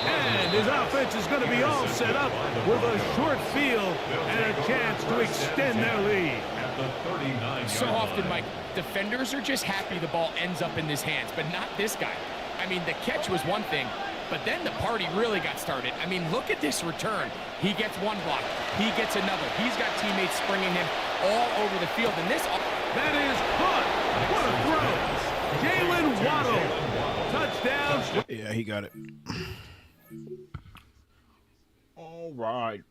And his offense is going to be all set up with a short field and a chance to extend their lead. At the 39-yard So often, line. Mike, defenders are just happy the ball ends up in his hands, but not this guy. I mean, the catch was one thing, but then the party really got started. I mean, look at this return. He gets one block. He gets another. He's got teammates springing him all over the field. And this... That is caught. What a throw. Jalen Waddle. Touchdown. Yeah, he got it. All right.